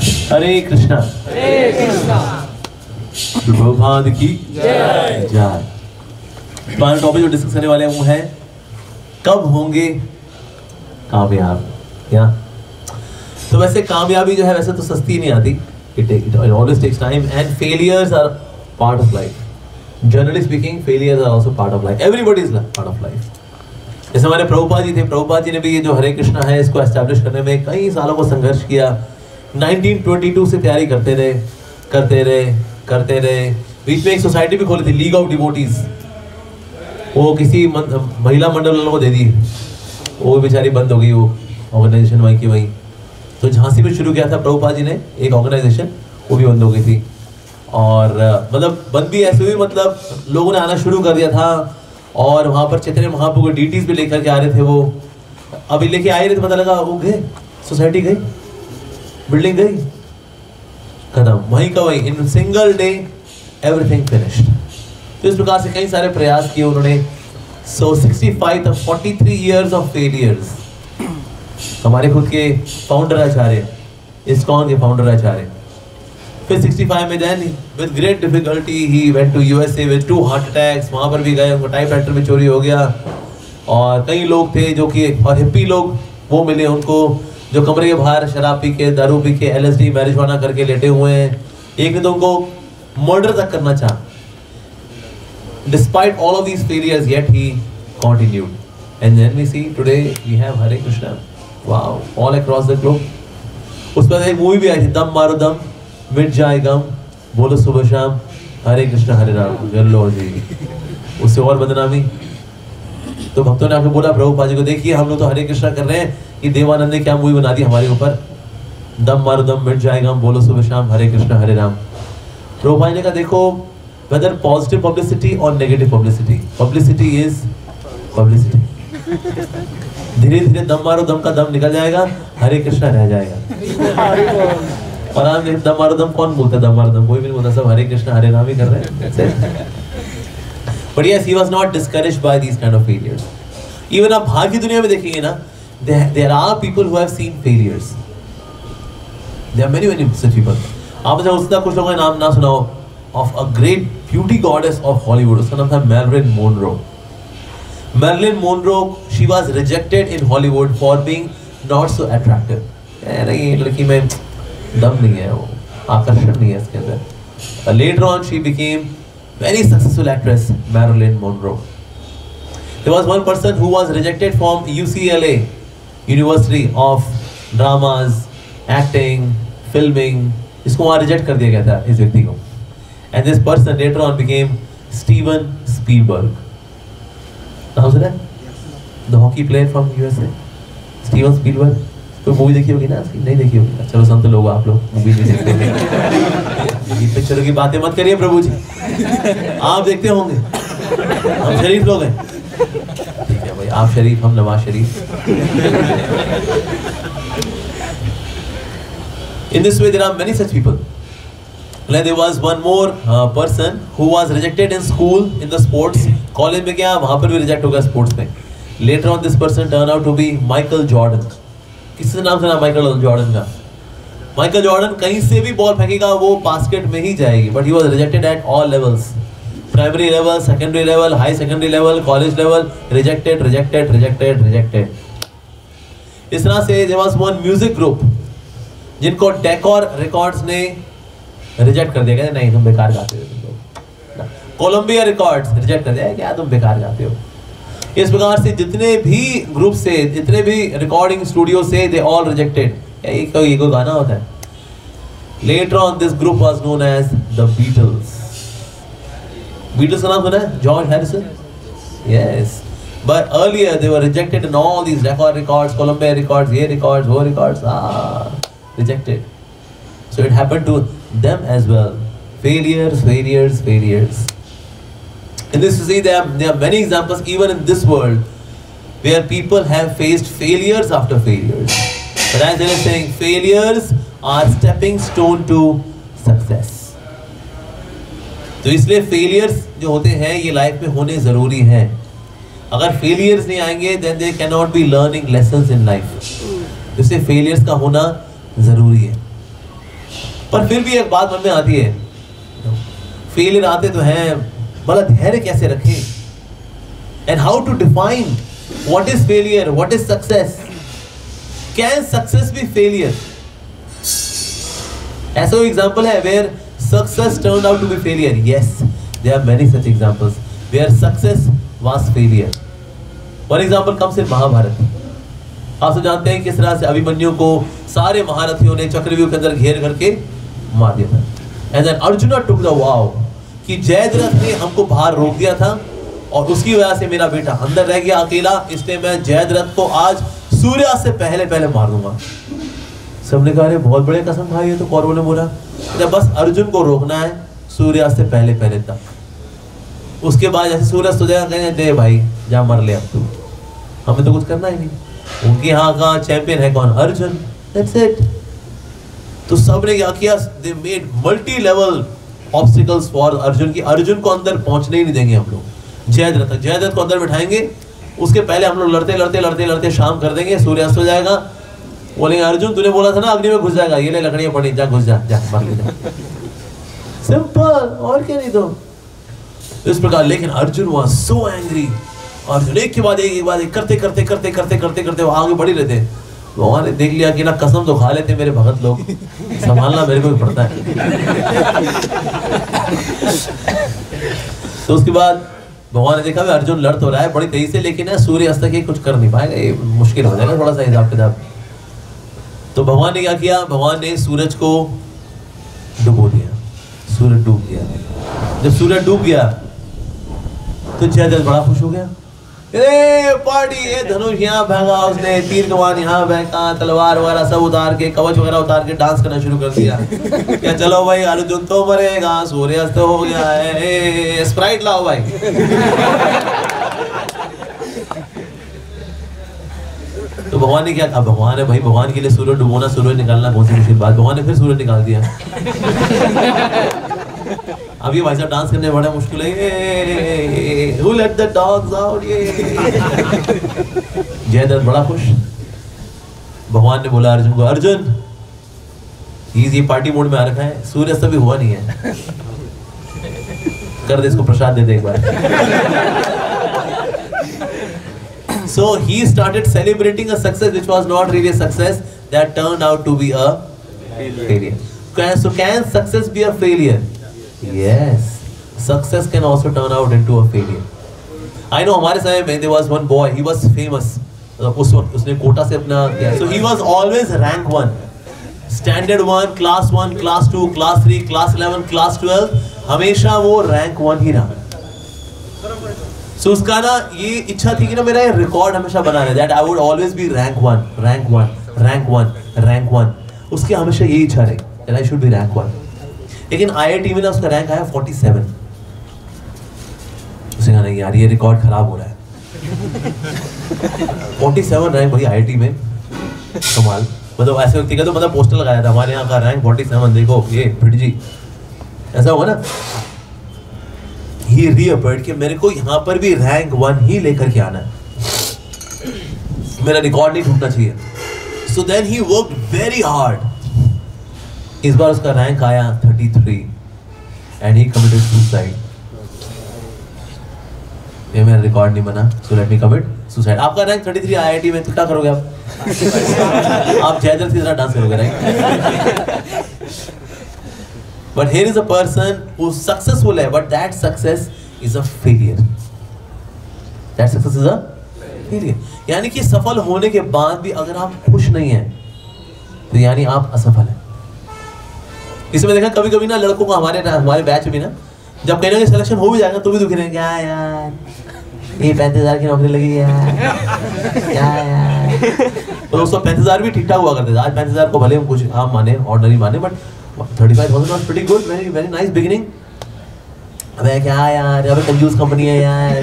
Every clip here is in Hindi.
हरे कृष्णा। हरे कृष्णा। प्रभुपाद की जय जय। पांच टॉपिक जो डिस्कस करने वाले हैं वो है कब होंगे कामयाब। क्या तो वैसे कामयाबी जो है वैसे तो सस्ती नहीं आती, it always takes time and failures are part of life. Generally speaking, failures are also part of life. Everybody is part of life. जैसे हमारे प्रभुपाद जी थे, प्रभुपाद जी ने भी ये जो हरे कृष्णा है इसको एस्टैब्लिश करने में कई सालों को संघर्ष किया। 1922 से तैयारी करते रहे। बीच में एक सोसाइटी भी खोली थी, लीग ऑफ डिवोटीज। वो किसी महिला मंडल वालों को दे दी, वो बेचारी बंद हो गई वो ऑर्गेनाइजेशन वहीं की वहीं। तो झांसी में शुरू किया था प्रभुपाद जी ने एक ऑर्गेनाइजेशन, वो भी बंद हो गई थी। और मतलब बंद भी ऐसे हुई, मतलब लोगों ने आना शुरू कर दिया था और वहाँ पर चैतन्य महाप्रभु को डीटीज भी लेकर के आ रहे थे। वो अभी लेके आए रहे थे, पता लगा वो गए, सोसाइटी गई, बिल्डिंग गई, खत्म, वहीं का वहीं, in single day everything finished. तो इस प्रकार से कई सारे प्रयास किए उन्होंने। सो 65 था 43 इयर्स ऑफ फेलियर्स। हमारे खुद के फाउंडर आचार्य, इस्कॉन के फाउंडर आचार्य, फिर 65 में then with great difficulty he went to USA with 2 heart attacks. वहाँ पर भी गए, उनको टाइपराइटर में चोरी हो गया। और कई लोग थे जो कि और हिप्पी लोग वो मिले उनको, जो कमरे के बाहर शराब पी के, दारू पी के, LSD मैरिजुआना करके लेटे हुए हैं। एक ने तो उनको मर्डर तक करना चाहा। Despite all of these failures, yet he continued. And then we see today we have Hare Krishna. Wow, all across the globe. उस पर एक मूवी भी आई थी, दम मारो दम मिट जाए गम, बोलो सुबह शाम हरे कृष्णा हरे राम। चलो जी, उससे और बदनामी। तो भक्तों ने आके बोला प्रभुपाद जी को, देखिए हम लोग तो हरे कृष्णा कर रहे हैं, कि देवानंद ने क्या मूवी बना दी हमारे ऊपर, दम मारो दम मिट जाए गम, बोलो सुबह शाम हरे कृष्णा हरे राम। प्रभुपाद जी ने कहा देखो, whether positive publicity or negative publicity, publicity is publicity. धीरे धीरे दम मारो दम का दम निकल जाएगा, हरे कृष्णा रह जाएगा। और आज दम मारो दम कौन बोलता है? दम मारो दम कोई भी नहीं बोलता, सब हरे कृष्णा हरे राम ही कर रहे हैं। But yes, he was not discouraged by these kind of failures. Even आप बाहर की दुनिया में देखेंगे ना, there are people who have seen failures. There are many such people. आप जब उसका कुछ लोगों ने नाम ना सुना हो, of a great beauty goddess of Hollywood, उसका नाम था Marilyn Monroe. Marilyn Monroe, she was rejected in Hollywood for being not so attractive. नहीं, लड़की में दम नहीं है, वो आकर्षण नहीं है इसके अंदर। Later on, she became very successful actress, Marilyn Monroe. There was one person who was rejected from UCLA, University of Dramas, Acting, Filming. इसको वहाँ रिजेक्ट कर दिया गया था इस व्यक्ति को। And this person later on became Steven Spielberg. नाम सुना है? The hockey player from USA, Steven Spielberg. कोई मूवी देखी होगी ना? नहीं देखी होगी। चलो संत लोग आप लोग मूवी नहीं देखते होंगे। ये पिक्चरों की बातें मत करिए प्रभु जी, आप देखते होंगे। हम शरीफ लोग हैं, ठीक है भाई, आप शरीफ, हम Nawaz Sharif. In this way there are many such people. Like there was one more person who was rejected in school in the sports. College में गया, वहाँ पर भी रिजेक्ट हो गया स्पोर्ट्स में। Later on this person turned out to be Michael Jordan. किससे नाम सुना माइकल जॉर्डन का? माइकल जॉर्डन कहीं से भी बॉल फेंकेगा वो बास्केट में ही जाएगी। But he was rejected at all levels. Primary level, secondary level, high secondary level, college level, rejected. इस तरह से there was one music group जिनको डेकोर रिकॉर्ड्स ने रिजेक्ट कर दिया, कहते नहीं तुम बेकार गाते हो, तुम लोग। कोलंबिया रिकॉर्ड्स रिजेक्ट कर दिया, क्या तुम बेकार गाते हो। इस प्रकार से जितने भी ग्रुप से, जितने भी रिकॉर्डिंग स्टूडियो से, दे ऑल रिजेक्टेड। ये कोई गाना होता है। Later on this group was known as the Beatles. Beatles का नाम सुना है? George Harrison. Yes, but earlier they were rejected in all these Decca records, Columbia records, ये रिकॉर्ड्स, वो records, rejected. So it happened to them as well. Failures. In this you see there are many examples even in this world where people have faced failures after failures. But as they are saying, failures are stepping stone to success. तो इसलिए failures जो होते हैं ये लाइफ में होने जरूरी हैं। अगर failures नहीं आएंगे then there cannot be learning lessons in life. इसलिए failures का होना जरूरी है। पर फिर भी एक बात मन में आती है, फेलियर आते तो हैं, भला धैर्य कैसे रखें? And how to define what is failure, what is success? Can success be failure? ऐसा कोई एग्जांपल है where success turned out to be failure? Yes, there are many such examples where success was failure. For example come से महाभारत. आप सब जानते हैं किस तरह से अभिमन्यु को सारे महारथियों ने चक्रव्यूह के अंदर घेर करके मार दिया था. And then Arjun took the vow कि जयद्रथ ने हमको बाहर रोक दिया था और उसकी वजह से मेरा बेटा अंदर रह गया अकेला, इसलिए मैं जयद्रथ को आज सूर्यास्त से पहले पहले मार दूंगा. सबने कहा अरे बहुत बड़े कसम खाई है. तो कौरवों ने बोला बस अर्जुन को रोकना है सूर्यास्त से पहले पहले तक. उसके बाद जैसे सूर्यास्त हो जाएगा कहेंगे दे भाई जा मर ले अब तू, हमें तो कुछ करना ही नहीं. उनके यहाँ का चैंपियन है कौन? अर्जुन. That's it. तो सबने क्या किया? They made multi level obstacles for Arjun की अर्जुन को अंदर पहुंचने ही नहीं देंगे हम लोग. जयद्रथ को अंदर बिठाएंगे, उसके पहले हम लोग लड़ते लड़ते लड़ते लड़ते शाम कर देंगे, सूर्यास्त हो जाएगा. बोलेंगे अर्जुन तूने बोला था ना अग्नि में घुस जाएगा, ये ले लकड़ियां पड़ी, जा घुस जा मर ले जा. सिंपल, और क्या नहीं. तो इस प्रकार. लेकिन Arjun was so angry. Arjun एक के बाद एक करते करते करते करते करते करते आगे बढ़ ही रहते. भगवान ने देख लिया कि ना कसम तो खा लेते मेरे भगत लोग, संभालना मेरे को भी पड़ता है. तो उसके बाद भगवान ने देखा अर्जुन लड़ तो रहा है बड़ी तेजी से, लेकिन है सूर्य अस्त तक कुछ कर नहीं पाएगा, ये मुश्किल हो जाएगा थोड़ा सा हिसाब किताब. तो भगवान ने क्या किया? भगवान ने सूरज को डुबो दिया. सूरज डूब गया. जब सूरज डूब गया तो जयद्रथ बड़ा खुश हो गया. पार्टी, ये धनुष यहाँ फेंका उसने, तीर कमान यहाँ फेंका, तलवार वगैरह सब उतार के, कवच वगैरह उतार के डांस करना शुरू कर दिया. क्या चलो भाई अर्जुन तो मरेगा, सूर्यास्त हो गया है, स्प्राइट लाओ भाई. तो भगवान ने क्या कहा? भगवान है भाई, भगवान के लिए सूरज डुबोना, सूरज निकालना कौन सी मुश्किल बात. भगवान ने फिर सूरज निकाल दिया. अब ये भाई साहब डांस करने बड़ा मुश्किल है. Who let the dogs out? Jayadratha बड़ा खुश. भगवान ने बोला अर्जुन को, अर्जुन ये पार्टी मोड में आ रखा है, सूर्यास्त भी हुआ नहीं है, कर दे इसको प्रसाद दे दे एक बार. So he started celebrating a success which was not really a success, that turned out to be a failure. So can success be a failure? Yes, success can also turn out into a failure. I know हमारे समय में there was one boy, he was famous. उस वक्त उसने कोटा से अपना किया. So he was always rank 1, standard 1, class 1, class 2, class 3, class 11, class 12. हमेशा वो rank 1 ही रहा. So उसका ना ये इच्छा थी कि ना मेरा ये रिकॉर्ड हमेशा बना रहे, that I would always be rank 1, rank 1, rank 1, rank 1. उसकी हमेशा यही इच्छा रही that I should be rank 1. लेकिन IIT में ना उसका रैंक आया 47. उसे कहा नहीं यार ये रिकॉर्ड खराब हो रहा है. 47 रैंक भाई IIT में, कमाल. मतलब ऐसे व्यक्ति का तो मतलब पोस्टर लगाया था हमारे यहाँ का रैंक 47, देखो ये फिट जी, ऐसा होगा ना. He reappeared कि मेरे को यहाँ पर भी रैंक 1 ही लेकर के आना है, मेरा रिकॉर्ड नहीं टूटना चाहिए. So then he worked very hard. इस बार उसका रैंक आया 33 and he committed suicide. ये मेरा रिकॉर्ड नहीं बना, so let me commit suicide. आपका रैंक 33 IIT में, तो क्या करोगे आप? आप जयद्रथ की तरह डांस करोगे, right? But here is a person who is successful है, but that success is a failure. That success is a failure. यानी कि सफल होने के बाद भी अगर आप खुश नहीं हैं, तो यानी आप असफल हैं. इसमें देखा कभी कभी ना लड़कों को हमारे बैच में ना, जब कहीं ना कहीं सिलेक्शन हो भी जाएगा तो भी दुखी रहेंगे. क्या यार ये 35,000 की नौकरी लगी है क्या यार. तो दोस्तों 35,000 भी ठीक ठाक हुआ करते थे. आज 35,000 को भले हम कुछ आम माने, ऑर्डनरी माने, but 35,000 was pretty good, very nice beginning. अबे क्या यार, अबे कंजूस कंपनी है यार,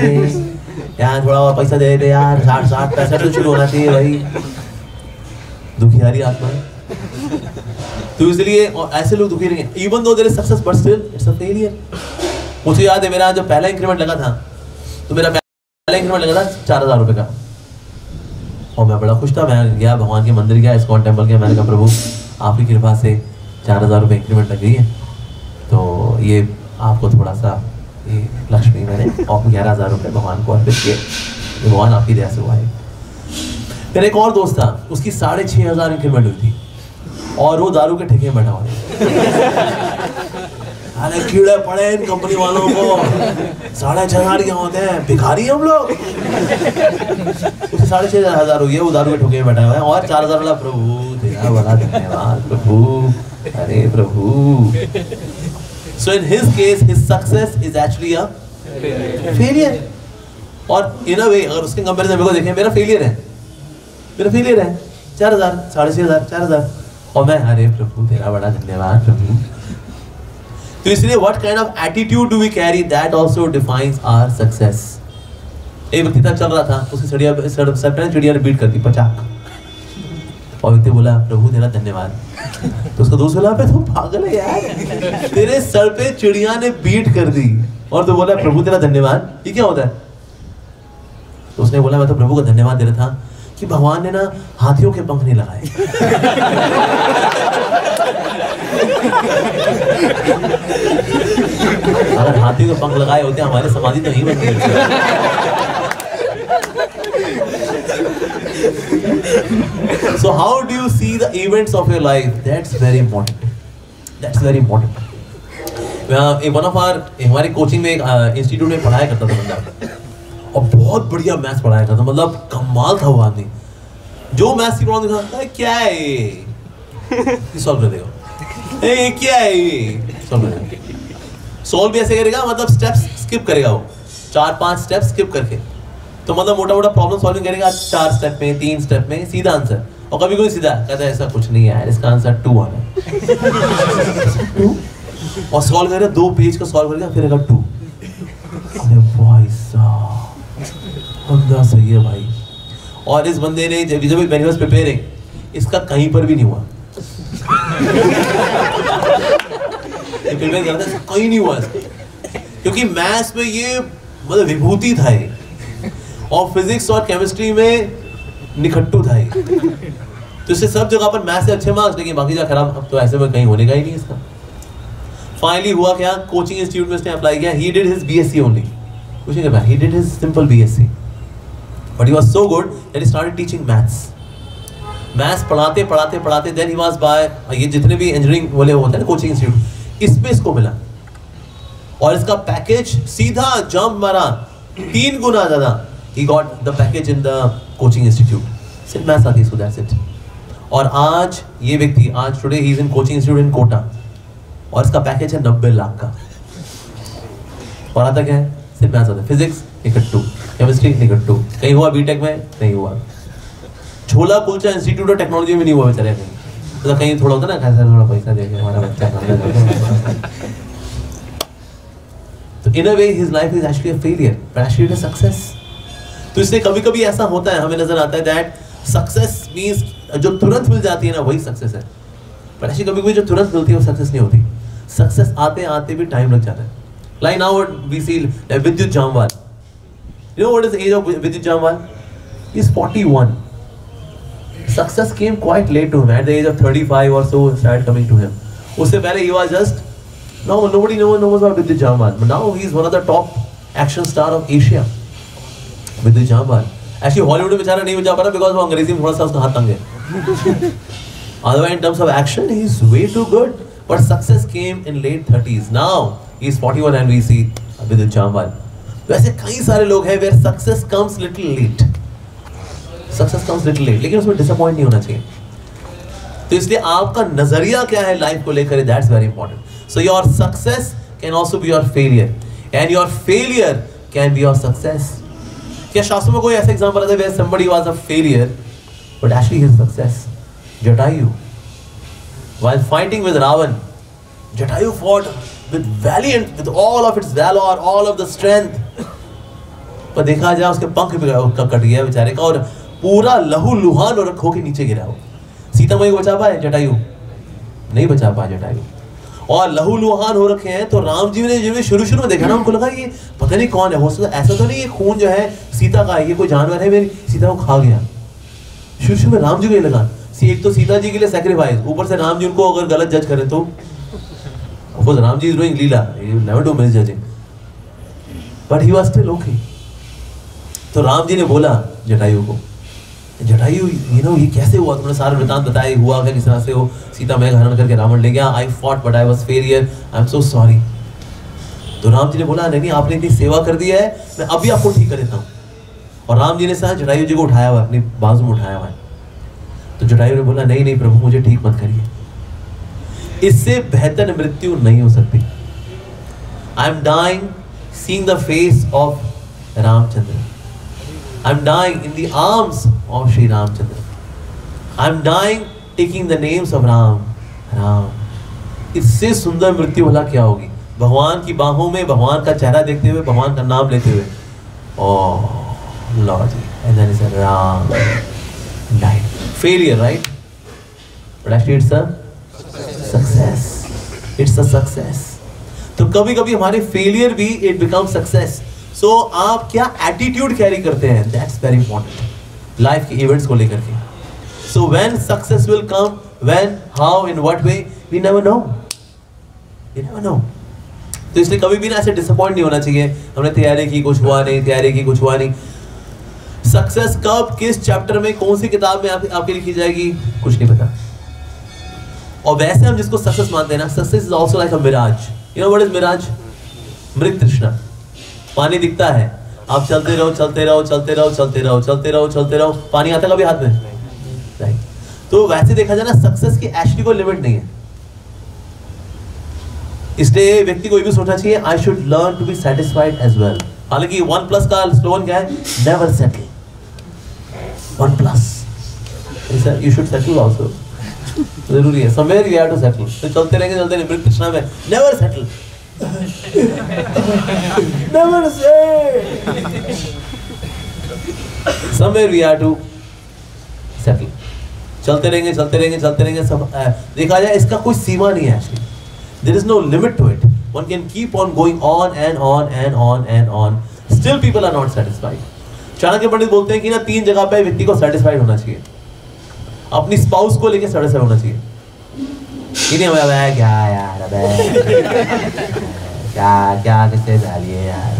यार थोड़ा और पैसा दे दे यार, 60 पैसा तो शुरू होना चाहिए भाई. दुखियारी आत्मा है. तो इसलिए ऐसे लोग दुखी रहेंगे. Even though there is success, but still it's a failure. मुझे याद है मेरा जब पहला इंक्रीमेंट लगा था, तो मेरा पहला इंक्रीमेंट लगा था 4,000 रुपए का, और मैं बड़ा खुश था. मैं गया भगवान के मंदिर गया, इस्कॉन टेम्पल गया. मैंने कहा प्रभु आपकी कृपा से 4000 रुपये इंक्रीमेंट लग गई है, तो ये आपको थोड़ा सा ये लक्ष्मी मैंने और 11,000 रुपये भगवान को अर्पित किए, भगवान आपकी दया से हुआ है। मेरा एक और दोस्त था, उसकी 6,500 इंक्रीमेंट हुई थी और वो दारू के ठेके में बैठा हुआ था। अरे कीड़े पड़े इन कंपनी वालों को, 6,500 क्या होते हैं, भिखारी हम लोग। उसे 6,500 हुई है, वो दारू के ठेके में बैठा हुआ है और 4,000 वाला प्रभु तेरा बड़ा धन्यवाद प्रभु, अरे प्रभु। So in his case, his success is actually a failure. और in a way, अगर उसके कंपैरिजन में को देखें, मेरा फेलियर है 4,000, 6,500, 4,000 और मैं अरे प्रभु तेरा बड़ा धन्यवाद प्रभु। तो इसलिए what kind of attitude do we carry, that also defines our success. एक व्यक्ति था चल रहा था, उसकी चिड़िया ने बीट कर दी 50, और व्यक्ति बोला प्रभु तेरा धन्यवाद। तो उसका दोस्त बोला तू पागल है यार, तेरे सर पे चिड़िया ने बीट कर दी और तो बोला प्रभु तेरा धन्यवाद, ये क्या होता है? तो उसने बोला मैं तो प्रभु को धन्यवाद दे रहा था कि भगवान ने ना हाथियों के पंख नहीं लगाए। अगर हाथियों के पंख लगाए होते हमारे समाधि तो नहीं बनती। So how do you see the events of your life? That's very important. That's very important. One of our हमारी कोचिंग में एक इंस्टीट्यूट में पढ़ाया करता था बंदा, और बहुत बढ़िया मैथ्स पढ़ाया करता, मतलब कमाल था वो आदमी। जो मैथ्स की प्रॉब्लम दिखाता क्या है ये सॉल्व कर देगा, ये क्या है ये सॉल्व कर देगा। सॉल्व भी ऐसे करेगा, मतलब स्टेप्स स्किप करेगा वो, 4-5 स्टेप्स स्किप करके, तो मतलब मोटा मोटा प्रॉब्लम सॉल्विंग करेगा 4 स्टेप में, 3 स्टेप में सीधा आंसर। और कभी कोई सीधा कहता है ऐसा कुछ नहीं है यार, इसका आंसर 2 आना है। और सॉल्व करेगा 2 पेज का सॉल्व करेगा, फिर 2। अरे भाई साहब बंदा सही है भाई। और इस बंदे ने जब व्हेन ही वाज प्रिपेयरिंग, इसका कहीं पर भी नहीं हुआ। ये प्रिपेयर करता है कहीं नहीं हुआ इसका, क्योंकि मैथ्स में ये मतलब विभूति था ये, और फिजिक्स और केमिस्ट्री में निखट्टू था ये। तो इससे सब जगह पर मैथ्स से अच्छे मार्क्स, लेकिन बाकी जगह खराब। अब तो ऐसे में कहीं होने का ही नहीं इसका। फाइनली हुआ क्या, कोचिंग इंस्टीट्यूट में इसने अप्लाई किया। He did his BSc only, कुछ नहीं करना, he did his simple BSc, but he was so good that he started teaching maths. Maths पढ़ाते पढ़ाते पढ़ाते देन ही वाज बाय, ये जितने भी इंजीनियरिंग वाले होते हैं ना कोचिंग इंस्टीट्यूट, इसमें इसको मिला, और इसका पैकेज सीधा जंप मारा 3 गुना ज़्यादा। He got the package in the coaching institute. सिर्फ मैथ्स आती है, so that's it. और आज ये व्यक्ति, आज today he is in coaching institute in Kota, और इसका पैकेज है 90 लाख का। और आता क्या है, सिर्फ मैथ्स आता है, फिजिक्स निकट्टू, केमिस्ट्री निकट्टू, कहीं हुआ बीटेक में नहीं हुआ, छोला कुलचा इंस्टीट्यूट ऑफ टेक्नोलॉजी में नहीं हुआ बेचारे कहीं, तो कहीं थोड़ा होता ना कैसे थोड़ा पैसा दे के हमारा बच्चा। तो in a way his life is actually a failure, but actually a success. तो इसलिए कभी कभी ऐसा होता है, हमें नजर आता है दैट सक्सेस मींस जो तुरंत मिल जाती है ना वही सक्सेस है, पर ऐसी कभी कभी जो तुरंत मिलती है वो सक्सेस नहीं होती। सक्सेस आते आते भी टाइम लग जाता है। Like now we see Vidyut Jammwal, you know what is the age of Vidyut Jammwal? He is 41. Success came quite late to him, at the age of 35 or so started coming to him. उससे पहले he was just nobody knows about विद्युत Jammwal, but now he is one of the top action star of Asia. विद्युत जामवाल एक्चुअली हॉलीवुड में बेचारा नहीं बचा पा रहा बिकॉज़ वो अंग्रेजी में थोड़ा सा उसका हाथ तंग है। Otherwise in terms of action he is way too good, but success came in late 30s. Now he is 41 and we see विद्युत जामवाल। तो ऐसे कई सारे लोग हैं where success comes little late, लेकिन उसमें डिसअपॉइंट नहीं होना चाहिए। तो इसलिए आपका नजरिया क्या है लाइफ को लेकर, that's very important. So your success can also be your failure, and your failure can be your success. क्या शास्त्रों में कोई ऐसा एग्जांपल आता है where somebody was a failure but actually his success? Jatayu, while fighting with Ravan, Jatayu fought with valiant, with all of its valor, all of the strength, पर देखा जाए उसके पंख भी कट गया बेचारे का, और पूरा लहू लुहान और होके नीचे गिरा। वो सीता माई को बचा पाए जटायु? नहीं बचा पाया जटायु, और लहू लुहान हो रखे हैं। तो राम जी ने जब शुरू में देखा ना, उनको लगा ये पता नहीं कौन है, हो सकता ऐसा तो नहीं ये खून जो है सीता का है, ये कोई जानवर है, मेरी सीता को खा गया। शुरू में राम जी को ये लगा, एक तो सीता जी के लिए सैक्रिफाइस, ऊपर से राम जी उनको अगर गलत जज करें तो Ram ji is doing leela, you never do misjudging, but he was still okay. तो राम जी ने बोला जटायु को, जटायु यू नो ये कैसे हुआ, तुमने सारा वृतांत बताया, हुआ क्या, किस तरह से वो सीता मैं हरण करके रावण ले गया, I fought but I was failure, I am so sorry. तो राम जी ने बोला नहीं आपने इतनी सेवा कर दी है, मैं अभी आपको ठीक कर देता हूँ। और राम जी ने जटायु जी को उठाया हुआ, अपनी बाजू में उठाया हुआ है। तो जटायु ने बोला नहीं नहीं प्रभु मुझे ठीक मत करिए, इससे बेहतर मृत्यु नहीं हो सकती। I am dying seeing the face of Ramchandra, I am dying in the arms of Shri Ramchandra, I am dying taking the names of Ram Ram. इससे सुंदर मृत्यु भला क्या होगी, भगवान की बाहों में भगवान का चेहरा देखते हुए, भगवान का नाम लेते हुए। Oh lord ji, and then is Ram died. Failure, right? But actually it's a success. It's a success. तो कभी कभी हमारे फेलियर भी it becomes success. So आप क्या attitude carry करते हैं, that's very important. लाइफ के इवेंट्स को लेकर के. So when success will come, when, how, in what way, we never know. We never know. तो इसलिए कभी भी ना ऐसे डिसअपॉइंट नहीं होना चाहिए, हमने तैयारी की कुछ हुआ नहीं, तैयारी की कुछ हुआ नहीं। सक्सेस कब, किस चैप्टर में, कौन सी किताब में आपके लिखी जाएगी, कुछ नहीं पता। और वैसे हम जिसको सक्सेस मानते हैं ना, success is also like a mirage. You know what is mirage? मृग तृष्णा। पानी दिखता है, आप चलते रहो चलते रहो चलते रहो चलते रहो चलते रहो चलते रहो, पानी आता कभी हाथ में नहीं। तो वैसे देखा जाए ना, सक्सेस की एक्चुअली कोई लिमिट नहीं है। इसलिए व्यक्ति को ये भी सोचना चाहिए, I should learn to be satisfied as well. हालांकि 1+ का स्लोगन क्या है? Never settle. 1+, you should settle also. जरूरी है, somewhere you have to settle. तो चलते रहेंगे मृग तृष्णा में, never settle. Never say. Somewhere we have to settle. चलते रहेंगे चलते रहेंगे चलते रहेंगे। सब देखा जाए इसका कोई सीमा नहीं है actually. There is no limit to it. One can keep on going on and on and on and on. Still people are not satisfied. Chanakya Pandit बोलते हैं कि ना 3 जगह पे व्यक्ति को सेटिस्फाइड होना चाहिए। अपनी स्पाउस को लेके सेटिस्फाइड होना चाहिए। कि नहीं हमें क्या यार, क्या किससे डालिए यार।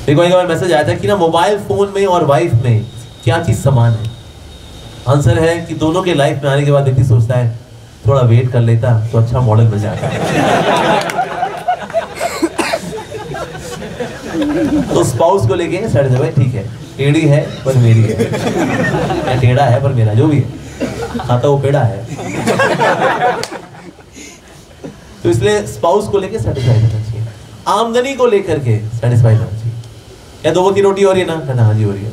देखो एक बार मैसेज आया था कि ना मोबाइल फोन में और वाइफ में क्या चीज समान है। आंसर है कि दोनों के लाइफ में आने के बाद व्यक्ति सोचता है थोड़ा वेट कर लेता तो अच्छा मॉडल मिल जाता। तो स्पाउस को लेके सेटिस्फाइड, ठीक है टेढ़ी है पर मेरी है, या टेढ़ा है पर मेरा, जो भी है खाता वो पेड़ा है। तो इसलिए स्पाउस को लेके सेटिस्फाइड होना चाहिए। आमदनी को लेकर के सेटिस्फाइड होना चाहिए। या 2 वक्त की रोटी हो रही है ना, कहना हाँ जी हो रही है।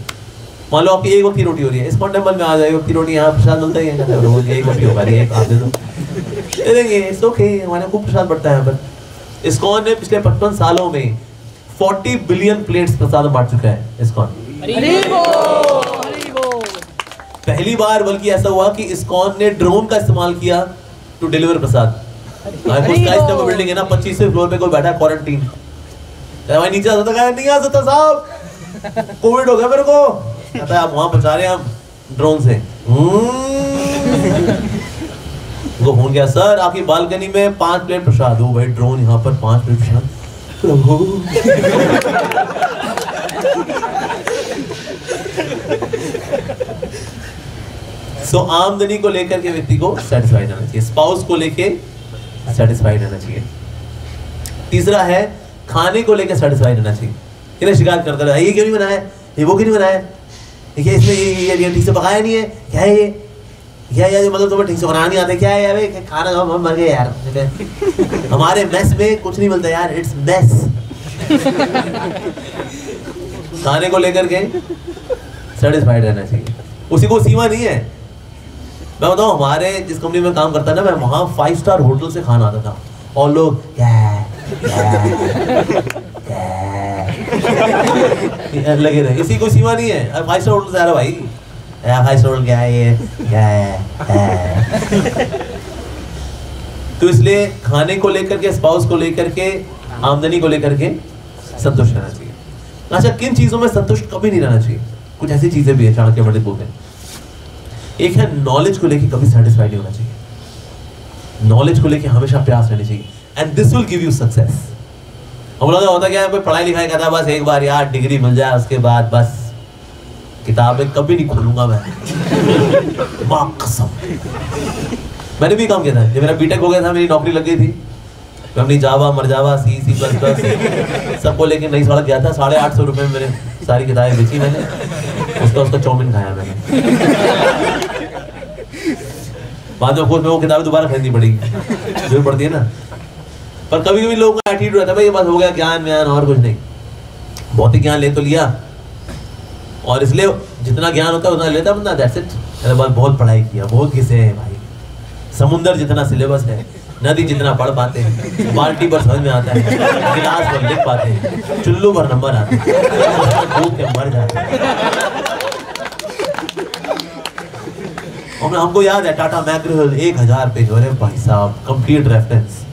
मान लो आपकी 1 वक्त की रोटी हो रही है, इस्कॉन टेम्पल में आ जाए 1 वक्त की रोटी, यहाँ प्रसाद मिलता ही है, कहते हैं 1 वक्त की हो पा रही है, आप दे दो, दे देंगे, इट्स ओके, हमारे खूब प्रसाद बढ़ता है यहाँ पर। इस्कॉन ने पिछले 55 सालों में 40 बिलियन प्लेट्स प्रसाद बांट चुका है इस्कॉन। पहली बार बल्कि ऐसा हुआ कि इस्कॉन ने ड्रोन का इस्तेमाल किया टू डिलीवर प्रसाद। बिल्डिंग है ना, 25वें फ्लोर पे कोई बैठा है क्वारंटीन, नीचे आ सकता, नहीं आ सकता साहब, कोविड हो गया मेरे को, कहता है आप वहां पहुंचा रहे हैं हम ड्रोन से। वो फोन किया, सर आपकी बालकनी में 5 प्लेट प्रसाद। हो भाई ड्रोन यहाँ पर 5 प्लेट प्रसाद। सो आमदनी को लेकर के व्यक्ति को सेटिस्फाइड रहना चाहिए, स्पाउस को लेके सेटिस्फाइड रहना चाहिए। तीसरा है खाने को लेकर सेटिस्फाइड रहना चाहिए। इन्हें शिकायत करता रहा, ये क्यों नहीं बनाया, ये वो क्यों नहीं बनाया, देखिए इसमें ये ठीक से पकाया नहीं है, क्या है ये, क्या है मतलब तुम्हें ठीक से बनाना नहीं आता, क्या है यार खाना हम मर गए यार, हमारे मेस में कुछ नहीं मिलता यार, इट्स मेस। खाने को लेकर के सेटिस्फाइड रहना चाहिए, उसी को सीमा नहीं है। मैं बताऊं, हमारे जिस कंपनी में काम करता ना, मैं वहाँ 5 स्टार होटल से खाना आता था और लोग लगे रहे, इसी को सीमा नहीं है। 5 स्टार होटल से आ रहा भाई, 5 स्टार होटल क्या है ये, क्या है। तो इसलिए खाने को लेकर के, स्पाउस को लेकर के, आमदनी को लेकर के संतुष्ट रहना चाहिए। अच्छा, किन चीजों में संतुष्ट कभी नहीं रहना चाहिए? कुछ ऐसी चीजें भी है चाणक्य पंडित बोलते हैं। एक है नॉलेज को लेके कभी सेटिस्फाइड नहीं होना चाहिए, नॉलेज को लेके हमेशा प्यास रहनी चाहिए, and this will give you success. हम लोग होता क्या है, कोई पढ़ाई लिखाई करता है, बस एक बार यार डिग्री मिल जाए उसके बाद बस किताबें कभी नहीं खोलूंगा मैं। मां कसम, मैंने भी काम किया था, जब मेरा बीटेक हो गया था, मेरी नौकरी लग गई थी, मैं अपनी जावा मरजावा सी सी प्लस प्लस सबको लेके नई सड़क गया था। 850 रुपये में मेरे सारी किताबें बेची मैंने, उसका चौमिन खाया मैंने। बाद में वो किताबें दोबारा खरीदनी पड़ेगी, जो पड़ती है ना। पर कभी कभी लोगों का एटीट्यूड रहता है, भाई ये बस हो गया ज्ञान व्यान और कुछ नहीं, भौतिक ज्ञान ले तो लिया, और इसलिए जितना ज्ञान होता है उतना लेता बंदा, दैट्स इट। बहुत पढ़ाई किया, बहुत किसे है भाई, समुंदर जितना सिलेबस है, नदी जितना पढ़ पाते हैं, बाल्टी पर समझ में आता है, गिलास पर लिख पाते हैं, चुल्लू पर नंबर आते हैं, डूब के मर जाते हैं। और हमको याद है टाटा मैकग्रा 1000 पेज, अरे भाई साहब कंप्लीट रेफरेंस,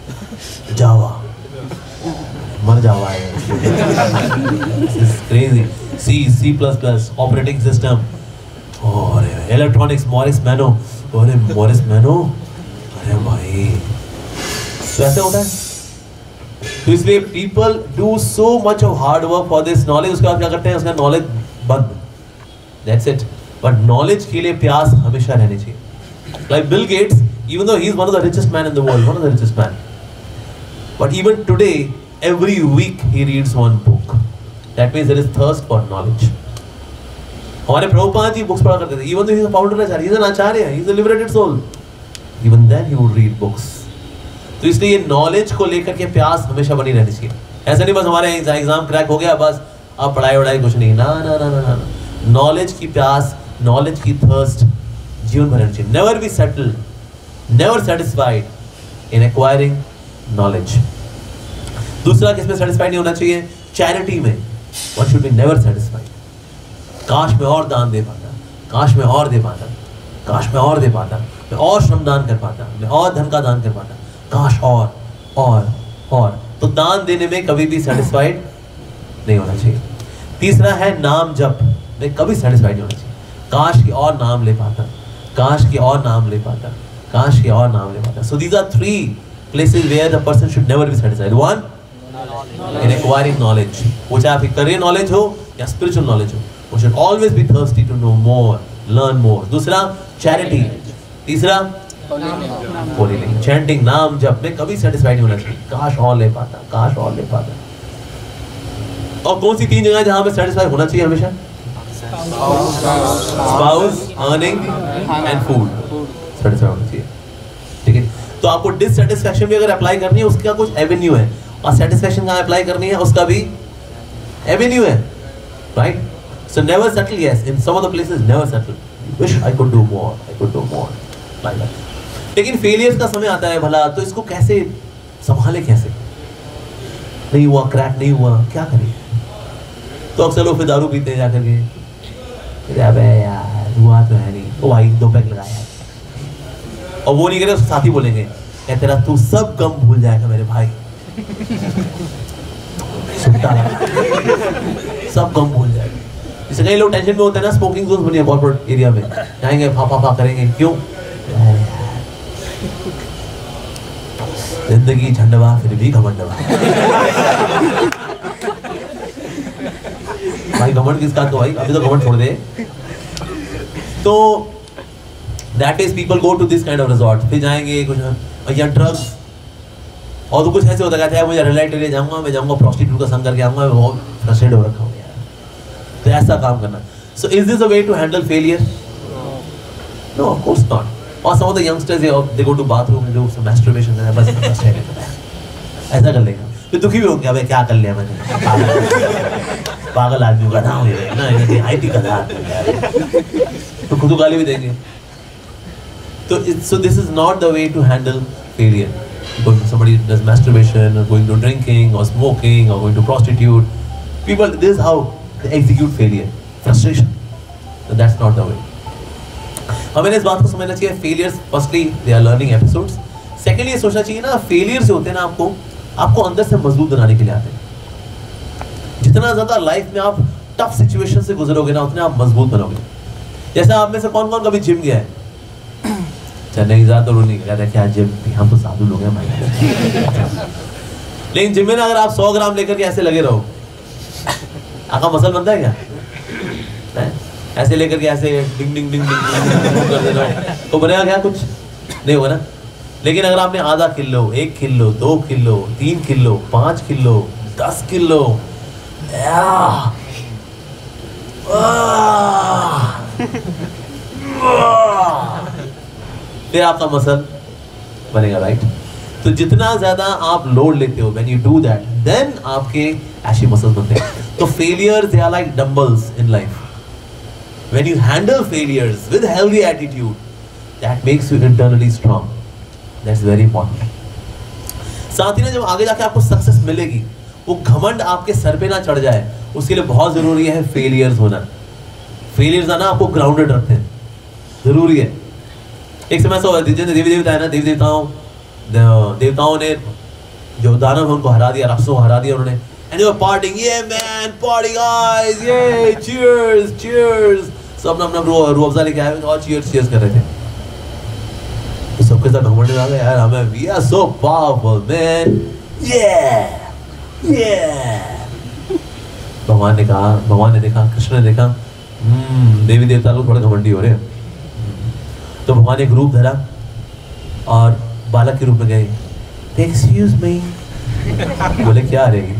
जावा मर जावा है, crazy, C plus plus operating system, और इलेक्ट्रॉनिक्स मॉरिस मैनो, अरे मॉरिस मैनो, अरे भाई तो ऐसे होता है। तो इसलिए people do so much of hard work for this knowledge, उसके बाद क्या करते हैं, उसका नॉलेज बंद, दैट्स इट। बट नॉलेज के लिए प्यास हमेशा रहनी चाहिए। Like bill Gates, even though he is one of the richest man in the world, one of the richest man, but even today every week he reads one book, that means there is thirst for knowledge. हमारे प्रभुपाद जी बुक्स पढ़ा करते थे, even though he is a founder acharya, he is an acharya, he is a liberated soul, even then he would read books. तो इसलिए ये नॉलेज को लेकर के प्यास हमेशा बनी रहनी चाहिए। ऐसा नहीं बस हमारे एग्जाम क्रैक हो गया बस अब पढ़ाई वढ़ाई कुछ नहीं, ना ना ना ना ना, नॉलेज की प्यास, नॉलेज की थर्स्ट जीवन भर रहनी चाहिए। Never be settled, never satisfied in acquiring knowledge. दूसरा किसमें सेटिस्फाइड नहीं होना चाहिए, चैरिटी में one should be never satisfied. काश मैं और दान दे पाता, काश मैं और दे पाता, काश मैं और दे पाता, मैं और श्रमदान कर पाता, मैं और धन का दान कर पाता, काश और। तो दान देने में कभी भी सेटिस्फाइड नहीं होना चाहिए। तीसरा है नाम जप में कभी सेटिस्फाइड नहीं होना चाहिए, काश की और नाम ले पाता, काश की और नाम ले पाता, काश की और नाम ले पाता। So these are 3 places where the person should never be satisfied. One, in acquiring knowledge, वो चाहे आपकी career knowledge हो या spiritual knowledge हो, we should always be thirsty to know more, learn more. दूसरा charity, तीसरा होली नहीं, चैंटिंग, नाम जप में कभी सेटिस्फाइड नहीं होना चाहिए, काश और ले पाता, काश और ले पाता। और कौन सी 3 जगह जहां पे सेटिस्फाइड होना चाहिए हमेशा, spouse, earning and food, satisfied होना चाहिए, ठीक है। तो आपको डिससेटिस्फैक्शन भी अगर अप्लाई करनी है उसका कुछ एवेन्यू है, और सेटिस्फैक्शन कहां अप्लाई करनी है उसका भी एवेन्यू है, right. So never settle, yes, in some of the places never settle, wish I could do more, I could do more, like that. लेकिन फेलियर्स का समय आता है भला, तो इसको कैसे संभाले, कैसे नहीं हुआ, क्रैक नहीं हुआ, क्या करें। तो अक्सर लोग फिर दारू पीते हैं जाकर के, अबे यार हुआ तो है नहीं, ओ भाई 2 पैक लगाया, और वो नहीं करे उसके साथी बोलेंगे तेरा तू सब गम भूल जाएगा मेरे भाई, सब गम भूल जाएगा। जैसे कई लोग टेंशन में होते हैं ना, स्मोकिंग जोन बनी है कॉर्पोरेट एरिया में, जाएंगे फा करेंगे, क्यों, जिंदगी झंडवा फिर भी घमंडवा। भाई घमंड किसका, तो भाई अभी तो घमंड छोड़ दे। तो that is people go to this kind of resort, फिर जाएंगे कुछ या ड्रग्स, और तो कुछ ऐसे होता कहता है मुझे रेड एरिया जाऊंगा, मैं जाऊंगा प्रोस्टिट्यूट का संग करके आऊंगा, मैं बहुत फ्रस्ट्रेट हो रखा हूँ यार, तो ऐसा काम करना। So is this a way to handle failure? No, of course not. और some of the youngsters they go to bathroom, do some masturbation, बस ऐसा कर लेगा, फिर दुखी भी होंगे, अबे क्या कर लिया मैंने, पागल आदमी का नाम ले ना, ये आईटी का नाम, तो खुद गाली भी देंगे। So this is not the way to handle failure. Because somebody does masturbation, or going to drinking, or smoking, or going to prostitute, people, this is how they execute failure, frustration. So that's not the way. हमें इस बात को समझना चाहिए, failures firstly they are learning episodes. Secondly ये सोचना चाहिए ना, failures जो होते हैं ना आपको अंदर से मजबूत बनाने के लिए आते हैं। जितना ज़्यादा लाइफ में आप टफ सिचुएशन से गुजरोगे ना, उतने आप मजबूत बनोगे। जैसे आप में से कौन कौन कभी जिम गया है? नहीं ज्यादा नहीं कहते क्या जिम, हम तो साधु लोग हैं भाई। लेकिन जिम में ना अगर आप 100 ग्राम लेकर के ऐसे लगे रहो, आपका मसल बनता है क्या? ऐसे लेकर के ऐसे डिंग डिंग डिंग डिंग कर देना तो बनेगा क्या? कुछ नहीं होगा ना। लेकिन अगर आपने आधा kilo, 1 kilo, 2 kilo, 3 kilo, 5 kilo, 10 kilo, फिर आपका मसल बनेगा, राइट? तो जितना ज्यादा आप लोड लेते हो, when you do that, then आपके ऐसे मसल्स बनते हैं। तो failures they are like dumbbells in life. When you handle failures with healthy attitude, that makes you internally strong. That's very important. साथ ही ना जब आगे जाके आपको सक्सेस मिलेगी, वो घमंड आपके सर पे ना चढ़ जाए, उसके लिए बहुत जरूरी है फेलियर्स होना। फेलियर्स आना आपको ग्राउंडेड रखते हैं, जरूरी है। एक समय ऐसा हुआ, देवी देवता है ना, देवताओं ने जो दानव है उनको हरा दिया, राक्षसों को हरा दिया उन्होंने। And they were partying, yeah man, party guys, yeah, cheers, cheers। सब अपना रूह अफ़ज़ा लेके आए और cheers कर रहे थे। तो सबके साथ घमंड आ गया यार, हमें we are so powerful man, yeah, yeah। भगवान ने देखा, कृष्ण ने देखा, देवी देवता लोग थोड़े घमंडी हो रहे हैं। तो भगवान ने एक रूप धरा और बालक के रूप में गए। एक्सक्यूज मी, बोले क्या रहेगी?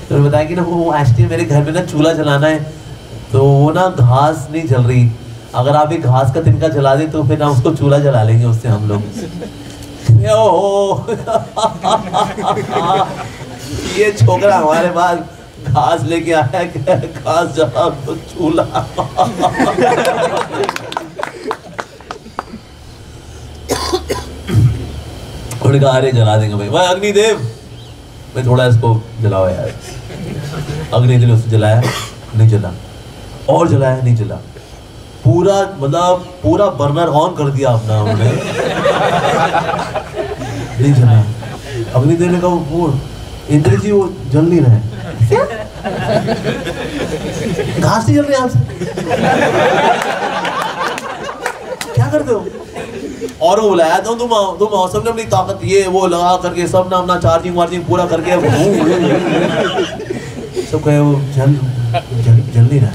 तो बताया कि ना वो एक्चुअली मेरे घर में ना चूल्हा जलाना है, तो वो ना घास नहीं जल रही, अगर आप एक घास का तिनका जला दे तो फिर ना उसको चूल्हा जला लेंगे उससे हम लोग। ये छोकरा हमारे पास घास लेके आया है, घास जला तो चूल्हा। उन्होंने कहा अरे जला देंगे भाई अग्निदेव, मैं थोड़ा इसको जलाओ यार। अग्निदेव ने उसको जलाया, नहीं जला, और जलाया, नहीं जला। पूरा मतलब पूरा बर्नर ऑन कर दिया अपना उन्होंने, नहीं जला। अग्निदेव ने कहा वो इंद्र जी वो जल नहीं रहे। क्या? घास नहीं जल रही आपसे? क्या करते हो? और वो बुलाया तो तुम आओ, सबने अपनी ताकत ये वो लगा करके सब ना अपना चार्जिंग वार्जिंग पूरा करके सब कहे वो जल नहीं रहा।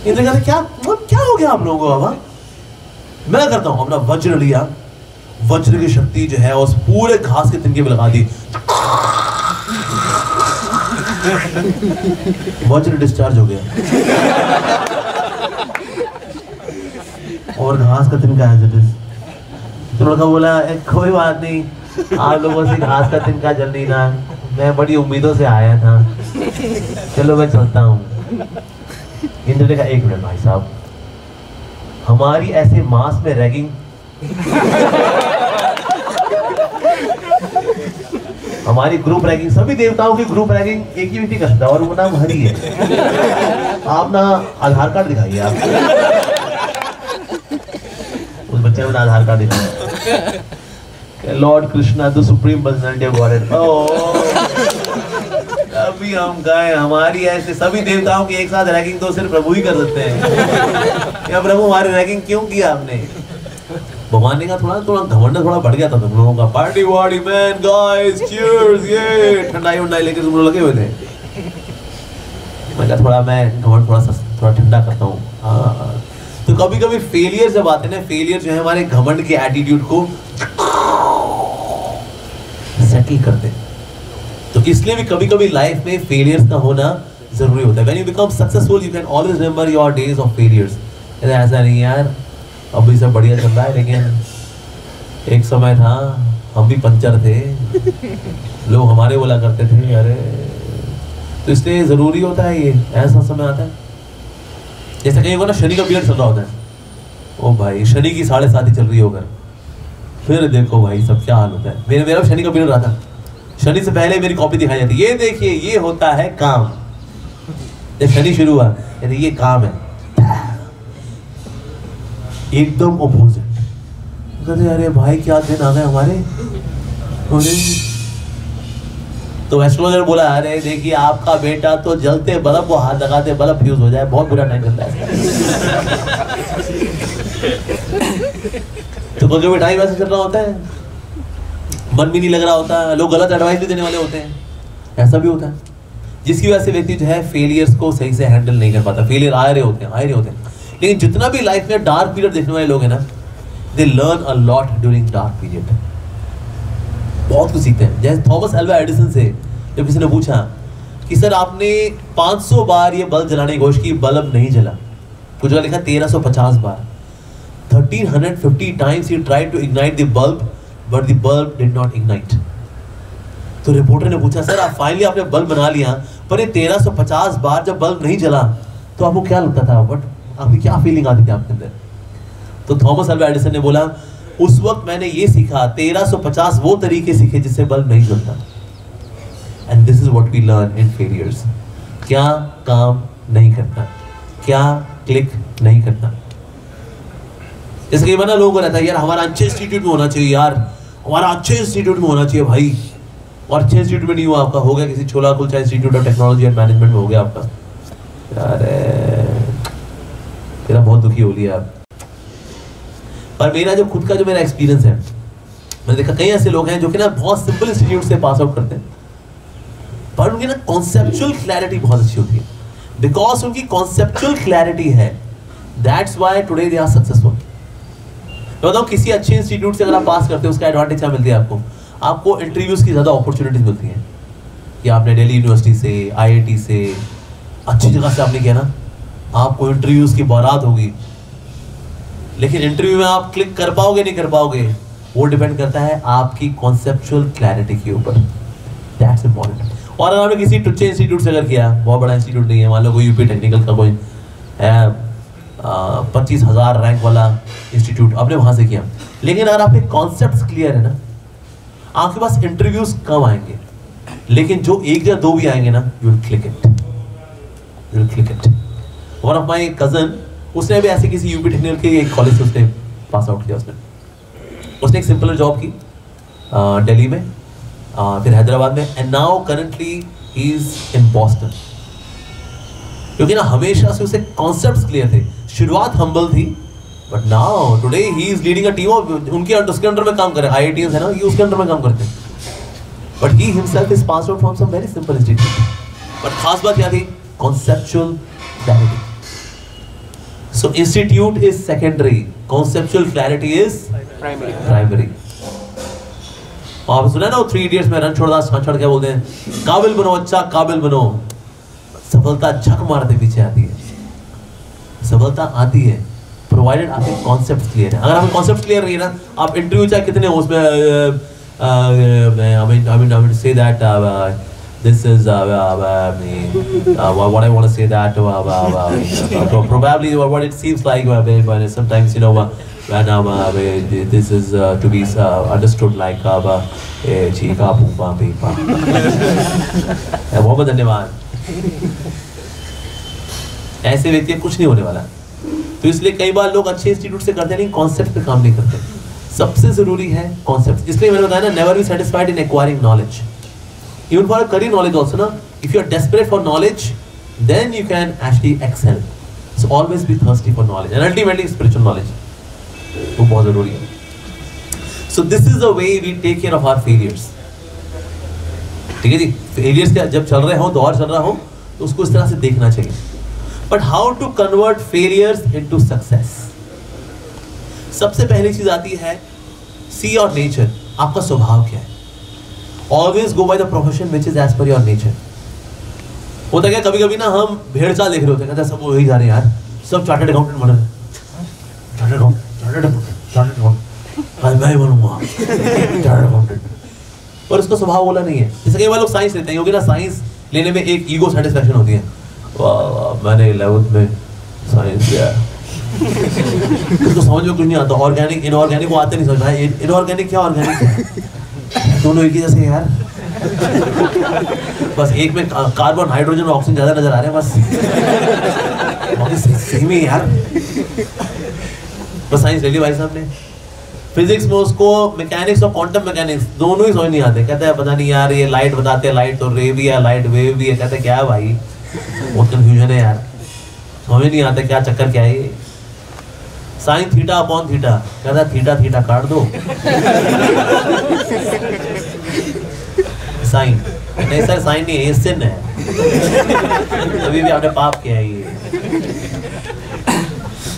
इंद्र कहते क्या हो गया आप लोगों को? अब मैं करता हूँ, अपना वज्र लिया, वज्र की शक्ति जो है उस पूरे घास के तिनके पे लगा दी, वज्र डिस्चार्ज हो गया और घास का तिनका है। तो लड़का बोला कोई बात नहीं, आप लोगों से घास का तिनका जल नहीं ना, मैं बड़ी उम्मीदों से आया था, चलो मैं चलता हूँ। इंद्र ने कहा 1 मिनट भाई साहब, हमारी ऐसे मास में रैगिंग, हमारी ग्रुप रैगिंग, सभी देवताओं की ग्रुप रैगिंग एक ही व्यक्ति करता है और वो नाम हरि है। आप ना आधार कार्ड दिखाइए, आप उस बच्चे में आधार कार्ड दिखाया, Lord Krishna the supreme personality of godhead. अभी हम गए, हमारी ऐसे सभी देवताओं की एक साथ रैगिंग तो सिर्फ प्रभु ही कर सकते हैं। या प्रभु हमारी रैगिंग क्यों किया आपने? भगवान ने कहा थोड़ा घमंड थोड़ा बढ़ गया था तुम लोगों का, पार्टी वार्टी मैन गाइस चीयर्स, ये ठंडाई उंडाई लेके तुम लोग लगे हुए थे। मैं कहा मैं घमंड थोड़ा ठंडा करता हूँ। हाँ, तो कभी कभी फेलियर जब आते हैं ना, फेलियर जो है हमारे घमंड के एटीट्यूड को सेटल करते हैं। तो इसलिए भी कभी कभी लाइफ में फेलियर्स का होना जरूरी होता है। When you become successful you can always remember your days of failures. ऐसा नहीं यार अभी सब बढ़िया चल रहा है, लेकिन एक समय था हम भी पंचर थे, लोग हमारे बोला करते थे अरे। तो इसलिए जरूरी होता है ये, ऐसा समय आता है जैसे कहीं ना शनि का पीरियड चल रहा होता है, ओ भाई शनि की 7.5 चल रही होकर, फिर देखो भाई सब क्या हाल होता है। मेरा शनि का पीरियड रहा था, शनि से पहले मेरी कॉपी दिखाई जाती, ये देखिए ये होता है काम। जब शनि शुरू हुआ ये काम है, एकदम ऑपोजिट। कहते अरे भाई क्या दिन आ गए हमारे। तो एस्ट्रोलॉजर बोला अरे देखिए आपका बेटा तो जलते बल्ब को हाथ लगाते बल्ब फ्यूज हो जाए, बहुत बुरा टाइम चलता है तो कभी कभी टाइम ऐसा चल रहा होता है, मन भी नहीं लग रहा होता, लोग गलत एडवाइस भी देने वाले होते हैं, ऐसा भी होता है, जिसकी वजह से व्यक्ति जो है फेलियर्स को सही से हैंडल नहीं कर पाता। फेलियर आ रहे होते हैं। लेकिन जितना भी लाइफ में डार्क पीरियड देखने वाले लोग हैं ना, they learn a lot during dark period, बहुत कुछ सीखते हैं। जैसे थॉमस अल्वा एडिसन से जब किसी ने पूछा कि सर आपने 500 बार ये बल्ब जलाने की कोशिश की, बल्ब नहीं जला, कुछ जगह लिखा 1350 बार, 1350 times he tried to ignite the bulb but the bulb did not ignite। तो रिपोर्टर ने पूछा सर आप फाइनली आपने बल्ब बना लिया, पर ये 1350 बार जब बल्ब नहीं जला तो आपको क्या लगता था, बट आपकी क्या फीलिंग आती थी आपके अंदर? तो थॉमस अल्वा एडिसन ने बोला उस वक्त मैंने ये सीखा 1350 वो तरीके सीखे जिससे बल्ब नहीं जलता। And this is what we learn in failures. क्या काम नहीं करता, क्या क्लिक नहीं करता। जैसे कई बार ना लोगों को रहता है यार हमारा अच्छे इंस्टीट्यूट में होना चाहिए, यार हमारा अच्छे इंस्टीट्यूट में होना चाहिए भाई, और अच्छे इंस्टीट्यूट में नहीं हुआ आपका, हो गया किसी छोला kulcha institute of technology and management में हो गया आपका, यार तेरा बहुत दुखी हो लिया आप। पर मेरा जो खुद का जो मेरा एक्सपीरियंस है, मैंने देखा कई ऐसे लोग हैं जो कि ना बहुत सिंपल इंस्टीट्यूट से पास आउट करते हैं, पर उनकी ना कॉन्सेप्चुअल क्लैरिटी बहुत अच्छी होती है। बिकॉज उनकी कॉन्सेप्चुअल क्लैरिटी है, that's why today they are successful. मैं बताऊं किसी अच्छे इंस्टीट्यूट से अगर आप पास करते हो उसका एडवांटेज क्या मिलती है आपको इंटरव्यूज की ज़्यादा अपॉर्चुनिटीज मिलती हैं कि आपने दिल्ली यूनिवर्सिटी से, IIT से, अच्छी जगह से आपने किया ना, आपको इंटरव्यूज की बारात होगी। लेकिन इंटरव्यू में आप क्लिक कर पाओगे नहीं कर पाओगे, वो डिपेंड करता है आपकी कॉन्सेप्चुअल क्लैरिटी के ऊपर। That's important. और अगर आपने किसी टुच्चे इंस्टीट्यूट से अगर किया, बहुत बड़ा इंस्टीट्यूट नहीं है, मान लो कोई यूपी टेक्निकल का कोई है 25,000 रैंक वाला इंस्टीट्यूट, आपने वहां से किया, लेकिन अगर आपके कॉन्सेप्ट्स क्लियर है ना, आपके पास इंटरव्यूज कम आएंगे, लेकिन जो एक या दो भी आएंगे ना, you will click it, you will click it. One of my cousin, उसने भी ऐसे किसी यूपी टेक्निकल के एक कॉलेज से उसने पास आउट किया। उसने एक सिंपल जॉब की दिल्ली में, फिर हैदराबाद में, and now currently he is in Boston. क्योंकि ना हमेशा से उसे कॉन्सेप्ट्स क्लियर थे। शुरुआत हम्बल थी, but now today he is leading a team of, उसके अंडर में काम कर रहे हैं, IITians है ना, ये उसके अंडर में काम करते हैं। But he himself is passed out from some very simple institute. But खास बात क्या थी? Conceptual clarity. So institute is secondary, conceptual clarity is primary. आप सुना ना वो 3 Idiots में रणछोड़दास छाछड़ क्या बोलते हैं? काबिल बनो अच्छा, काबिल बनो। सफलता झक मारते पीछे आती है, सफलता आती है प्रोवाइडेड आपके कॉन्सेप्ट क्लियर है। अगर आपके कॉन्सेप्ट क्लियर नहीं है ना, आप इंटरव्यू चाहे कितने हो उसमें I mean say that this is what I want to say that probably what it seems like when sometimes you know when this is to be understood like chika pumpa pipa। बहुत धन्यवाद। ऐसे व्यक्ति कुछ नहीं होने वाला, तो इसलिए कई बार लोग अच्छे इंस्टीट्यूट से करते नहीं, कॉन्सेप्ट पे काम नहीं करते। सबसे जरूरी है कॉन्सेप्ट। इसलिए मैंने बताया ना, never be satisfied in acquiring knowledge, even for career knowledge also ना। If you are desperate for knowledge, then you can actually excel. So always be thirsty for knowledge and ultimately spiritual knowledge, वो बहुत जरूरी है। So this is the way we take care of our failures. ठीक है जी, फेलियर्स का जब चल रहे हो, दौर चल रहा हो, तो उसको इस तरह से देखना चाहिए। But how to convert failures into success? सबसे पहली चीज आती है सी योर नेचर, आपका स्वभाव क्या है। Always go by the profession which is as per your nature. होता क्या, कभी कभी ना हम भेड़ चाल देख रहे होते हैं, कहते सब वही जा रहे हैं यार, सब चार्टर्ड अकाउंटेंट बन रहे, मैं बनूंगा चार्टर्ड अकाउंटेंट, पर उसका स्वभाव बोला नहीं है। जैसे कई बार लोग साइंस लेते हैं, क्योंकि ना साइंस लेने में एक ईगो सेटिस्फैक्शन होती है, वाह मैंने 11th में साइंस लिया, उसको समझ में कुछ नहीं आता। ऑर्गेनिक इनऑर्गेनिक वो आते नहीं समझ में, इनऑर्गेनिक क्या ऑर्गेनिक है, दोनों एक ही जैसे यार, बस एक में कार्बन हाइड्रोजन और ऑक्सीजन ज्यादा नजर आ रहे हैं, बस बाकी सही में यार। बस साइंस ले ली भाई साहब ने, फिजिक्स में उसको मैकेनिक्स और क्वांटम मैकेनिक्स दोनों ही समझ नहीं आते। कहते हैं पता नहीं यार ये लाइट बताते हैं, लाइट तो रे भी है, लाइट वेव भी है। कहते हैं क्या है भाई, बहुत कंफ्यूजन है यार, समझ नहीं आता क्या चक्कर क्या है ये। साइन थीटा अपॉन थीटा, कहता है थीटा थीटा काट दो। साइन नहीं सर, साइन नहीं है, ये सिन है, अभी भी आपने पाप किया है। ये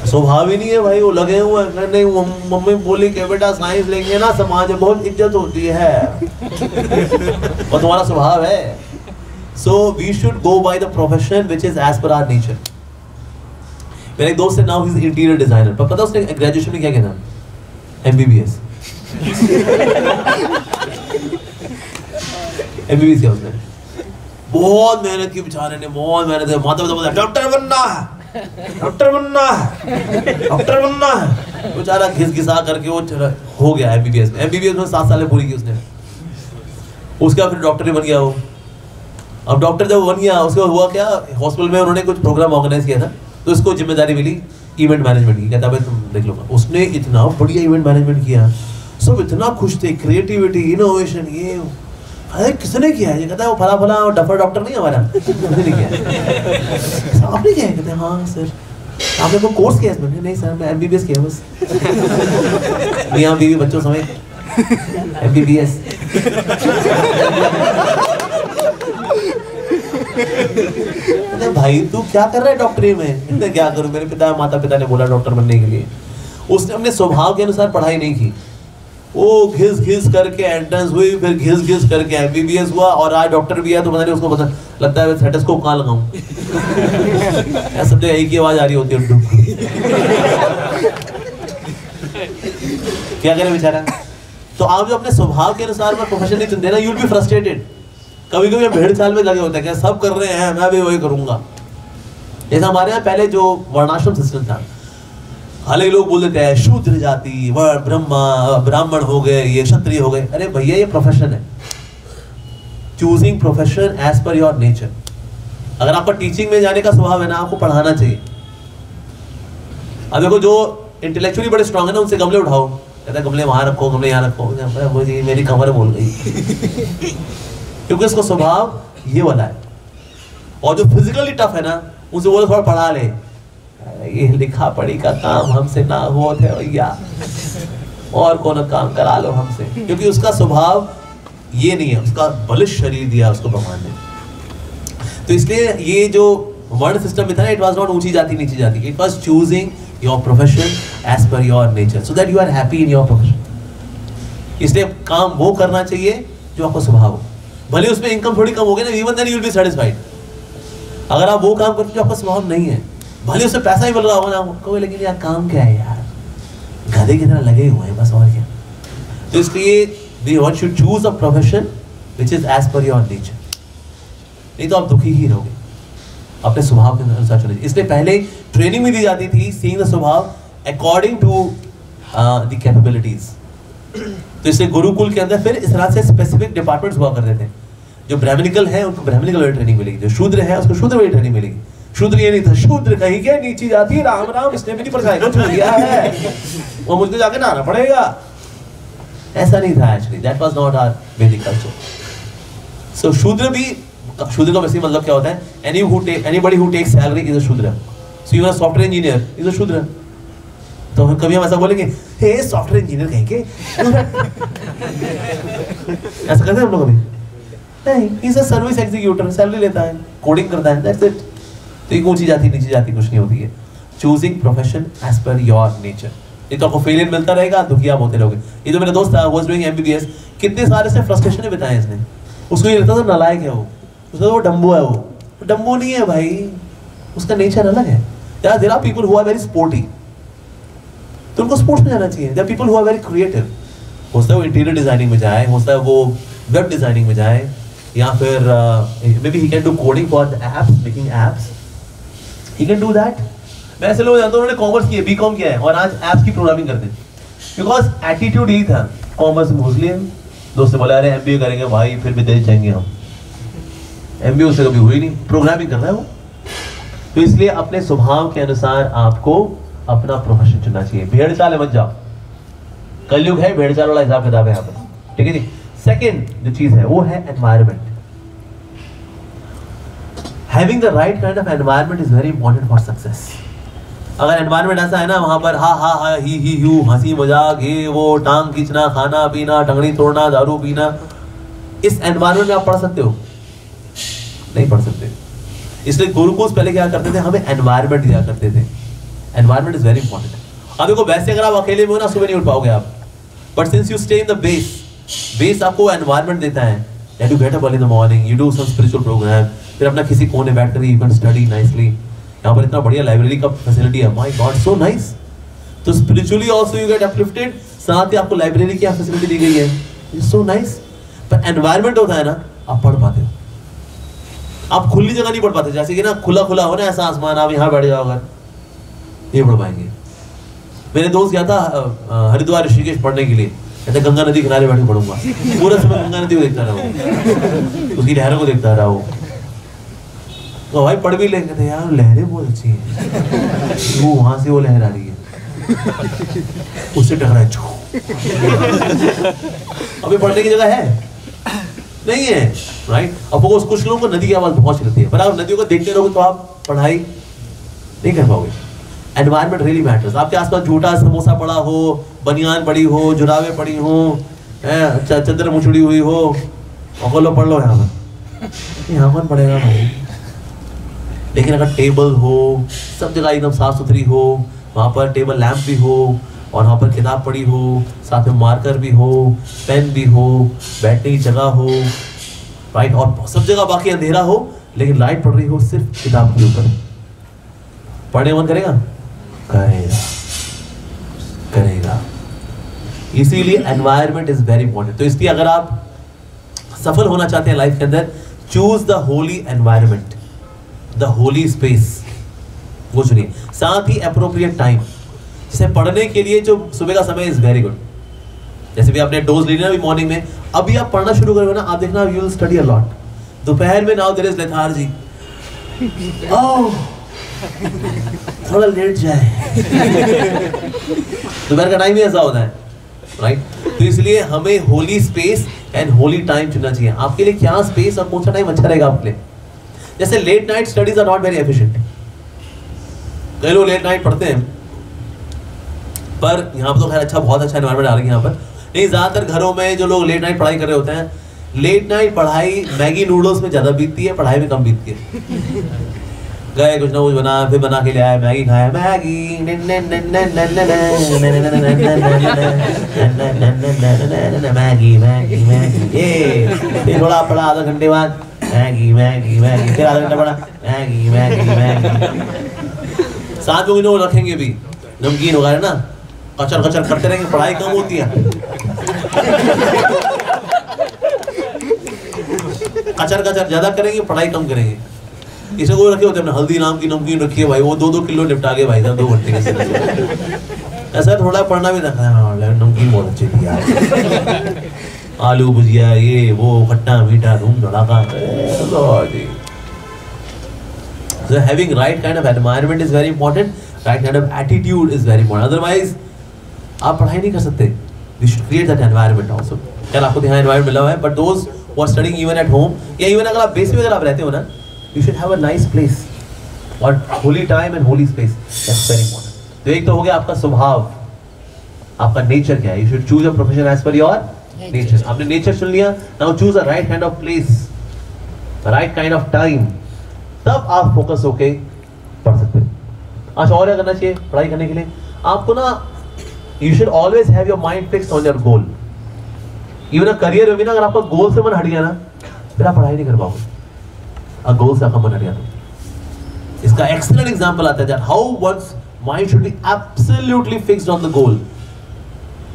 स्वभाव ही नहीं है भाई, वो लगे हुए हैं। नहीं मम्मी बोली कि बेटा साइंस लेंगे ना समाज में बहुत इज्जत होती है, और तुम्हारा स्वभाव है। So we should go by the profession which is as per our nature. मेरा एक दोस्त है, now he is interior designer, पर पता उसने ग्रेजुएशन में क्या किया था? MBBS। MBBS किया उसने, बहुत मेहनत की बेचारे ने, बहुत मेहनत है। माता पिता डॉक्टर बनना है, डॉक्टर बनना है, डॉक्टर बनना है। बेचारा घिसा करके वो हो गया MBBS में। MBBS में 7 साल पूरी की उसने, उसके बाद फिर डॉक्टर ही बन गया वो। अब डॉक्टर जब बन गया, उसके बाद हुआ क्या, हॉस्पिटल में उन्होंने कुछ प्रोग्राम ऑर्गेनाइज किया था, तो उसको जिम्मेदारी मिली इवेंट मैनेजमेंट की। कहता भाई तुम देख लो। उसने इतना बढ़िया इवेंट मैनेजमेंट किया, सब इतना खुश थे, क्रिएटिविटी, इनोवेशन, ये अरे किसने किया है? ये कहता है वो फला फला डफर डॉक्टर नहीं हमारा, उसने नहीं किया। आपने किया है? कहते हैं हाँ सर। आपने कोई कोर्स किया इसमें? नहीं सर मैं MBBS किया बस। मियाँ बीवी बच्चों समेत MBBS। भाई तू क्या कर रहा है डॉक्टरी में? मैं क्या करूं, मेरे माता पिता ने बोला डॉक्टर बनने के लिए। उसने अपने स्वभाव के अनुसार पढ़ाई नहीं की, वो घिस घिस करके एंट्रेंस हुई, फिर घिस घिस करके MBBS हुआ, और आज डॉक्टर भी है। तो पता नहीं उसको पता लगता है स्टेथोस्कोप कहाँ लगाऊं। सब जगह एक ही आवाज आ रही होती है, क्या करे बेचारा। तो आप जो अपने स्वभाव के अनुसार प्रोफेशन नहीं चुनते ना, यू विल बी फ्रस्ट्रेटेड। कभी कभी भेड़ चाल में लगे होते हैं, सब कर रहे हैं मैं भी वही करूंगा। जैसे हमारे यहाँ पहले जो वर्णाश्रम सिस्टम था, हालांकि लोग बोल देते हैं शूद्र जाति, ब्राह्मण हो गए, ये क्षत्रिय हो गए। अरे भैया ये प्रोफेशन है, choosing profession as per your nature. अगर आपका टीचिंग में जाने का स्वभाव है ना, आपको पढ़ाना चाहिए। अब देखो जो इंटेलेक्चुअली बड़े स्ट्रांग है ना, उनसे गमले उठाओ, कहता है गमले वहां रखो, गमले यहाँ रखो। मुझे मेरी कमर बोल गई, क्योंकि उसका स्वभाव ये वाला है। और जो फिजिकली टफ है ना, उनसे बोलो थोड़ा पढ़ा ले, ये लिखा पढ़ी का काम हमसे ना हो थे भैया, और कौन काम करा लो हमसे, क्योंकि उसका स्वभाव ये नहीं है। उसका बलिष्ठ शरीर दिया उसको भगवान ने। तो इसलिए ये जो वर्ण सिस्टम में था ना, इट वाज नॉट ऊंची जाति नीची जाति, it was choosing your profession as per your nature, so that you are happy in your profession. इसलिए काम वो करना चाहिए जो आपका स्वभाव हो, भले उसमें इनकम थोड़ी कम हो गई ना, even then you will be satisfied. अगर आप वो काम करते जो आपका स्वभाव नहीं है, भले उससे पैसा ही मिल रहा होगा ना आपको, लेकिन यार काम क्या है यार, गधे की तरह लगे हुए हैं बस, और क्या। तो इसलिए we should choose a profession which is as per your nature, नहीं तो आप दुखी ही रहोगे। अपने स्वभाव के अनुसार चले। इसलिए पहले ट्रेनिंग भी दी जाती थी सीइंग द स्वभाव अकॉर्डिंग टू द कैपेबिलिटीज। तो इसलिए गुरुकुल के अंदर फिर इस तरह से स्पेसिफिक डिपार्टमेंट्स हुआ करते थे। जो ब्राह्मणिकल है उनको ब्राह्मणिकल वाली ट्रेनिंग मिलेगी, जो शूद्र है उसको शूद्र वाली ट्रेनिंग मिलेगी। शूद्र ये नहीं था, शूद्र कहीं के नीची जाती, राम राम इसने भी नहीं पढ़ाया, कुछ लिया है वो मुझको जाके नहाना पड़ेगा, ऐसा नहीं था। Actually that was not our Vedic culture. So shudra भी, शूद्र का वैसे मतलब क्या होता है, anybody who takes salary is a shudra. So you are software engineer is a shudra. तो कभी हम ऐसा बोलेंगे हे सॉफ्टवेयर इंजीनियर कहीं के, ऐसा करते हैं हम लोग कभी नहीं, is a service executive, salary लेता है, कोडिंग करता है, दैट्स इट। तो ये ऊंची जाति नीची जाति कुछ नहीं होती है। Choosing profession as per your nature, नहीं तो आपको फेलियर मिलता रहेगा, दुखी आप होते रहोगे। ये जो मेरा दोस्त था, वाज डूइंग MBBS, कितने सारे से फ्रस्ट्रेशन बिताए इसने। उसको ये लगता था नालायक है वो, उसका वो डम्बो है, वो डम्बो नहीं है भाई, उसका नेचर अलग है। There are people who are very sporty, तो उनको स्पोर्ट्स में जाना चाहिए। There are people who are very creative, हो सकता है वो इंटीरियर डिजाइनिंग में जाए, हो सकता है वो वेब डिजाइनिंग में जाए, या फिर may be he can do coding for the apps, making apps, he can do that. मैं ऐसे लोग जानता हूँ उन्होंने कॉमर्स किया, बीकॉम किया है और आज एप्स की प्रोग्रामिंग करते हैं, बिकॉज एटीट्यूड यही था, कॉमर्स में घुस लिए। दोस्त ने बोला अरे MBA करेंगे भाई, फिर विदेश जाएंगे हम। MBA उससे कभी हुई नहीं, प्रोग्रामिंग करना है वो। तो इसलिए अपने स्वभाव के अनुसार आपको अपना प्रोफेशन चुनना चाहिए। भेड़ चाल मत जाओ, कलयुग है, भेड़ चाल वाला हिसाब किताब है यहाँ पर, ठीक है जी। सेकेंड जो चीज है वो है environment. Having the right kind of environment is very important for success. अगर एनवायरमेंट ऐसा है ना, वहां पर हा हा हा ही हू, हंसी मजाक, ये वो, टांग खींचना, खाना पीना, टंगड़ी तोड़ना, दारू पीना, इस एनवायरमेंट में आप पढ़ सकते हो? नहीं पढ़ सकते। इसलिए गुरुकुल पहले क्या करते थे, हमें एनवायरमेंट दिया करते थे। Environment is very important. अब देखो वैसे अगर आप अकेले में हो ना, सुबह नहीं उठ पाओगे आप, but since you stay in the base, base आपको एनवायरमेंट देता है। You get up early in the morning, you do some spiritual programme, फिर अपना किसी कोने बैठ कर यू कैन स्टडी नाइसली। यहाँ पर इतना बढ़िया लाइब्रेरी का फैसिलिटी है, माय गॉड सो नाइस। तो spiritually also you get uplifted, साथ ही आपको लाइब्रेरी की फैसिलिटी दी गई है, सो नाइस। पर एनवायरमेंट होता है ना, आप पढ़ पाते हो। आप खुली जगह नहीं पढ़ पाते, जैसे कि ना खुला खुला हो ना ऐसा आसमान, आप यहाँ बैठ जाओ अगर, नहीं पढ़ पाएंगे। मेरे दोस्त गया था हरिद्वार ऋषिकेश पढ़ने के लिए, कहते गंगा नदी किनारे बैठ के पढ़ूंगा, पूरा समय गंगा नदी को देखता रहा, उसकी लहरों को देखता रहा हूँ। तो भाई पढ़ भी लेंगे थे यार, लहरें बहुत अच्छी हैं, वो वहां से वो लहर आ रही है, उससे टकरा है, अभी पढ़ने की जगह है नहीं है, राइट। अब वो कुछ लोगों को नदी की आवाज बहुत चलती है, पर आप नदियों को देखते रहोगे तो आप पढ़ाई नहीं कर पाओगे। Environment really matters. आपके आसपास झूठा समोसा पड़ा हो, बनियान पड़ी हो, जुराबे पड़ी हो, चद्दर मुछड़ी हुई हो, और लो पढ़ लो यहाँ पर, यहाँ कौन पढ़ेगा भाई। लेकिन अगर टेबल हो, सब जगह एकदम साफ सुथरी हो, वहाँ पर टेबल लैंप भी हो, और वहाँ पर किताब पड़ी हो, साथ में मार्कर भी हो, पेन भी हो, बैठने की जगह हो, राइट, और सब जगह बाकी अंधेरा हो लेकिन लाइट पड़ रही हो सिर्फ किताब के ऊपर, पढ़ने मन करेगा? करेगा, करेगा। इसीलिए एनवायरमेंट इज वेरी इंपॉर्टेंट। तो इसलिए अगर आप सफल होना चाहते हैं लाइफ के अंदर, choose the Holi environment, the Holi space, वो चुनिए। साथ ही अप्रोप्रिएट टाइम, जैसे पढ़ने के लिए जो सुबह का समय इज वेरी गुड। जैसे भी आपने डोज ली ना अभी मॉर्निंग में, अभी आप पढ़ना शुरू करोगे ना, आप देखना you will study a lot. दोपहर में नाउ देयर इज लेथार्जी, ओह थोड़ा लेट जाए, दोपहर का टाइम ही ऐसा होता है, राइट। तो इसलिए हमें Holi space and Holi time चुनना चाहिए। आपके लिए क्या स्पेस और कौन सा टाइम अच्छा रहेगा आपके लिए। जैसे late night studies are not very efficient. कई लोग लेट नाइट पढ़ते हैं, पर यहाँ पर तो खैर अच्छा, बहुत अच्छा एनवायरनमेंट आ रही है यहाँ पर। नहीं, ज्यादातर घरों में जो लोग लेट नाइट पढ़ाई कर रहे होते हैं, लेट नाइट पढ़ाई मैगी नूडल्स में ज्यादा बीतती है, पढ़ाई में कम बीतती है। गए कुछ ना कुछ बना, फिर बना के ले आए, मैगी खाया, मैगी मैगी मैगी मैगी, ये थोड़ा पढ़ा आधा घंटे बाद मैगी मैगी मैगी, फिर आधा घंटा पढ़ा मैगी मैगी मैगी। साथ में लोग रखेंगे भी नमकीन वगैरह ना, कचर कचर करते रहेंगे, पढ़ाई कम होती है। कचर कचर ज्यादा करेंगे, पढ़ाई कम करेंगे। इसे कोई रखे होते हैं, हल्दी नाम की नमकीन रखी है भाई, वो 2-2 किलो निपटा के भाई साहब 2 घंटे के। ऐसा थोड़ा पढ़ना भी रखा है, नमकीन बहुत अच्छी थी यार, आलू भुजिया, ये वो, खट्टा मीठा, धूम धड़ाका। So having right kind of environment is very important, right kind of attitude is very important. Otherwise आप पढ़ाई नहीं कर सकते। We should create that environment also. कल आपको यहाँ environment मिला हुआ है, but those who are studying even at home, या even अगर आप बेस में अगर आप रहते हो ना, you should have a nice place और holy time and holy space. That's very important. तो एक तो हो गया आपका स्वभाव, आपका नेचर क्या है। You should choose a profession as per your nature. आपने नेचर चुन लिया, now choose a right kind of place, the right kind of time. तब आप फोकस होके पढ़ सकते हैं। अच्छा, और क्या करना चाहिए पढ़ाई करने के लिए? आपको ना, you should always have your mind fixed on your goal. Even a career में भी ना, अगर आपका गोल से मन हट गया ना, फिर आप पढ़ाई नहीं कर पाओगे। गोल से आपका मन हट गया तो इसका एक्सीलेंट एग्जांपल आता है how one's mind should be absolutely fixed on the goal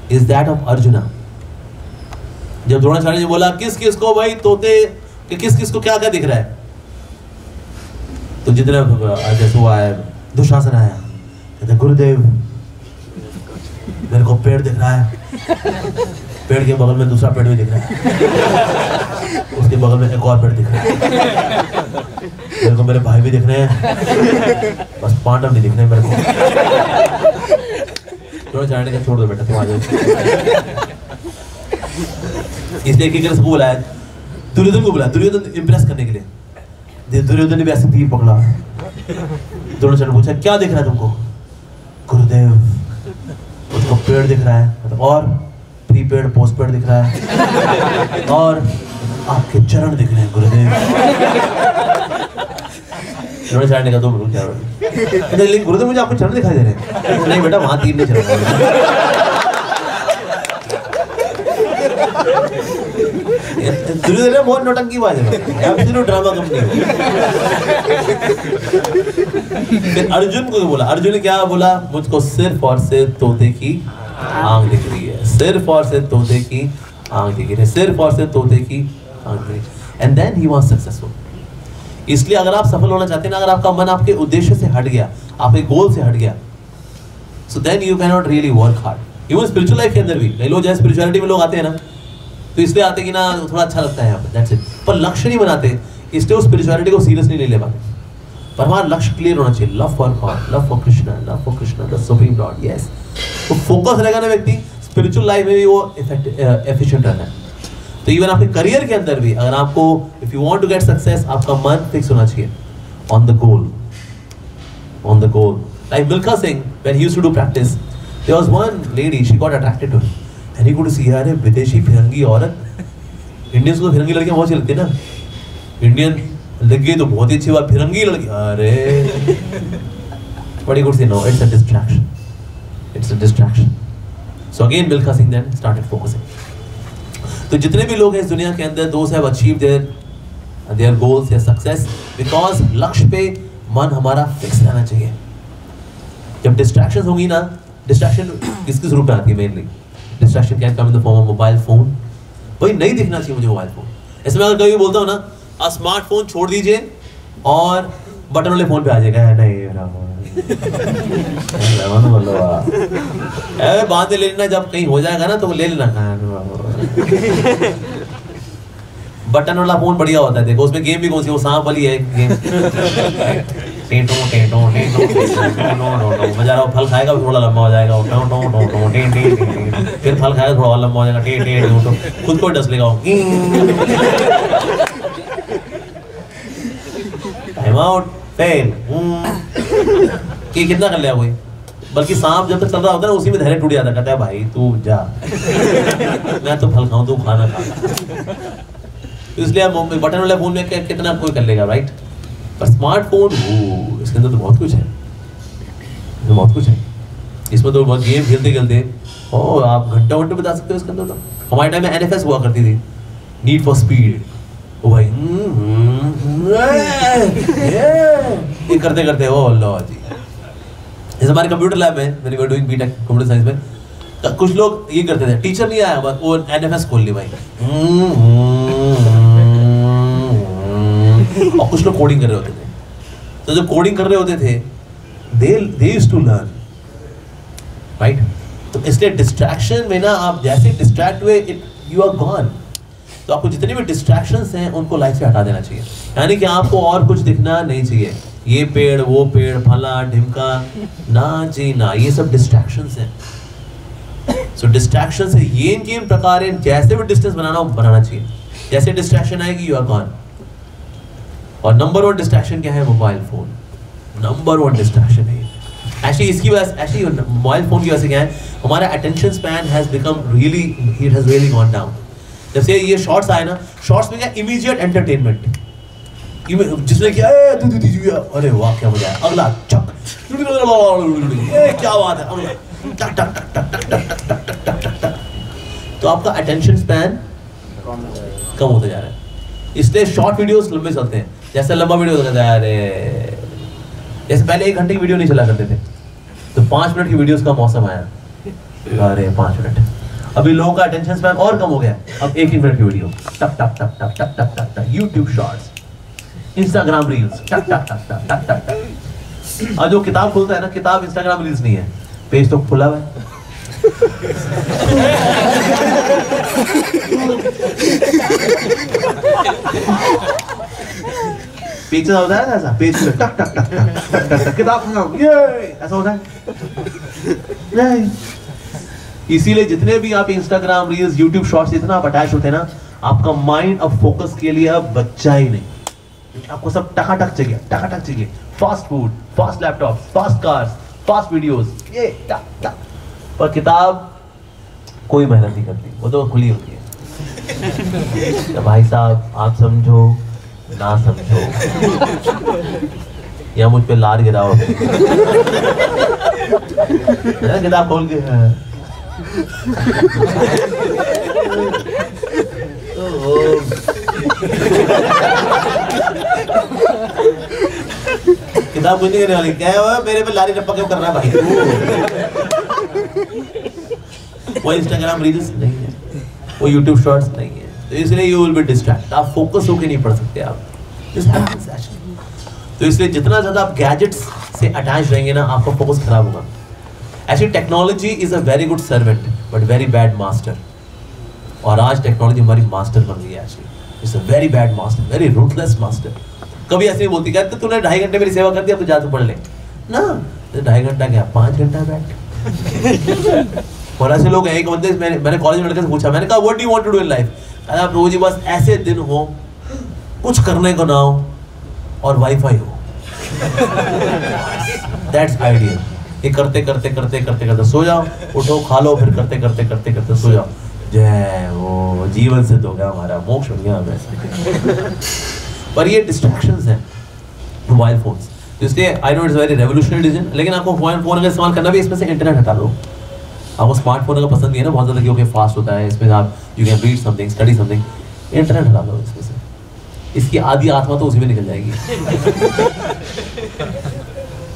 is that of Arjuna. जब द्रोणाचार्य जी बोला किस किस को भाई तोते, कि किस किस को क्या क्या दिख रहा है, तो जितने जैसे वो आया, दुशासन आया, कहते गुरुदेव मेरे को पेड़ दिख रहा है, पेड़ के बगल में दूसरा पेड़ भी दिख रहा है, उसके बगल में एक और पेड़ दिख रहा है, मेरे को मेरे भाई भी दिख रहे हैं, बस पांडव नहीं दिख रहे मेरे को। द्रोणाचार्य ने कहा छोड़ दो बेटा तुम आ जाओ। इसलिए एक सबको बुलाया, दुर्योधन को बुलाया, दुर्योधन इम्प्रेस करने के लिए। दुर्योधन ने भी ऐसे तीर पकड़ा। द्रोणाचार्य ने पूछा क्या दिख रहा है तुमको? गुरुदेव उसको पेड़ दिख रहा है, और प्रीपेड पोस्टपेड दिख रहा है, और आपके चरण दिख रहे हैं गुरुदेव। द्रोणाचार्य ने कहा तुम रुक जाओ। लेकिन गुरुदेव मुझे आपको चरण दिखाई दे रहे हैं। नहीं बेटा वहां तीर नहीं चल रहा। दुर्योधन बहुत नौटंकी बाज है, एब्सोल्यूट ड्रामा कंपनी। फिर अर्जुन को बोला, अर्जुन ने क्या बोला? मुझको सिर्फ और सिर्फ तोते की आंख दिख रही है, सिर्फ और सिर्फ तोते की आंख दिख रही है, सिर्फ और सिर्फ तोते की आंख दिख रही है। And then he was successful. इसलिए अगर आप सफल होना चाहते हैं ना, अगर आपका मन आपके उद्देश्य से हट गया, आपके गोल से हट गया, so then you can not really work hard. Even spiritual life के अंदर भी कई लोग जैसे स्पिरिचुअलिटी में लोग आते हैं ना, तो इसलिए आते कि ना थोड़ा अच्छा लगता है यहाँ पे, दैट्स इट, पर लक्ष्य नहीं बनाते, इसलिए उस स्पिरिचुअलिटी को सीरियसली नहीं ले पाते। पर हमारा लक्ष्य क्लियर होना चाहिए, love for God, love for Krishna, the supreme Lord. Yes, तो फोकस रहेगा ना व्यक्ति, स्पिरिचुअल लाइफ में भी वो एफिशिएंट रहता है। तो इवन आपके करियर के अंदर भी अगर आपको, if you want to get success, आपका मन फिक्स होना चाहिए on the goal, on the goal. Like Milkha Singh, when he used to do practice, there was one lady, she got attracted to him and he could see, यार विदेशी फिरंगी औरत, इंडियंस को फिरंगी लड़कियां बहुत अच्छी लगती है ना, इंडियन लग गई तो बहुत ही अच्छी बात, फिरंगी लड़की, अरे but he could see no, it's a distraction, it's a distraction. So again Milkha Singh then started focusing. तो जितने भी लोग हैं इस दुनिया के अंदर, दोस्त have achieved their goals, their success, because लक्ष्य पे मन हमारा फिक्स रहना चाहिए। जब डिस्ट्रैक्शंस होंगी ना, डिस्ट्रैक्शन किस रूप में आती है? Mainly distraction can come in the form of mobile phone. भाई नहीं दिखना चाहिए मुझे मोबाइल फोन। ऐसे में अगर कभी बोलता हूँ ना, स्मार्टफोन छोड़ दीजिए और बटन वाले फोन पे आ जाएगा, नहीं बाद में ले लेना, जब कहीं हो जाएगा ना तो ले लेना। बटन वाला फोन बढ़िया होता है, देखो उसमें गेम भी कौन सी, वो सांप वाली है गेम, टेंटो टेंटो टेंटो मजा रहा, फल खाएगा थोड़ा लंबा हो जाएगा, फिर फल खाएगा थोड़ा और लंबा हो जाएगा, खुद को डस लेगा, टाइम आउट, फेल। कि कितना कर लिया कोई? बल्कि सांप जब तक चल रहा होता है ना, उसी में धैर्य टूट जाता है, कहता है भाई तू जा, मैं तो फल खाऊं, तू खाना खा। इसलिए बटन वाले फोन में कितना कोई कर लेगा, राइट? पर स्मार्टफोन, इसके अंदर तो बहुत कुछ है, बहुत कुछ है इसमें। तो बहुत गेम खेलते खेलते आप घंटा घंटे बता सकते हो इसके अंदर। तो हमारे टाइम में NFS हुआ करती थी, नीड फॉर स्पीड। ओ भाई ये करते करते हो अल्लाह जी। जैसे हमारे कंप्यूटर लैब में, मैंने we doing BTech computer science में, कुछ लोग ये करते थे, टीचर नहीं आया बस वो NFS खोल ली भाई, और कुछ लोग कोडिंग कर रहे होते थे। तो जो कोडिंग कर रहे होते थे, they used to learn, right? तो इसलिए डिस्ट्रैक्शन में ना, आप जैसे डिस्ट्रैक्ट हुए, यू आर गॉन। तो आपको जितने भी डिस्ट्रैक्शंस हैं उनको लाइफ से हटा देना चाहिए, यानी कि आपको और कुछ दिखना नहीं चाहिए, ये पेड़ वो पेड़ फला ढिमका ना जी ना, ये सब डिस्ट्रैक्शंस हैं। सो डिस्ट्रैक्शंस है ये इनके इन प्रकार हैं, जैसे भी डिस्टेंस बनाना चाहिए, जैसे डिस्ट्रैक्शन आएगी यू आर गॉन। और नंबर 1 डिस्ट्रैक्शन क्या है? मोबाइल फोन, नंबर 1 डिस्ट्रैक्शन है। एक्चुअली इसकी वजह, एक्चुअली मोबाइल फोन की वजह से क्या है, हमारा attention span has become really, it has really gone down. जब से ये शॉर्ट्स आए ना, शॉर्ट्स में क्या इमीडिएट एंटरटेनमेंट, जिसमें क्या अरे वाह क्या मजा है, अगला चक, क्या बात है, अगला टक टक टक टक टक टक टक टक टक टक। तो आपका अटेंशन स्पैन कम होता जा रहा है, इसलिए शॉर्ट वीडियोस लंबे चलते हैं। जैसे लंबा वीडियो होता है, अरे जैसे पहले 1 घंटे की वीडियो नहीं चला करते थे, तो 5 मिनट की वीडियोस का मौसम आया, अरे 5 मिनट। अभी लोगों का अटेंशन स्पैन और कम हो गया, अब 1 मिनट की वीडियो, टक टक टक टक टक टक टक टक, यूट्यूब शॉर्ट्स, इंस्टाग्राम रील्स, टक टक टक टक टक टक टक। और जो किताब खोलता है ना, किताब इंस्टाग्राम रील्स नहीं है, पेज तो खुला हुआ है। पेज होता है ऐसा, पेज पे टक टक टक टक टक टक, किताब ये ऐसा होता है नहीं। इसीलिए जितने भी आप इंस्टाग्राम रील्स, यूट्यूब शॉर्ट्स इतना आप अटैच होते हैं ना, आपका माइंड अब फोकस के लिए अब बच्चा ही नहीं, क्योंकि आपको सब टकाटक चाहिए, टकाटक चाहिए, fast food, fast laptop, fast cars, fast videos, ये टक टक। पर किताब कोई मेहनत नहीं करती, वो तो खुली होती है। तो भाई साहब आप समझो ना समझो या मुझ पे लार गिराओ, किताब खोल के किताब कुछ नहीं करने वाली। क्या है मेरे पे लारी रप्पा क्यों कर रहा है भाई? वो इंस्टाग्राम रील्स नहीं है, वो यूट्यूब शॉर्ट्स नहीं है, तो इसलिए यू विल बी डिस्ट्रैक्ट। आप फोकस होके नहीं पढ़ सकते आप। तो इसलिए जितना ज्यादा आप गैजेट्स से अटैच रहेंगे ना, आपका फोकस खराब होगा। Actually technology is a very good servant but very bad master. और आज टेक्नोलॉजी हमारी मास्टर बन गई है। Actually it's a very bad master, very ruthless master. कभी ऐसे ही बोलती कहते तूने 2.5 घंटे मेरी सेवा कर दी, अब तो जा तू पढ़ ले ना। 2.5 घंटा क्या, 5 घंटा बैठ। और ऐसे लोग हैं, एक बंदे मैंने कॉलेज में लड़के से पूछा, मैंने कहा what do you want to do in life? कहता प्रभु जी बस ऐसे दिन हो, कुछ करने को ना हो और वाईफाई हो, दैट्स आइडियल। ये करते करते करते करते करते सो जाओ, उठो खा लो, फिर करते करते करते करते सो जाओ। जय वो जीवन सिद्ध हो गया हमारा, मोक्ष हो गया हमें। पर ये डिस्ट्रैक्शंस हैं मोबाइल फोन्स, इसलिए I know it's very revolutionary decision. लेकिन आपको फोन अगर इस्तेमाल करना भी, इसमें से इंटरनेट हटा दो। आपको स्मार्टफोन अगर पसंद नहीं है ना बहुत ज़्यादा, क्योंकि फास्ट होता है, इसमें आप you can read something, study something, internet हटा दो इसमें से। इसकी आधी आत्मा तो उसी में निकल जाएगी।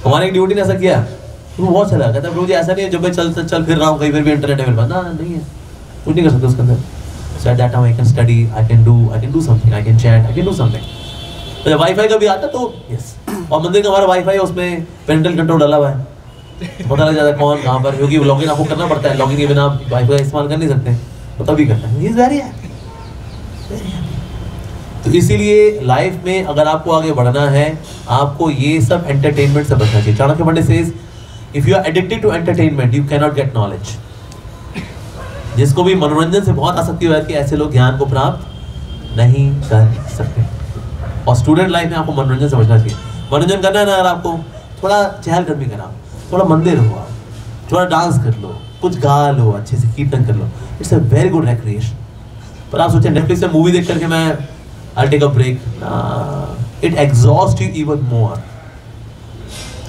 हमारे एक ड्यूटी ने ऐसा किया, वो बहुत चला, कहता प्रभु जी ऐसा नहीं है जब मैं चल फिर रहा हूँ कहीं, फिर भी इंटरनेट है मेरे पास। ना नहीं है, कुछ नहीं कर सकते उसके अंदर। So at that time I can study, I can do something, I can chat, I can do something. तो जब वाईफाई का भी आता तो यस, और मंदिर का हमारा वाईफाई है, उसमें पेरेंटल कंट्रोल डाला हुआ है, पता लग जाता है कौन कहाँ पर, क्योंकि लॉगिन आपको करना पड़ता है, लॉगिन के बिना आप वाईफाई इस्तेमाल कर नहीं सकते, तो तभी करता है। वेरी तो इसीलिए लाइफ में अगर आपको आगे बढ़ना है, आपको ये सब एंटरटेनमेंट से बचना चाहिए। Chanakya Pandit says if you are addicted to entertainment you can not get knowledge. जिसको भी मनोरंजन से बहुत आसक्ति हो जाती है, ऐसे लोग ज्ञान को प्राप्त नहीं कर सकते। और स्टूडेंट लाइफ में आपको मनोरंजन से बचना चाहिए। मनोरंजन करना है ना, अगर आपको थोड़ा चहलकदमी करना, थोड़ा मंदिर हो, थोड़ा डांस कर लो, कुछ गा लो, अच्छे से कीर्तन कर लो, it's a very good recreation. पर आप सोचें नेटफ्लिक्स से मूवी देख करके मैं I take a break, it exhaust you even more.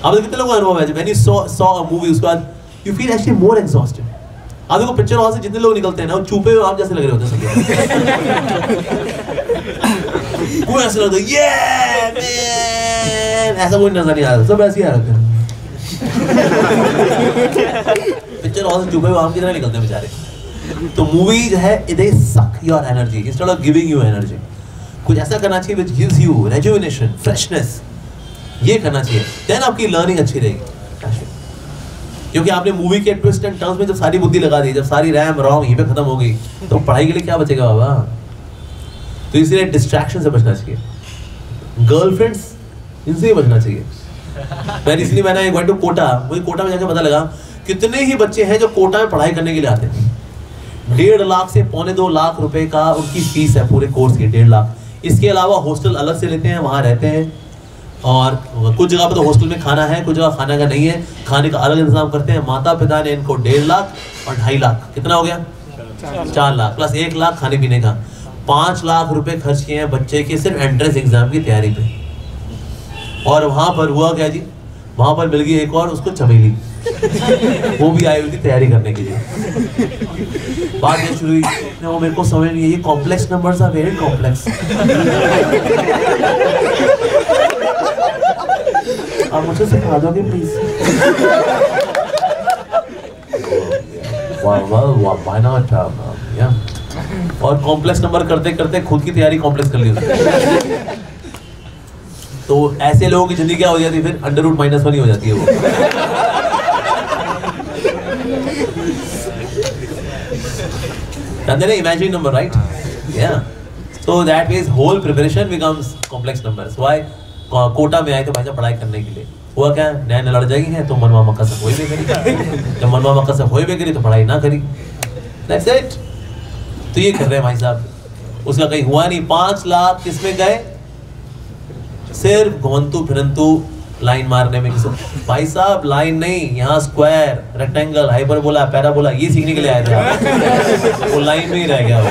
आप कितने लोगों का अनुभव है when you saw a movie, उसके बाद you feel actually more exhausted. आप देखो पिक्चर हॉल से जितने लोग निकलते हैं ना, वो चूपे हुए आप जैसे लग रहे होते हैं कोई ऐसा लगता है ये मैन, ऐसा कोई नजर नहीं आ रहा, सब ऐसे ही आ रहे हैं। पिक्चर हॉल से चूपे हुए आप की तरह निकलते हैं बेचारे। तो मूवी जो है दे सक your energy instead of giving you energy. कुछ ऐसा करना चाहिए which gives you rejuvenation, freshness, ये करना चाहिए, देन आपकी लर्निंग अच्छी रहेगी। क्योंकि आपने मूवी के ट्विस्ट एंड टर्न्स में जब सारी बुद्धि लगा दी, जब सारी रैम रोम यहीं पे खत्म हो गई, तो पढ़ाई के लिए क्या बचेगा बाबा? तो इसलिए डिस्ट्रैक्शन से बचना चाहिए, गर्लफ्रेंड्स इनसे ही बचना चाहिए। मैंने वेंट टू कोटा, वही कोटा में जाकर पता लगा कितने ही बच्चे हैं जो कोटा में पढ़ाई करने के लिए आते हैं। 1.5 लाख से 2.25 लाख रुपए का उनकी फीस है पूरे कोर्स की, 1.5 लाख। इसके अलावा हॉस्टल अलग से लेते हैं, वहाँ रहते हैं, और कुछ जगह पर तो हॉस्टल में खाना है, कुछ जगह खाने का नहीं है, खाने का अलग इंतजाम करते हैं। माता पिता ने इनको 1.5 लाख और 2.5 लाख, कितना हो गया? 4 लाख प्लस 1 लाख खाने पीने का, 5 लाख रुपए खर्च किए हैं बच्चे के सिर्फ एंट्रेंस एग्जाम की तैयारी पे। और वहां पर हुआ क्या जी, वहां पर मिल गई एक और उसको चमेली, वो भी आई हुई थी तैयारी करने के लिए। बात ये शुरू हुई, वो मेरे को समझ नहीं, ये complex numbers are very complex, आप मुझे सिखा दोगे प्लीज? व्हाई नॉट या। और कॉम्प्लेक्स नंबर करते करते खुद की तैयारी कॉम्प्लेक्स कर ली उसने। तो ऐसे लोगों की जिंदगी क्या हो जाती है फिर? √-1 ही हो जाती है वो। And then imaginary number, right? Yeah. So that means whole preparation becomes complex numbers. Why? Kota में आए थे भाई साहब पढ़ाई करने के लिए, हुआ क्या, नया लड़ जाएगी है तो मनवा मकसद होई भी करी, जब मनवा मकसद होई भी करी तो पढ़ाई ना करी, दैट्स इट। तो ये कर रहे हैं भाई साहब, उसका कहीं हुआ नहीं। 5 लाख किसमें गए, सिर्फ घुमंतु फिरंतु लाइन मारने में। किसी भाई साहब लाइन नहीं, यहाँ स्क्वायर, रेक्टेंगल, हाइपरबोला, पैराबोला ये सीखने के लिए आए थे आप। वो लाइन में ही रह गया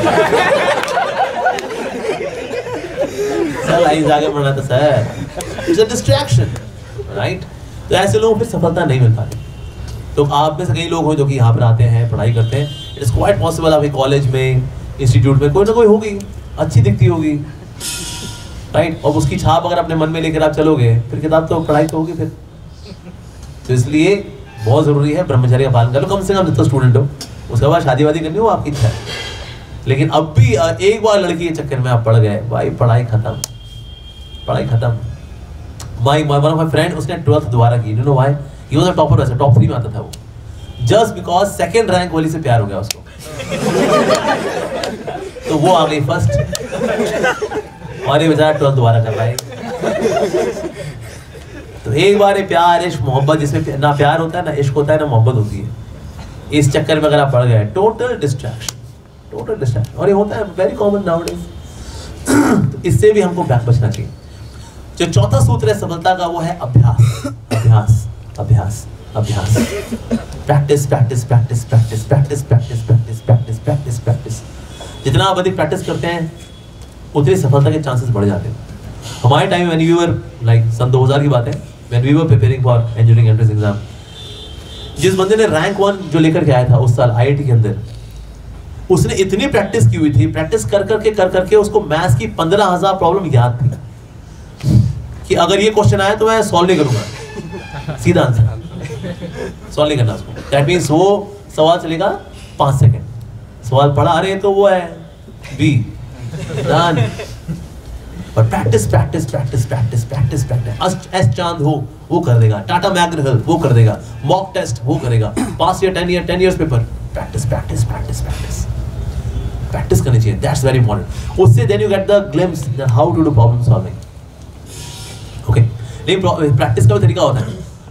सर, लाइन आगे बढ़ना था sir, it's a distraction, right. तो ऐसे लोगों को फिर सफलता नहीं मिल पाती। तो आप में से कई लोग हो जो कि यहाँ पर आते हैं, पढ़ाई करते हैं, इट इज क्वाइट पॉसिबल आपके कॉलेज में, इंस्टीट्यूट में कोई ना कोई होगी, अच्छी दिखती होगी, राइट। और उसकी छाप अगर अपने मन में लेकर आप चलोगे, फिर किताब तो पढ़ाई तो होगी फिर। तो इसलिए बहुत जरूरी है ब्रह्मचर्य का पालन कर लो, कम से कम जितना स्टूडेंट हो। उसके बाद शादी वादी करनी हो आपकी इच्छा है, लेकिन अब भी एक बार लड़की के चक्कर में आप पड़ गए, भाई पढ़ाई खत्म, पढ़ाई खत्म। My one of my friend, उसने 12th दोबारा की, you know why, he was a topper, वैसे टॉप 3 में आता था वो, जस्ट बिकॉज सेकंड रैंक वाली से प्यार हो गया उसको। तो वो आ गई फर्स्ट, और ये बेचारा 12th दोबारा कर रहा है। तो एक बार प्यार, इश्क, मोहब्बत, जिसमें ना प्यार होता है ना इश्क होता है ना मोहब्बत होती है, इस चक्कर में अगर आप पड़ गए, टोटल डिस्ट्रैक्शन, टोटल डिस्ट्रैक्शन। और ये होता है वेरी कॉमन नाउडेज। तो इससे भी हमको बचना चाहिए। जो चौथा सूत्र है सफलता का, वो है अभ्यास, अभ्यास, अभ्यास, अभ्यास। Practice, practice, practice, practice, practice, practice, practice, practice, practice, practice. जितना आप अधिक प्रैक्टिस करते हैं उतनी सफलता के चांसेस बढ़ जाते हैं। हमारे time when we were like सन 2000 की बात है, when we were preparing for engineering entrance exam, जिस बंदे ने रैंक 1 जो लेकर के आया था उस साल आईआईटी के अंदर, उसने इतनी प्रैक्टिस की हुई थी, प्रैक्टिस कर करके उसको मैथ्स की 15,000 प्रॉब्लम याद थी कि अगर ये क्वेश्चन आया तो मैं सॉल्व नहीं करूंगा, सीधा आंसर सॉल्व नहीं करना उसको। दैट मींस वो सवाल चलेगा 5 सेकंड, सवाल पढ़ा रहे तो वो है बी डन। पर practice, practice, practice, practice, practice, practice. S चांद हो वो कर देगा, टाटा मैग्रहिल वो कर देगा, मॉक टेस्ट वो करेगा, past year 10 years paper, practice, practice, practice, practice, practice करनी चाहिए। That's very important. उससे then you get the glimpse how to do problem solving. Okay, नहीं प्रैक्टिस का भी तरीका होता है।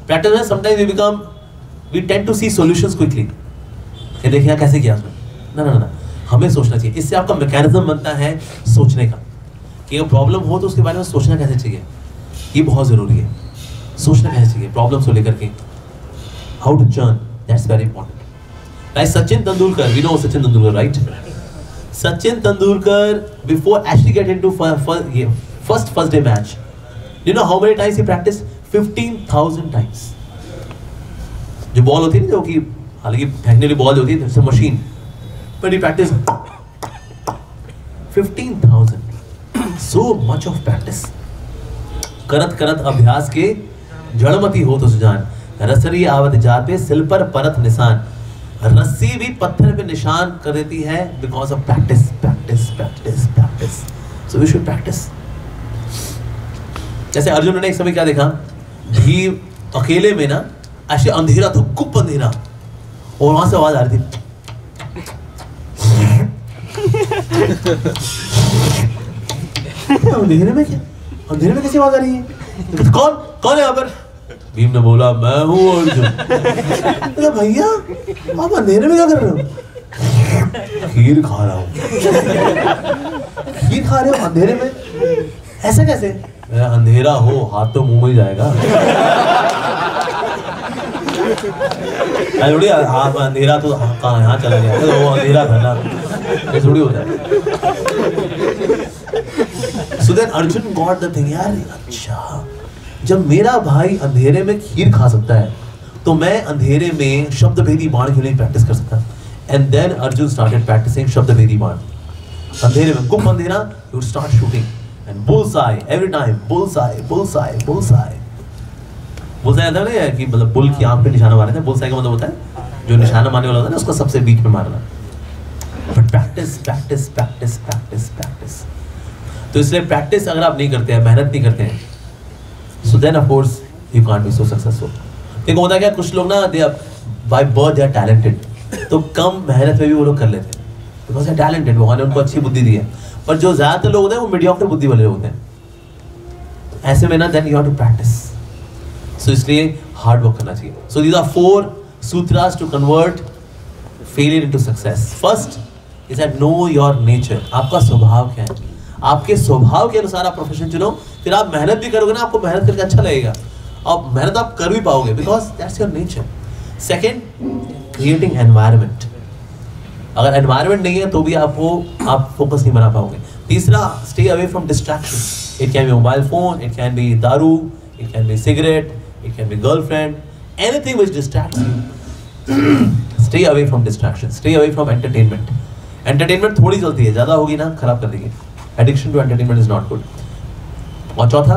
प्रैक्टिस में sometimes we tend to see solutions quickly, ये देखिए कैसे किया उसने, ना हमें सोचना चाहिए। इससे आपका मैकेनिज्म बनता है सोचने का, कि अगर प्रॉब्लम हो तो उसके बारे में सोचना कैसे चाहिए, ये बहुत जरूरी है। सोचना कैसे चाहिए प्रॉब्लम्स को लेकर के, how to churn, that's very important. Like Sachin Tendulkar, we know Sachin Tendulkar, right? Sachin Tendulkar before actually get into first day match, you know how many times he practice? 15,000 times. जो बॉल होती है ना, जो कि हालांकि फेंकने वाली बॉल होती है, machine, but he practiced 15,000, so much of practice। करत करत अभ्यास के जड़मती हो तो सुजान, रसरी आवत जाते सिल पर परत निशान। रस्सी भी पत्थर पे निशान कर देती है because of practice, practice, practice, practice। So we should practice। जैसे अर्जुन ने एक समय क्या देखा, भी अकेले में ना ऐसे अंधेरा था, गुप्त अंधेरा, और वहां से आवाज आ रही थी, अंधेरे में क्या, अंधेरे में कैसी आवाज आ रही है? कौन है यहाँ पर? भीम ने बोला मैं हूँ अर्जुन। भैया आप अंधेरे में क्या कर रहे हो? खीर खा रहा हूँ। खीर खा रहे हो अंधेरे में? ऐसे कैसे? अंधेरा हो हाथ तो मुंह में जाएगा। थोड़ी अंधेरा तो कहाँ यहाँ चला गया, तो वो अंधेरा था ना, ये थोड़ी होता है। So then Arjun got the thing, यार अच्छा, जब मेरा भाई अंधेरे में खीर खा सकता है तो मैं अंधेरे में शब्द भेदी बाण क्यों नहीं प्रैक्टिस कर सकता? And then Arjun started practicing शब्द भेदी बाण। अंधेरे में गुप्त अंधेरा, he would start shooting and bullseye every time, bullseye, bullseye, bullseye। Bullseye आता है कि मतलब बुल की आंख पे निशाना मारना है। बुलसाई का मतलब होता है जो निशाना मारने वाला होता है ना, उसको सबसे बीच में मारना। But practice, practice, practice, practice, practice. तो इसलिए प्रैक्टिस अगर आप नहीं करते हैं, मेहनत नहीं करते हैं, so then of course you can't be so successful. देखो होता क्या, कुछ लोग ना they are by birth they are talented, तो कम मेहनत में भी वो लोग कर लेते हैं बिकॉज दे आर टैलेंटेड, भगवान ने उनको अच्छी बुद्धि दी है। पर जो ज्यादातर लोग होते हैं वो मीडियोकर बुद्धि वाले होते हैं। ऐसे में ना then you have to practice. So इसलिए हार्ड वर्क करना चाहिए. So these are 4 sutras to convert failure into success. First is that know your nature. आपका स्वभाव क्या है? आपके स्वभाव के अनुसार आप प्रोफेशन चुनो. फिर आप मेहनत भी करोगे ना, आपको मेहनत करके अच्छा लगेगा और मेहनत आप कर भी पाओगे, because that's your nature. Second, creating environment. अगर एनवायरनमेंट नहीं है तो भी आप फोकस नहीं बना पाओगे. तीसरा, stay away from distraction. It can be mobile phone, it can be दारू, it can be cigarette, it can be girlfriend, anything which distracts you. Stay away from distraction, stay away from entertainment. Entertainment थोड़ी चलती है, ज्यादा होगी ना खराब कर देगी. Addiction to entertainment is not good. और चौथा,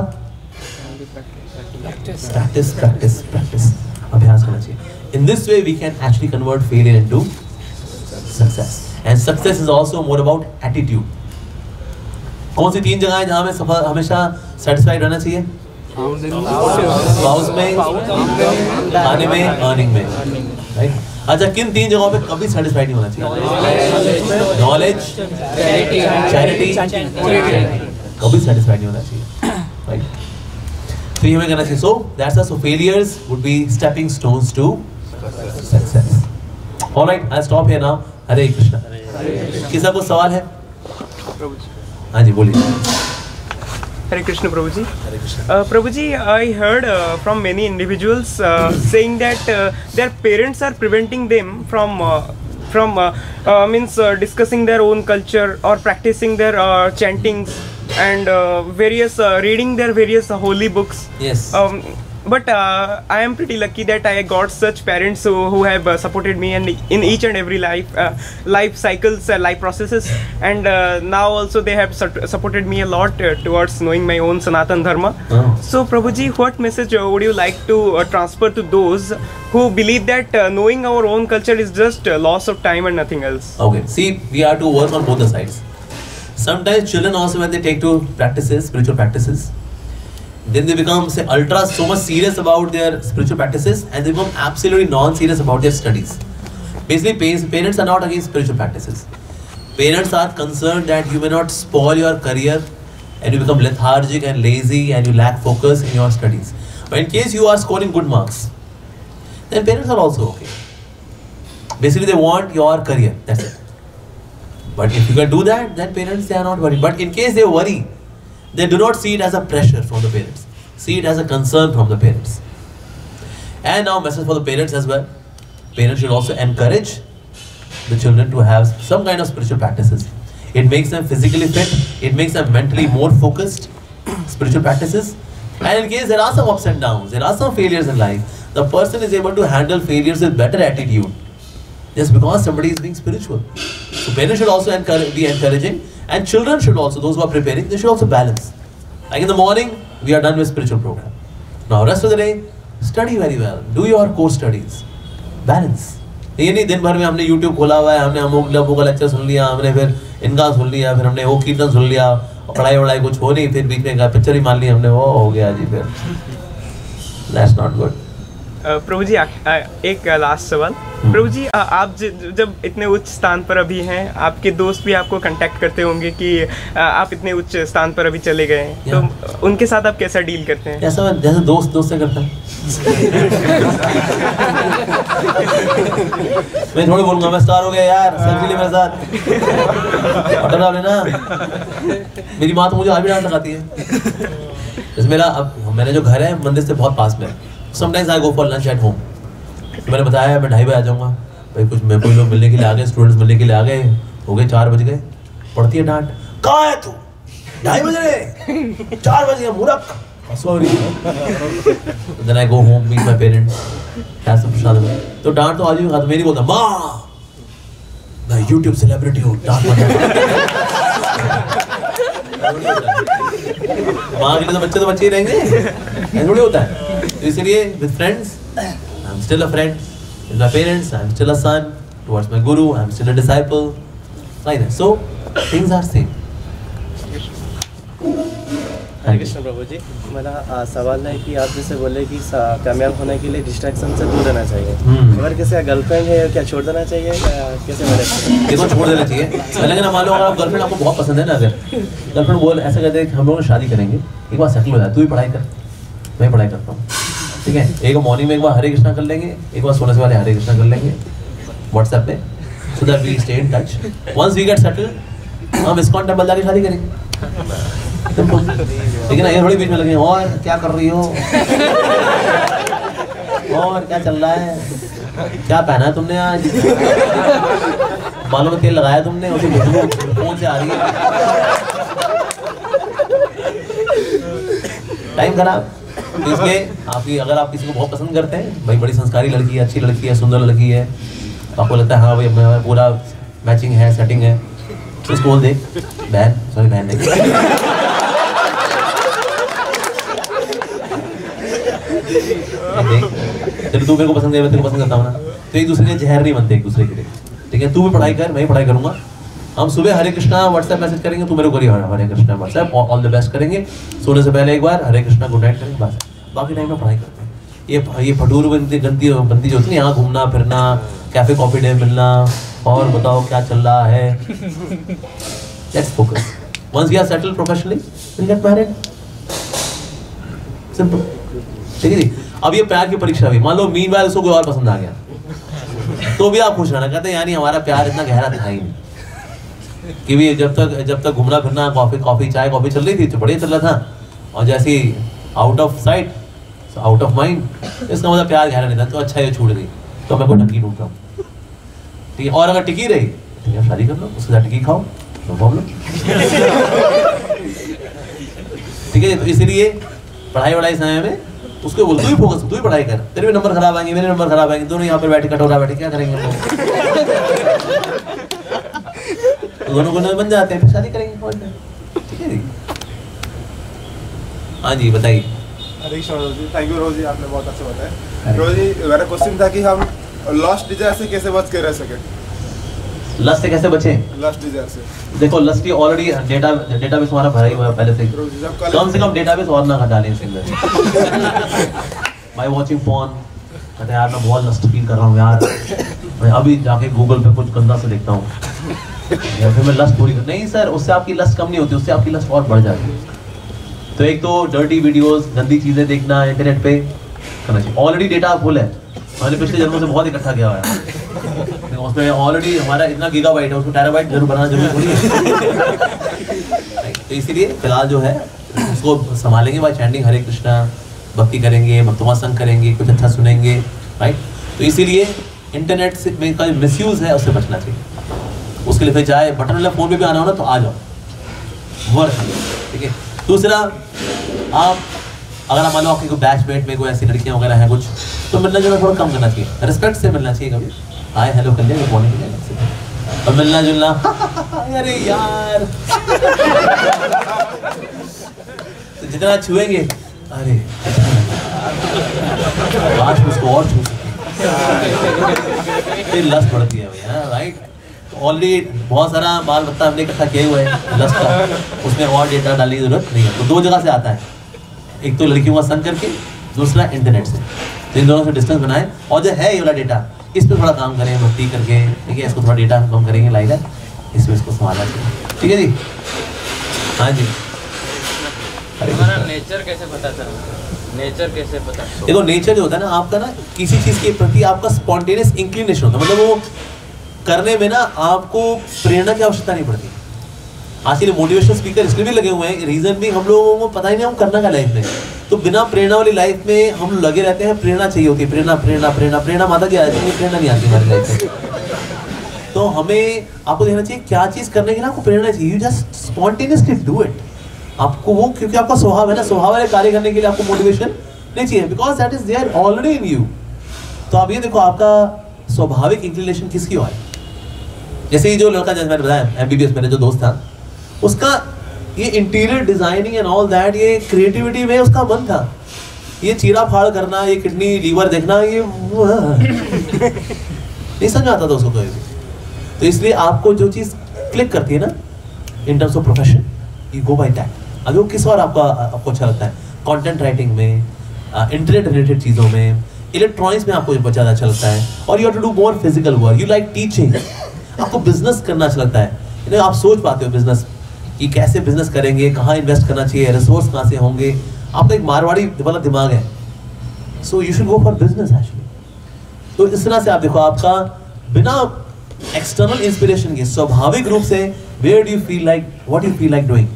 प्रैक्टिस प्रैक्टिस प्रैक्टिस, अभ्यास करना चाहिए. In this way we can actually convert failure into success, and success is also more about attitude. कौन सी 3 जगह है जहाँ में सफल हमेशा satisfied रहना चाहिए? Spouse में, खाने में, earning में, right? अच्छा, किन 3 जगहों पे कभी satisfied नहीं होना चाहिए? Knowledge, charity, कभी satisfied नहीं होना चाहिए, right? तो ये हमें करना चाहिए. So that's so failures would be stepping stones to success. All right, I'll stop here now. हरे कृष्णा. किसी को सवाल है? प्रभु जी. हाँ जी, बोलिए. हरे कृष्ण प्रभु जी. हरे Krishna. Prabhu ji, I heard from many individuals saying that their parents are preventing them from discussing their own culture or practicing their chantings and various reading their various holy books. Yes. But I am pretty lucky that I got such parents who have supported me and in each and every life cycles, life processes, and now also they have supported me a lot towards knowing my own Sanatan Dharma. So Prabhuji, what message would you like to transfer to those who believe that knowing our own culture is just loss of time and nothing else? Okay, see, we have to work on both the sides. Sometimes children also, when they take to practices, spiritual practices, then they become so much serious about their spiritual practices, and they become absolutely non-serious about their studies. Basically, parents are not against spiritual practices. Parents are concerned that you may not spoil your career and you become lethargic and lazy and you lack focus in your studies. But in case you are scoring good marks, then parents are also okay. Basically, they want your career, that's it. But if you can do that, then parents, they are not worried. But in case they worry, they do not see it as a pressure from the parents. See it as a concern from the parents. And now message for the parents as well. Parents should also encourage the children to have some kind of spiritual practices. It makes them physically fit. It makes them mentally more focused. Spiritual practices. And in case there are some ups and downs, there are some failures in life, the person is able to handle failures with better attitude. Just because somebody is being spiritual. So parents should also be encouraging. And children should also, those who are preparing, they should also balance. Like in the morning, we are done with spiritual program. Now rest of the day, study very well. Do your core studies. Balance. ये नहीं दिन भर में हमने YouTube खोला हुआ है, हमने अमुक लबों का लेक्चर सुन लिया, हमने फिर इनका सुन लिया, फिर हमने वो कीर्तन सुन लिया, पढ़ाई वढ़ाई कुछ हो नहीं, फिर बीच में पिक्चर ही मान ली हमने, वो हो गया जी फिर. That's not good. प्रभु जी, एक लास्ट सवाल. प्रभु जी, आप जब इतने उच्च स्थान पर अभी हैं, आपके दोस्त भी आपको कांटेक्ट करते होंगे कि आप इतने उच्च स्थान पर अभी चले गए हैं, तो उनके साथ आप कैसा डील करते हैं? ऐसा जैसे दोस्त से करता है. मैं थोड़ी बोलूंगा मैं स्टार हो गया यार, सेल्फी ले मेरे साथ, ऑर्डर डाल लेना. मेरी माँ तो मुझे आज भी डांट लगाती है. जैसे मेरा जो घर है मंदिर से बहुत पास में है. Sometimes I go for lunch at home. मैंने बताया मैं 2:30 बजे आ जाऊँगा. भाई कोई लोग मिलने के लिए आ गए, स्टूडेंट्स मिलने के लिए आ गए, हो गए 4 बज गए. पड़ती है डांट, कहाँ है तू? 2:30 बज रहे, 4 बज गए मूर्ख. Sorry. Then I go home, meet my parents. ऐसा प्रसाद में तो डांट तो आज भी खाता. मेरी बोलता माँ, मैं YouTube सेलिब्रिटी हूँ, डांट मत. माँ के लिए तो बच्चे ही रहेंगे, ऐसा थोड़ी होता है. तो इसलिए with friends, I'm still a friend. With my parents, I'm still a son. Towards my guru, I'm still a disciple. Like that. So things are same. हरे कृष्ण प्रभु जी. मेरा सवाल है कि आप जैसे बोले कि कामयाब होने के लिए डिस्ट्रैक्शन से दूर रहना चाहिए. अगर किसी का गर्लफ्रेंड है, क्या छोड़ देना चाहिए, कैसे मैनेज? ये तो छोड़ देना चाहिए. लेकिन मान लो अगर गर्लफ्रेंड आपको बहुत पसंद है ना, अगर गर्लफ्रेंड बोल ऐसा कहते हैं कि हम लोग शादी करेंगे, एक बार सेटल हो जाए, तू भी पढ़ाई कर, मैं पढ़ाई करता हूँ, ठीक है, एक मॉर्निंग में एक बार हरे कृष्णा कर लेंगे, एक बार सोने से पहले हरे कृष्णा कर लेंगे व्हाट्सएप पे, so that we stay in touch. Once we get settled, हम इस्कॉन टेम्पल जाके शादी करेंगे। लेकिन ये थोड़ी बीच में लगे और क्या कर रही हो, और क्या चल रहा है, क्या पहना है तुमने आज, बालों में तेल लगाया तुमने, उसी खुशबू कौन से आ रही है, टाइम खराब। इसलिए आपकी अगर आप किसी को बहुत पसंद करते हैं, भाई बड़ी संस्कारी लड़की है, अच्छी लड़की है, सुंदर लड़की है, आपको लगता है हाँ भाई हमारा पूरा मैचिंग है, सेटिंग है, तो इसको बोल दे बहन, सॉरी बहन नहीं, चलो तू मेरे को पसंद है, मैं तेरे को पसंद करता हूँ ना, तो एक दूसरे के जहर नहीं बनते एक दूसरे के लिए, ठीक है। तू भी पढ़ाई कर, मैं भी पढ़ाई करूंगा, हम सुबह हरे कृष्णा व्हाट्सएप मैसेज करेंगे, तू मेरे को Hare Krishna WhatsApp, all the best करेंगे, सोने से पहले एक बार हरे कृष्णा गुड नाइट करेंगे, बस बाकी टाइम में पढ़ाई करते हैं। ये फटूर बनती गंदी बनती जो होती है यहाँ घूमना फिरना, कैफे कॉफी डे मिलना, और बताओ क्या चल रहा है, let's focus. Once we are settled professionally will get married, simple, ठीक है जी। अब ये प्यार की परीक्षा हुई, मान लो मीनवाइल उसको कोई और पसंद आ गया, तो भी आप खुश रहना, कहते हैं यानी हमारा प्यार इतना गहरा था ही नहीं, कि भी जब तक घूमना फिरना कॉफी चाय कॉफी चल रही थी तो बढ़िया चल रहा था, और जैसे out of sight out of mind, इसका मतलब प्यार गहरा नहीं था, तो अच्छा ये छूट गई, तो मैं कोई ढकी ढूंढ रहा हूँ, ठीक है। और अगर टिकी रही तो शादी कर लो, उसके साथ टिकी खाओ, नो प्रॉब्लम, ठीक है। तो इसीलिए पढ़ाई समय में उसको बोल, तू ही फोकस, तू ही पढ़ाई कर, तेरे भी नंबर खराब आएंगे, मेरे नंबर खराब आएंगे, दोनों यहाँ पर बैठे कटोरा बैठे क्या करेंगे हम लोग, दोनों को बन जाते हैं, फिर शादी करेंगे, ठीक है जी। हाँ जी बताइए। हरे कृष्ण रोज जी, थैंक यू रोज जी, आपने बहुत अच्छा बताया। रोज जी मेरा क्वेश्चन था कि हम लस्ट डिजायर से कैसे बच के रह सके, लस्ट से कैसे बचें? लस्ट डिजायर से देखो लस्ट की ऑलरेडी डेटाबेस हमारा भरा ही हुआ है पहले से, कम से कम डेटाबेस और ना डालें इसके अंदर। बाय वाचिंग पॉर्न, कहते यार मैं बहुत लस्ट फील कर रहा हूँ यार, मैं अभी जाके गूगल पे कुछ गंदा से देखता हूँ, या फिर मैं लस्ट पूरी कर, नहीं सर, उससे आपकी लस्ट कम नहीं होती, उससे आपकी लस्ट और बढ़ जाती है। तो एक तो डर्टी वीडियोस, गंदी चीजें देखना इंटरनेट पे करना चाहिए, ऑलरेडी डेटा फुल है, हमने पिछले जन्मों से बहुत इकट्ठा किया हुआ है, उसमें ऑलरेडी हमारा इतना गीगाबाइट है, उसको टेराबाइट जरूर बनाना जरूरी थोड़ी है। तो इसीलिए फिलहाल जो है उसको संभालेंगे बाय चैंटिंग हरे कृष्णा, भक्ति करेंगे, भक्तों संग करेंगे, कुछ अच्छा सुनेंगे, राइट। तो इसीलिए इंटरनेट से में का मिसयूज है उससे बचना चाहिए, उसके लिए फिर चाहे बटन वाला फोन पे भी आना हो ना तो आ जाओ, वर्क, ठीक है। दूसरा, आप अगर आप मान लो आपकी कोई बैचमेट में कोई ऐसी लड़कियां वगैरह हैं कुछ, तो मिलना जुलना थोड़ा कम करना चाहिए, रिस्पेक्ट से मिलना चाहिए, कभी हाय हेलो कर लिया, गुड मॉर्निंग कर लिया, और मिलना जुलना अरे यार तो जितना छुएंगे अरे आज उसको और छू फिर लस्ट बढ़ती है भैया, राइट। ऑलरेडी बहुत सारा बाल बत्ता हमने इकट्ठा किए हुए हैं लस्ट का, उसमें और डेटा डालने की जरूरत नहीं है। तो दो जगह से आता है, एक तो लड़कियों का संग करके, दूसरा इंटरनेट से, तो इन दोनों से डिस्टेंस बनाए, और जो है ये वाला डेटा इस पर थोड़ा काम करें, भक्ति करके, ठीक है, इसको थोड़ा डेटा कम करेंगे, लाइक है इसमें इसको संभाला चाहिए, ठीक है जी। हाँ जी, हमारा नेचर कैसे पता चलता है? नेचर कैसे पता? देखो नेचर जो होता है ना आपका, ना किसी चीज के प्रति आपका स्पॉन्टेनियस इंक्लिनेशन होता है, मतलब वो करने में ना आपको प्रेरणा की आवश्यकता नहीं पड़ती। आजकल मोटिवेशनल स्पीकर इसलिए भी लगे हुए हैं, रीजन भी हम लोगों को पता ही नहीं हम करना क्या लाइफ में, तो बिना प्रेरणा वाली लाइफ में हम लगे रहते हैं। प्रेरणा चाहिए होती है, प्रेरणा प्रेरणा प्रेरणा प्रेरणा माता की आती है, प्रेरणा नहीं आती हमारी लाइफ में। तो हमें आपको देखना चाहिए क्या चीज करने के लिए आपको प्रेरणा चाहिए, you just spontaneously do it. आपको वो, क्योंकि आपका स्वभाव है ना, स्वभाव वाले कार्य करने के लिए आपको मोटिवेशन नहीं चाहिए, because that is there already in you. तो आप ये देखो आपका स्वाभाविक इंक्लिनेशन किसकी ओर है। जैसे ये जो लड़का जैसे मैंने बताया एमबीबीएस मेरा जो दोस्त था, उसका ये interior designing and all that, ये क्रिएटिविटी में उसका मन था। ये चीरा फाड़ करना, ये किडनी लीवर देखना, ये नहीं समझ आता था उसको कभी भी। तो इसलिए आपको जो चीज क्लिक करती है ना in terms of profession, you go by that. अभी वो किस और आपको अच्छा लगता है, कंटेंट राइटिंग में, इंटरनेट रिलेटेड चीजों में, इलेक्ट्रॉनिक्स में आपको बहुत ज़्यादा अच्छा लगता है, और you have to do more physical work, you like teaching, आपको बिजनेस करना अच्छा लगता है, आप सोच पाते हो बिजनेस कि कैसे बिजनेस करेंगे, कहाँ इन्वेस्ट करना चाहिए, रिसोर्स कहाँ से होंगे। आपका एक मारवाड़ी वाला दिमाग है, so you should go for business actually. तो इस तरह से आप देखो, आपका बिना एक्सटर्नल इंस्पिरेशन के स्वाभाविक रूप से where do you feel like, what you feel like doing,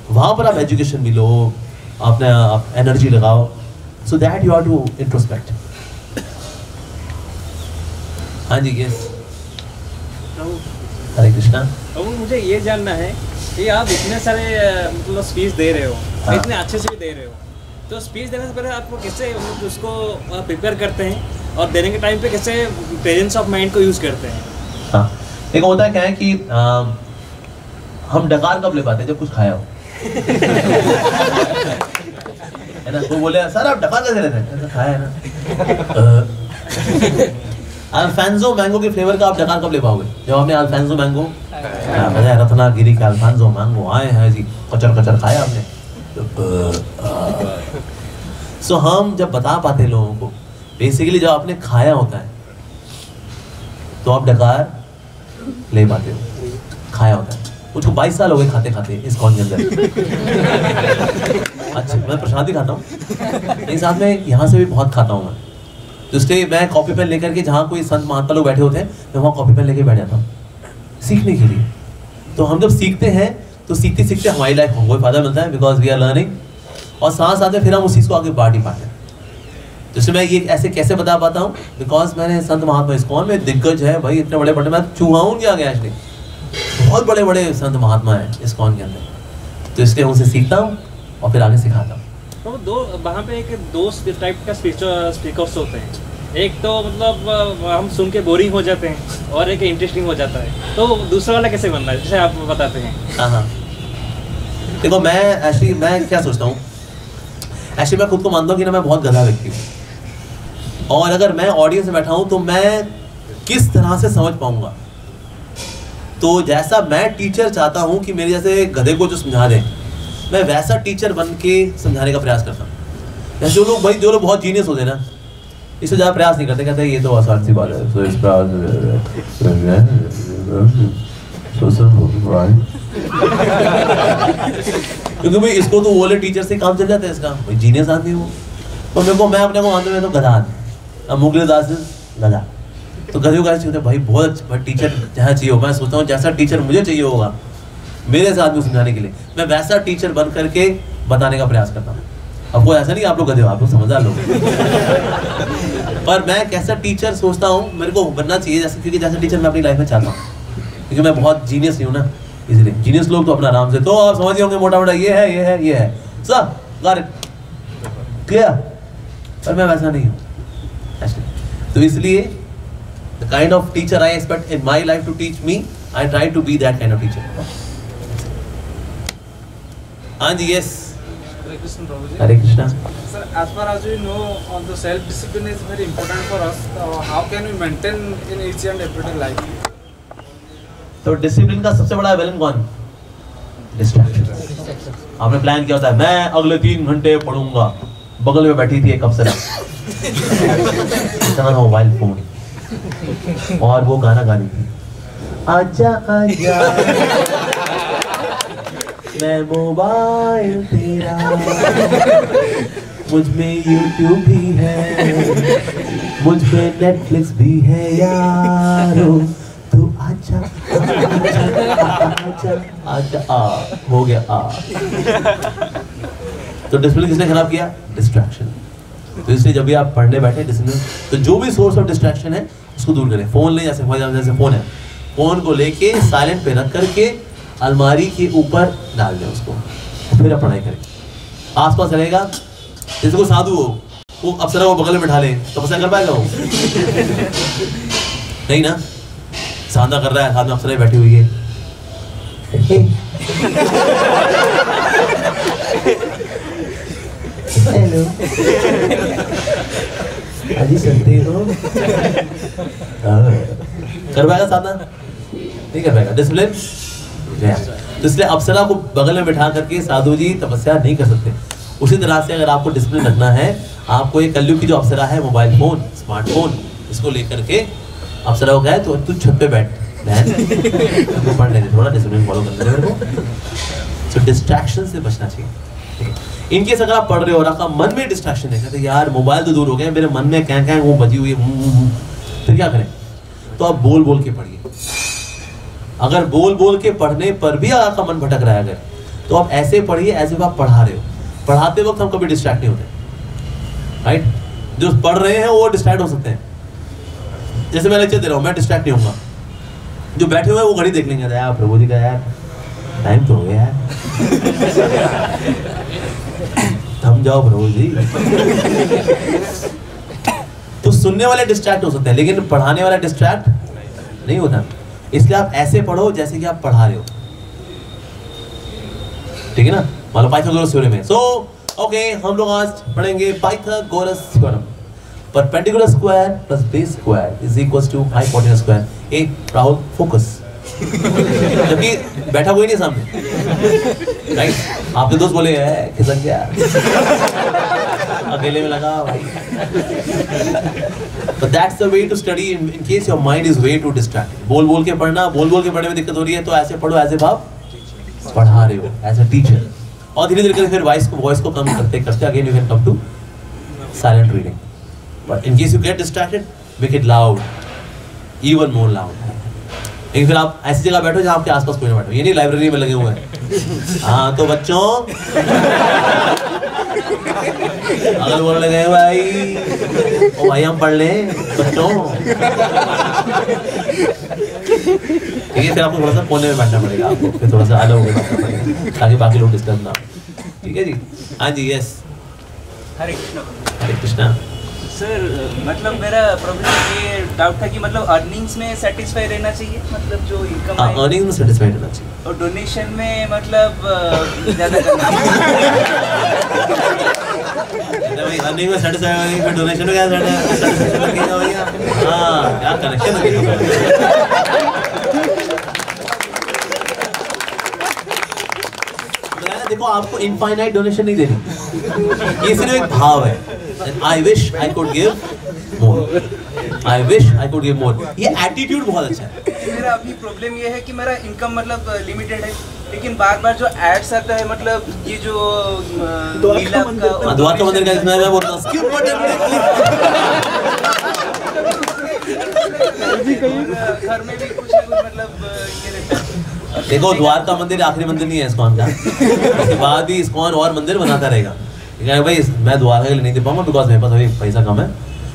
वहां पर आप एजुकेशन भी लो, अपने आप एनर्जी लगाओ, so that you are to introspect. हाँ जी, यस, हरे कृष्णा। अब मुझे ये जानना है कि आप इतने सारे मतलब स्पीच दे रहे हो, हाँ। इतने अच्छे से भी दे रहे हो, तो स्पीच देने से पहले आप कैसे मतलब उसको प्रिपेयर करते हैं और देने के टाइम पे कैसे प्रेजेंस ऑफ माइंड को यूज़ करते हैं? हाँ, देखो होता है क्या है कि हम डकार कब ले पाते हैं, जब कुछ खाया हो है ना। वो बोले सर आप डकार कैसे लेते हैं, खाया है ना। अल्फांसो मैंगो के फ्लेवर का आप डकार कब ले पाओगे, जब आपने अल्फांसो मैंगो, रत्नागिरी का अल्फांसो मैंगो आए हैं जी, कचर कचर खाया आपने। सो हम जब बता पाते लोगों को, बेसिकली जब आपने खाया होता है तो आप डकार ले पाते हो, खाया होता है। मुझको 22 साल हो गए खाते खाते इस कॉन के अंदर। अच्छा, मैं प्रसाद भी खाता हूँ, लेकिन साथ में यहाँ से भी बहुत खाता हूँ मैं। तो इसलिए मैं कॉपी पेन लेकर के, जहाँ कोई संत महात्मा लोग बैठे होते हैं, मैं वहाँ कॉपी पेन लेके बैठ जाता हूँ सीखने के लिए। तो हम जब सीखते हैं तो सीखते सीखते हमारी लाइफ को कोई फायदा मिलता है, बिकॉज वी आर लर्निंग, और साथ साथ में फिर हम उस चीज़ को आगे बांट ही पाते हैं। तो इसलिए मैं ये ऐसे कैसे बता पाता हूँ, बिकॉज मैंने संत महात्मा इस्कॉन में दिग्गज है भाई, इतने बड़े बड़े, मैं चूहाऊं नहीं आ गया एक्चुअली, बहुत बड़े बड़े संत महात्मा हैं इस्कॉन के अंदर। तो इसलिए उनसे सीखता हूँ और फिर आगे सिखाता हूँ। तो दो वहाँ पे एक दो टाइप का स्पीकर्स होते हैं, एक तो मतलब हम सुन के बोरिंग हो जाते हैं और एक इंटरेस्टिंग हो जाता है, तो दूसरा वाला कैसे बनना है जैसे आप बताते हैं? हाँ, देखो मैं एक्चुअली मैं क्या सोचता हूँ, एक्चुअली मैं खुद को मानता हूँ कि ना मैं बहुत गधा व्यक्ति हूँ, और अगर मैं ऑडियंस में बैठा हूँ तो मैं किस तरह से समझ पाऊंगा। तो जैसा मैं टीचर चाहता हूँ कि मेरे जैसे गधे को जो समझा दें, मैं वैसा टीचर बन के समझाने का प्रयास करता हूँ। जैसे जो लोग बहुत जीनियस होते हैं ना, इससे ज़्यादा प्रयास नहीं करते, कहते हैं ये तो आसान सी बात है, तो इस क्योंकि भाई इसको तो वो वाले टीचर से काम चल जाता है, इसका भाई जीनियस आदमी हो। तो मेरे को, मैं अपने को मानता हूँ मैं तो गधा आदमी, अब मुगले दास गधा, तो गधे का चाहिए भाई बहुत टीचर जहाँ चाहिए हो। मैं सोचता हूँ जैसा टीचर मुझे चाहिए होगा मेरे साथ में समझाने के लिए, मैं वैसा टीचर बन करके बताने का प्रयास करता हूँ। अब वो ऐसा नहीं आप लोग गधे हो, आप लोग समझदार लोग पर मैं कैसा टीचर सोचता हूँ मेरे को बनना चाहिए, जैसे क्योंकि जैसा टीचर मैं अपनी लाइफ में चाहता हूँ, क्योंकि मैं बहुत जीनियस नहीं हूँ ना, इसलिए जीनियस लोग तो अपना आराम से, तो आप समझ होंगे मोटा मोटा ये है सब क्लियर, पर मैं वैसा नहीं हूँ। तो इसलिए the kind of teacher I expect in my life to teach me, I try to be that kind of teacher. हाँ जी, yes. Hare Krishna. Sir, as far as we know, on the self-discipline is very important for us. How can we maintain in each and everyday life? तो डिसिप्लिन का सबसे बड़ा विलन कौन? डिस्ट्रैक्शन। आपने प्लान किया होता है मैं अगले 3 घंटे पढ़ूंगा, बगल में बैठी थी एक अप्सरा, इतना मोबाइल फोन, और वो गाना गा रही थी, आजा आजा मैं मोबाइल तेरा, मुझ में YouTube भी है, मुझ पे Netflix भी है यारो, तू आजा आजा आजा आ, हो गया आ। तो डिसिप्लिन किसने खराब किया? डिस्ट्रैक्शन। तो इसलिए जब भी आप पढ़ने बैठे डिसिप्लिन, तो जो भी सोर्स ऑफ डिस्ट्रैक्शन है उसको दूर करें। फोन ले, जैसे फोन है, फोन को लेके साइलेंट पे रख करके अलमारी के ऊपर डाल दें उसको, फिर आप पढ़ाई करें। आसपास रहेगा, जैसे कोई साधु हो, वो अप्सरा को बगल में बैठा ले, तो पता कर पाएगा वो? नहीं ना, साधना कर रहा है, साथ में अप्सरा बैठी हुई है, हेलो अजी सुनते हो? कर पाएगा साधना? नहीं कर पाएगा। डिसिप्लिन, तो इसलिए अप्सरा को बगल में बिठा करके साधु जी तपस्या नहीं कर सकते। उसी तरह से अगर आपको डिसिप्लिन रखना है, आपको ये कलयुग की जो अप्सरा है, मोबाइल फोन, स्मार्टफोन, इसको लेकर के अप्सरा को कहे तो तू छत पे बैठ बहन, पढ़ लेंगे, थोड़ा डिसिप्लिन फॉलो करना है मेरे को। सो डिस्ट्रैक्शन से बचना चाहिए। इनकेस अगर आप पढ़ रहे हो और आपका मन में डिस्ट्रैक्शन है, कहते यार मोबाइल तो दूर हो गए, मेरे मन में क्या वो बजी हुई है, फिर क्या करें? तो आप बोल बोल के पढ़िए। अगर बोल बोल के पढ़ने पर भी आपका मन भटक रहा है अगर, तो आप ऐसे पढ़िए एज इफ आप पढ़ा रहे हो। पढ़ाते वक्त हम कभी डिस्ट्रैक्ट नहीं होते, राइट? जो पढ़ रहे हैं वो डिस्ट्रैक्ट हो सकते हैं। जैसे मैं लेक्चर दे रहा हूँ, मैं डिस्ट्रैक्ट नहीं होऊंगा। जो बैठे हुए हैं वो घड़ी देख लेंगे, यार प्रभु जी का यार टाइम तो हो गया यार, थम जाओ प्रभु जी। तो सुनने वाले डिस्ट्रैक्ट हो सकते हैं, लेकिन पढ़ाने वाला डिस्ट्रैक्ट नहीं होता। इसलिए आप ऐसे पढ़ो जैसे कि आप पढ़ा रहे हो, ठीक है ना? मान लो पाइथागोरस थ्योरम में। सो ओके, हम लोग आज पढ़ेंगे Pythagoras theorem. Perpendicular square plus base square is equal to hypotenuse square. एक राहुल फोकस, जबकि बैठा कोई नहीं सामने, राइट? आपके दोस्त बोले खिसक गया, अकेले में लगा भाई। तो that's the way to study in case your mind is way too distract. बोल बोल के पढ़ना, बोल बोल के पढ़ने में दिक्कत हो रही है तो ऐसे पढ़ो एज इफ आप पढ़ा रहे हो, एज अ टीचर। और धीरे धीरे फिर वॉइस को कम करते करते again you can come to silent reading. But in case you get distracted, make it loud, even more loud. लेकिन फिर आप ऐसी जगह बैठो जहाँ आपके आसपास कोई ना बैठो, ये नहीं लाइब्रेरी में लगे हुए हैं। हाँ तो बच्चों अगर बोलने लगे भाई, ओ भाई हम पढ़ लें बच्चों, ठीक है? फिर आपको थोड़ा सा कोने में बैठना पड़ेगा, आपको फिर थोड़ा सा अलग होकर बैठना पड़ेगा ताकि बाकी लोग डिस्टर्ब ना, ठीक है जी? हाँ जी, यस। हरे कृष्णा। हरे कृष्णा। सर मतलब मेरा प्रॉब्लम ये डाउट था कि मतलब अर्निंग्स में सेटिस्फाई रहना चाहिए, मतलब जो इनकम है अर्निंग्स में सेटिस्फाई रहना चाहिए, और डोनेशन में मतलब ज़्यादा करना भाई। अर्निंग में सेटिस्फाई, फिर डोनेशन में क्या सेटिस्फैक्शन लगेगा भैया? हाँ, क्या कनेक्शन लगेगा? देखो, आपको इनफाइनाइट डोनेशन नहीं देनी, ये सिर्फ एक भाव है। I wish I could give more, I wish I could give more, ये एटीट्यूड बहुत अच्छा है। मेरा अभी प्रॉब्लम ये है कि मेरा इनकम मतलब लिमिटेड है, लेकिन बार बार जो एड्स आता है, मतलब ये जो द्वारका मंदिर का इसमें मैं बोलता हूँ स्किप बटन, घर में भी कुछ ना कुछ मतलब ये रहता है। देखो, द्वारका मंदिर आखिरी मंदिर नहीं है इस्कॉन का, उसके बाद भी इस्कॉन और मंदिर बनाता रहेगा। भाई मैं द्वारका के लिए नहीं दे पाऊंगा बिकॉज मेरे पास अभी पैसा कम है,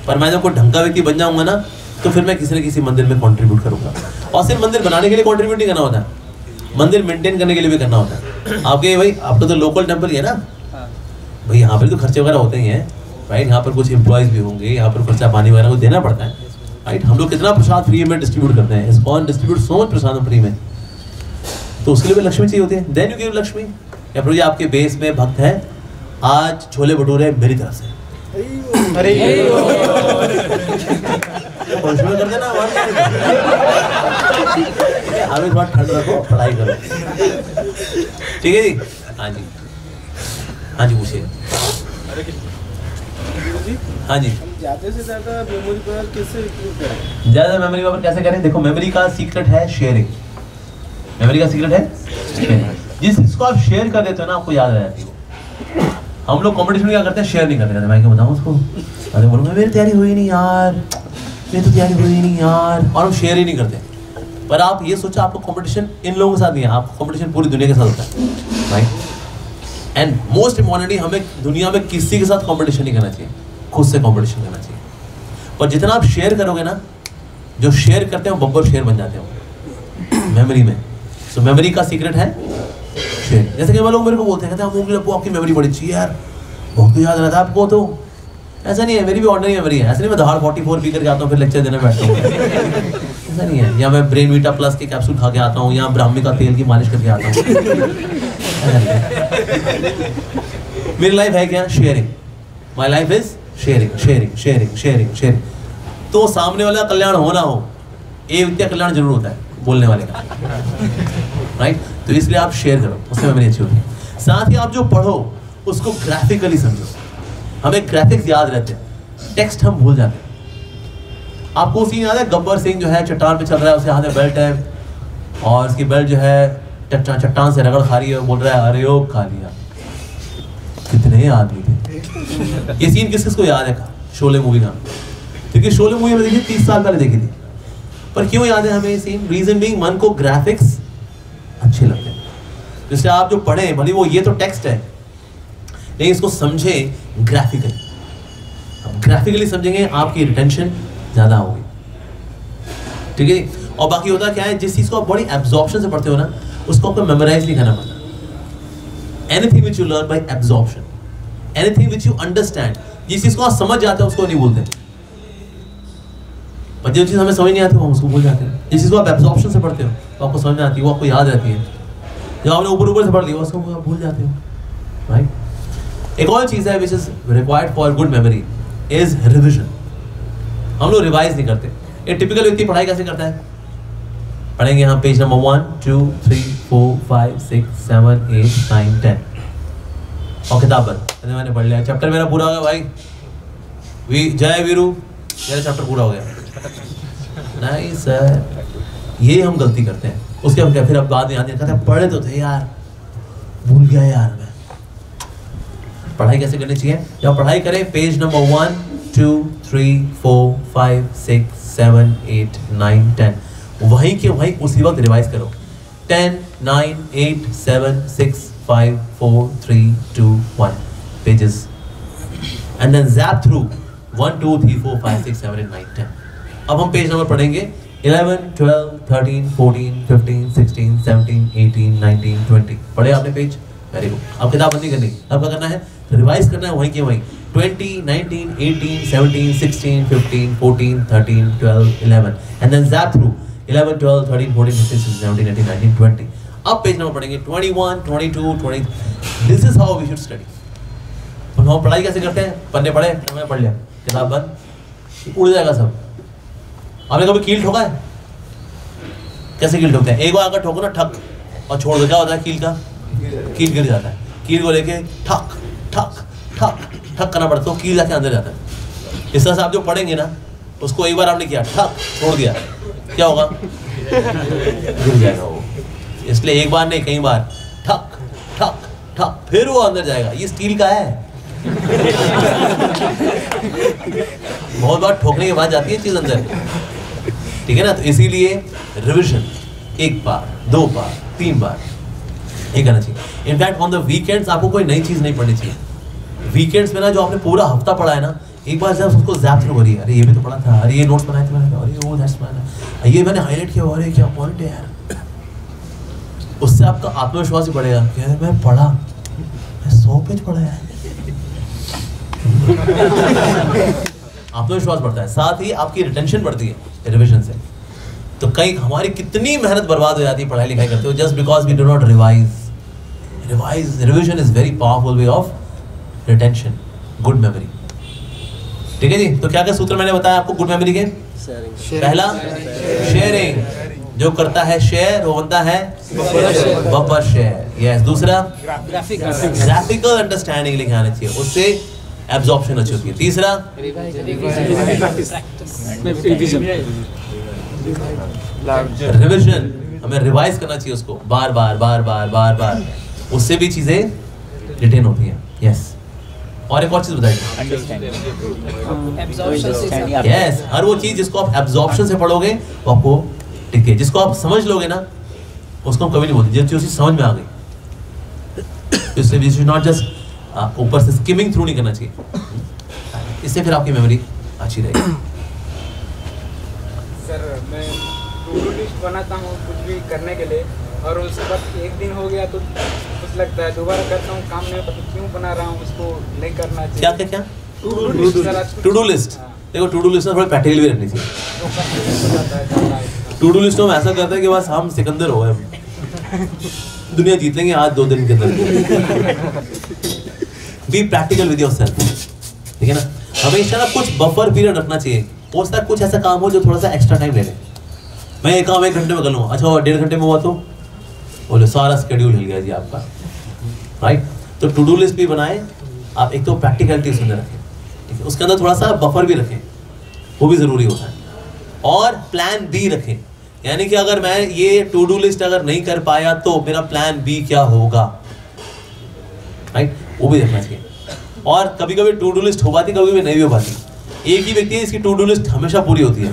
पर मैं जब कोई ढंग का व्यक्ति बन जाऊंगा ना, तो फिर मैं किसी न किसी मंदिर में कंट्रीब्यूट करूंगा। और सिर्फ मंदिर बनाने के लिए कंट्रीब्यूट नहीं करना होता है, मंदिर मेंटेन करने के लिए भी करना होता है। आपके भाई आपका तो लोकल टेम्पल ही है ना भाई, यहाँ पर तो खर्चे वगैरह होते ही हैं, राइट? यहाँ पर कुछ एम्प्लॉयज भी होंगे, यहाँ पर खर्चा पानी वगैरह को देना पड़ता है, राइट? हम लोग कितना प्रसाद फ्री में डिस्ट्रीब्यूट करते हैं, ISKCON distribute so much prasad free में, तो उसके लिए भी लक्ष्मी चाहिए होती है। Then you give Lakshmi. या प्रभु जी आपके बेस में भक्त है, आज छोले भटूरे मेरी तरफ से, अरे कर देना, हमें थोड़ा ठंड रखो, पढ़ाई करो, ठीक है जी? हाँ जी, हाँ जी, पूछिए। हाँ जी, ज़्यादा से ज़्यादा मेमोरी पावर कैसे इंक्लूड करें? ज़्यादा मेमोरी पावर कैसे करें? देखो, मेमोरी का सीक्रेट है शेयरिंग। मेमोरी का सीक्रेट है शेयरिंग। जिस चीज को आप शेयर कर देते हो ना, आपको याद रह जाती है। हम लोग कंपटीशन में क्या करते हैं? शेयर नहीं करते। मैं क्या बताऊँ उसको? अरे बोलूँगा मेरी तैयारी हुई नहीं यार, मेरी तो तैयारी हुई नहीं यार, और हम शेयर ही नहीं करते। पर आप ये सोचो, आपको कंपटीशन इन लोगों के साथ नहीं है, आपको कंपटीशन पूरी दुनिया के साथ होता है, राइट? एंड मोस्ट इम्पॉर्टेंटली, हमें दुनिया में किसी के साथ कंपटीशन नहीं करना चाहिए, खुद से कंपटीशन करना चाहिए। और जितना आप शेयर करोगे ना, जो शेयर करते हैं वो बब्बर शेयर बन जाते हो मेमोरी में। सो मेमोरी का सीक्रेट है शेयर। जैसे कि लोग मेरे को बोलते हैं, कहते हैं आपकी मेमोरी बड़ी अच्छी है यार, बहुत कुछ याद रहता है आपको। तो ऐसा नहीं है, मेरी भी ऑर्डिनरी मेमोरी है। ऐसा नहीं मैं धार 44 पी करके आता हूँ फिर लेक्चर देने बैठता हूँ, ऐसा नहीं है। या मैं ब्रेन वीटा प्लस के कैप्सूल खा के आता हूँ, या ब्राह्मी का तेल की मालिश करके आता हूँ। मेरी लाइफ है क्या? Sharing. My life is sharing, sharing, sharing, sharing, sharing. तो सामने वाला कल्याण हो ना हो, एक विद्या कल्याण जरूर होता है बोलने वाले का, राइट? तो इसलिए आप शेयर करो, उससे मेमोरी अच्छी होती है। साथ ही आप जो पढ़ो उसको ग्राफिकली समझो। हमें ग्राफिक्स याद रहते हैं, टेक्स्ट हम भूल जाते हैं। आपको सीन याद है, गब्बर सिंह जो है चट्टान पे चल रहा है, उसके हाथ में बेल्ट है, और उसकी बेल्ट जो है चट्टान से रगड़ खा रही है, बोल रहा है अरे ओ खा लिया। कितने आदमी थे। ये सीन किस किस को याद है शोले मूवी का? क्योंकि शोले मूवी हमने देखी 30 साल पहले देखी थी, पर क्यों याद है हमें ये सीन? रीजन बीइंग मन को ग्राफिक्स अच्छे लगते हैं। जैसे आप जो पढ़े भले वो ये तो टेक्स्ट है, लेकिन इसको समझे ग्राफिकली। अब ग्राफिकली समझेंगे आपकी रिटेंशन ज्यादा होगी, ठीक है। और बाकी होता क्या है, जिस चीज को आप बड़ी एब्जॉर्प्शन से पढ़ते हो ना, उसको आपको मेमोराइज नहीं करना पड़ता। Anything which you learn by absorption, anything which you understand, जिस चीज को आप समझ जाते हैं उसको नहीं भूलते, पर जो चीज हमें समझ नहीं आती वो हम उसको भूल जाते हैं। जिस चीज को आप एब्जॉर्प्शन से पढ़ते हो तो आपको समझ में आती है, वो आपको याद रहती है। जब आपने ऊपर ऊपर से पढ़ लिया उसको आप भूल जाते हो, राइट। एक और चीज है which is required for good memory is revision. हम लोग रिवाइज नहीं करते। एक टिपिकल व्यक्ति पढ़ाई कैसे करता है? पढ़ेंगे यहाँ पेज नंबर 1 2 3 4 5 6 7 8 9 10 और किताब बंद, मैंने पढ़ लिया, चैप्टर मेरा पूरा हो गया भाई, जय वीरू, मेरा चैप्टर पूरा हो गया। नहीं सर, ये हम गलती करते हैं। उसके हम क्या फिर अब बाद में आने कहते हैं पढ़े तो थे यार, भूल गया यार मैं। पढ़ाई कैसे करनी चाहिए? जब पढ़ाई करें पेज नंबर 1 2 3 4 5 6 7 8 9 10 वहीं के वहीं उसी वक्त रिवाइज करो। 10 9 8 7 6 5 4 3 2 1 pages and then zap through 1 2 3 4 5 6 7 8 9 10। अब हम पेज नंबर पढ़ेंगे 11 12 13 14 15 16 17 18 19 20। पढ़े आपने पेज? Very good. अब किताब बंदी करनी, अब क्या करना है? रिवाइज करना है वहीं के वहीं। 20 19 18 17 16 15 14 13 12 11 एंड देन zap through 11 12 13 14 15 16 17 18 19 20। अब पेज नंबर पढ़ेंगे 21 22 20। This is how we should study. हम पढ़ाई कैसे करते हैं? पन्ने पढ़े, मैंने पढ़ लिया, किताब बंद, उड़ जाएगा सब। आपने कभी कील ठोका है? कैसे कील ठोकते हैं? एक बार अगर ठोको ना ठक और छोड़ दो, क्या होता है? कील गिर जाता है। कील को लेके ठक ठक ठक ठक करना पड़ता है, तो कील जाके अंदर जाता है। इस तरह से आप जो पढ़ेंगे ना, उसको एक बार आपने किया ठक, छोड़ दिया, क्या होगा? गिर जाएगा वो। इसलिए एक बार नहीं, कई बार ठक ठक ठक, फिर वो अंदर जाएगा। ये स्टील का है। बहुत बार ठोकने के बाद जाती है चीज अंदर, ठीक है ना। तो इसीलिए रिविजन 1 बार 2 बार 3 बार ये करना चाहिए। इनफैक्ट ऑन द वीकेंड्स आपको कोई नई चीज नहीं पढ़नी चाहिए। वीकेंड्स में ना जो आपने पूरा हफ्ता पढ़ा है ना, एक बार जब उसको ज़ैप थ्रू करिए। अरे ये भी तो पढ़ा था, अरे ये नोट्स बनाए थे मैंने, अरे वो दैट्स मैंने, ये मैंने हाईलाइट किया, अरे क्या पॉइंट है यार। उससे आपका आत्मविश्वास ही बढ़ेगा कि अरे मैं पढ़ा, मैं 100 पेज पढ़ा है। आत्मविश्वास बढ़ता है, साथ ही आपकी रिटेंशन बढ़ती है रिविजन से। तो कई हमारी कितनी मेहनत बर्बाद हो जाती है पढ़ाई लिखाई करते हो, just because we do not revise. Revision is very powerful way of retention, good memory, ठीक है जी। तो क्या क्या सूत्र मैंने बताया आपको गुड मेमोरी के? पहला शेयरिंग, जो करता है शेयर वो बनता है बफर शेयर। यस। दूसरा ग्राफिकल अंडरस्टैंडिंग लिखे आना चाहिए, उससे एब्जॉर्प्शन अच्छी होती है। तीसरा रिविजन, हमें रिवाइज करना चाहिए उसको बार बार बार बार बार बार, उससे भी चीजें रिटेन होती हैं। यस। और एक और चीज बताइए, यस, हर वो चीज जिसको आप एब्जॉर्प्शन से पढ़ोगे वो आपको टिके, जिसको आप समझ लोगे ना उसको हम कभी नहीं बोलते, जो चीज समझ में आ गई। इसलिए वी शुड नॉट जस्ट ऊपर से स्किमिंग थ्रू नहीं करना चाहिए, इससे फिर आपकी मेमोरी अच्छी रहेगी। सर मैं टू डू लिस्ट बनाता हूँ कुछ भी करने के लिए, और उसके बाद एक दिन हो गया तो कुछ लगता है, दोबारा करता हूँ काम नहीं होता, तो क्यों बना रहा हूँ, उसको नहीं करना चाहिए। क्या क्या क्या? To do list. देखो टू डू लिस्ट में थोड़ी प्रैक्टिकल भी रखनी चाहिए। टू डू लिस्ट में ऐसा करता है कि बस हम सिकंदर हो गए, दुनिया जीत लेंगे आज 2 दिन के अंदर। बी प्रैक्टिकल विद योरसेल्फ, ठीक है ना। हमेशा ना कुछ बफर पीरियड रखना चाहिए। हो सकता है कुछ ऐसा काम हो जो थोड़ा सा एक्स्ट्रा टाइम ले ले। मैं ये काम 1 घंटे में कर लूँगा, अच्छा 1.5 घंटे में हुआ तो बोले सारा शेड्यूल हिल गया जी आपका, राइट। तो टू डू लिस्ट भी बनाएं आप, एक तो प्रैक्टिकलिटी उसके अंदर रखें, ठीक है, उसके अंदर थोड़ा सा बफर भी रखें, वो भी ज़रूरी होता है। और प्लान बी रखें, यानी कि अगर मैं ये टू डू लिस्ट अगर नहीं कर पाया तो मेरा प्लान बी क्या होगा, राइट, वो भी रखना चाहिए। और कभी कभी टू डू लिस्ट हो पाती, कभी कभी नहीं भी हो पाती। एक ही व्यक्ति है इसकी टू डू लिस्ट हमेशा पूरी होती है,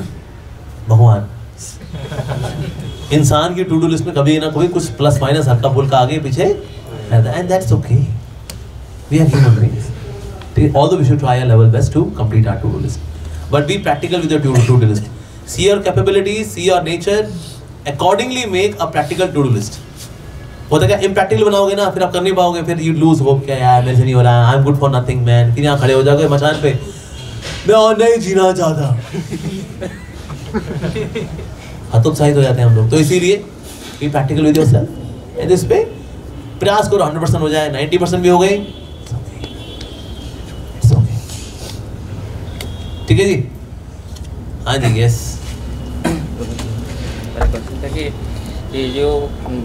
भगवान। इंसान की टू डू लिस्ट में कभी ना कभी कुछ प्लस माइनस हल्का फुल्का आगे पीछे रहता है, and that's okay, we are human beings. Although we should try our level best to complete our to-do list, but be practical with your to-do list. See your capabilities, see your nature, accordingly make a practical to-do list. होता क्या, impractical बनाओगे ना फिर आप कर नहीं पाओगे, फिर you lose hope, क्या यार मेरे से नहीं हो रहा, I'm good for nothing man, फिर यहाँ खड़े हो जाओगे मचान पे, मैं और नहीं जीना चाहता। हतोत्साहित हो जाते हैं हम लोग। तो इसीलिए be practical with yourself, and इस पे प्रयास करो 100% हो जाए, 90% भी हो गई, ठीक है जी। हाँ जी, यस। मेरा क्वेश्चन था कि ये जो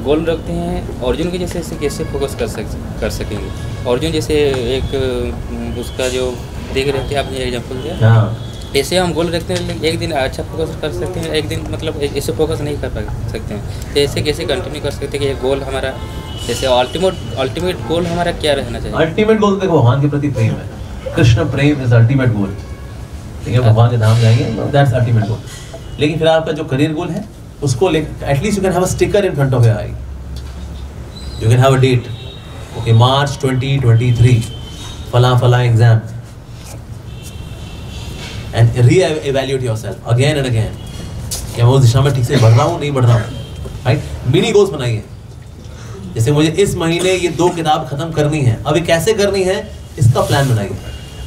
गोल रखते हैं अर्जुन के जैसे कैसे फोकस कर सकेंगे? अर्जुन जैसे एक उसका जो देख रहे थे आपने एग्जांपल दिया, ऐसे हम गोल रखते हैं, एक दिन अच्छा फोकस कर सकते हैं, एक दिन मतलब ऐसे फोकस नहीं कर सकते हैं, तो ऐसे कैसे कंटिन्यू कर सकते हैं कि ये गोल हमारा जैसे अल्टीमेट गोल हमारा क्या रहना चाहिए? अल्टीमेट गोल देखो भगवान के प्रति प्रेम है, कृष्ण प्रेम इज अल्टीमेट गोल, ठीक है, भगवान के धाम जाएंगे, दैट्स अल्टीमेट गोल। लेकिन फिर आपका जो करियर गोल है उसको लेकर at least you can have a sticker in front of your eye, you can have a date, okay March 2023 फला exam, and reevaluate yourself again and again, क्या मैं उस दिशा में ठीक से बढ़ रहा हूँ, नहीं बढ़ रहा हूँ, राइट। मिनी गोल्स बनाइए, जैसे मुझे इस महीने ये 2 किताब खत्म करनी है, अभी कैसे करनी है इसका प्लान बनाइए,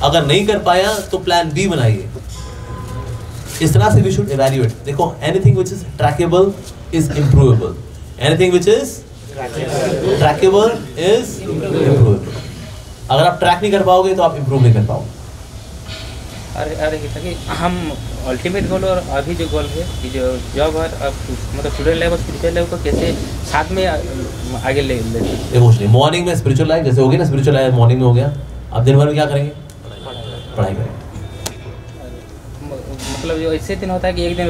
अगर नहीं कर पाया तो प्लान बी बनाइए। इस तरह से वी शुड इवैल्यूएट। देखो anything which is trackable is improvable, anything which is trackable is improvable. अगर आप ट्रैक नहीं कर पाओगे तो आप इंप्रूव नहीं कर पाओगे। अरे कि हम अल्टीमेट गोल और अभी जो गोल है कि जो जॉब और अब मतलब स्टूडेंट लेवल स्पिरिचुअल लेवल को कैसे साथ में आगे ले देखो मॉर्निंग में स्पिरिचुअल लाइफ जैसे होगी ना, स्पिरिचुअल लाइफ मॉर्निंग में हो गया, अब दिन भर में क्या करेंगे, पढ़ाई करेंगे। मतलब जो ऐसे दिन होता है कि एक दिन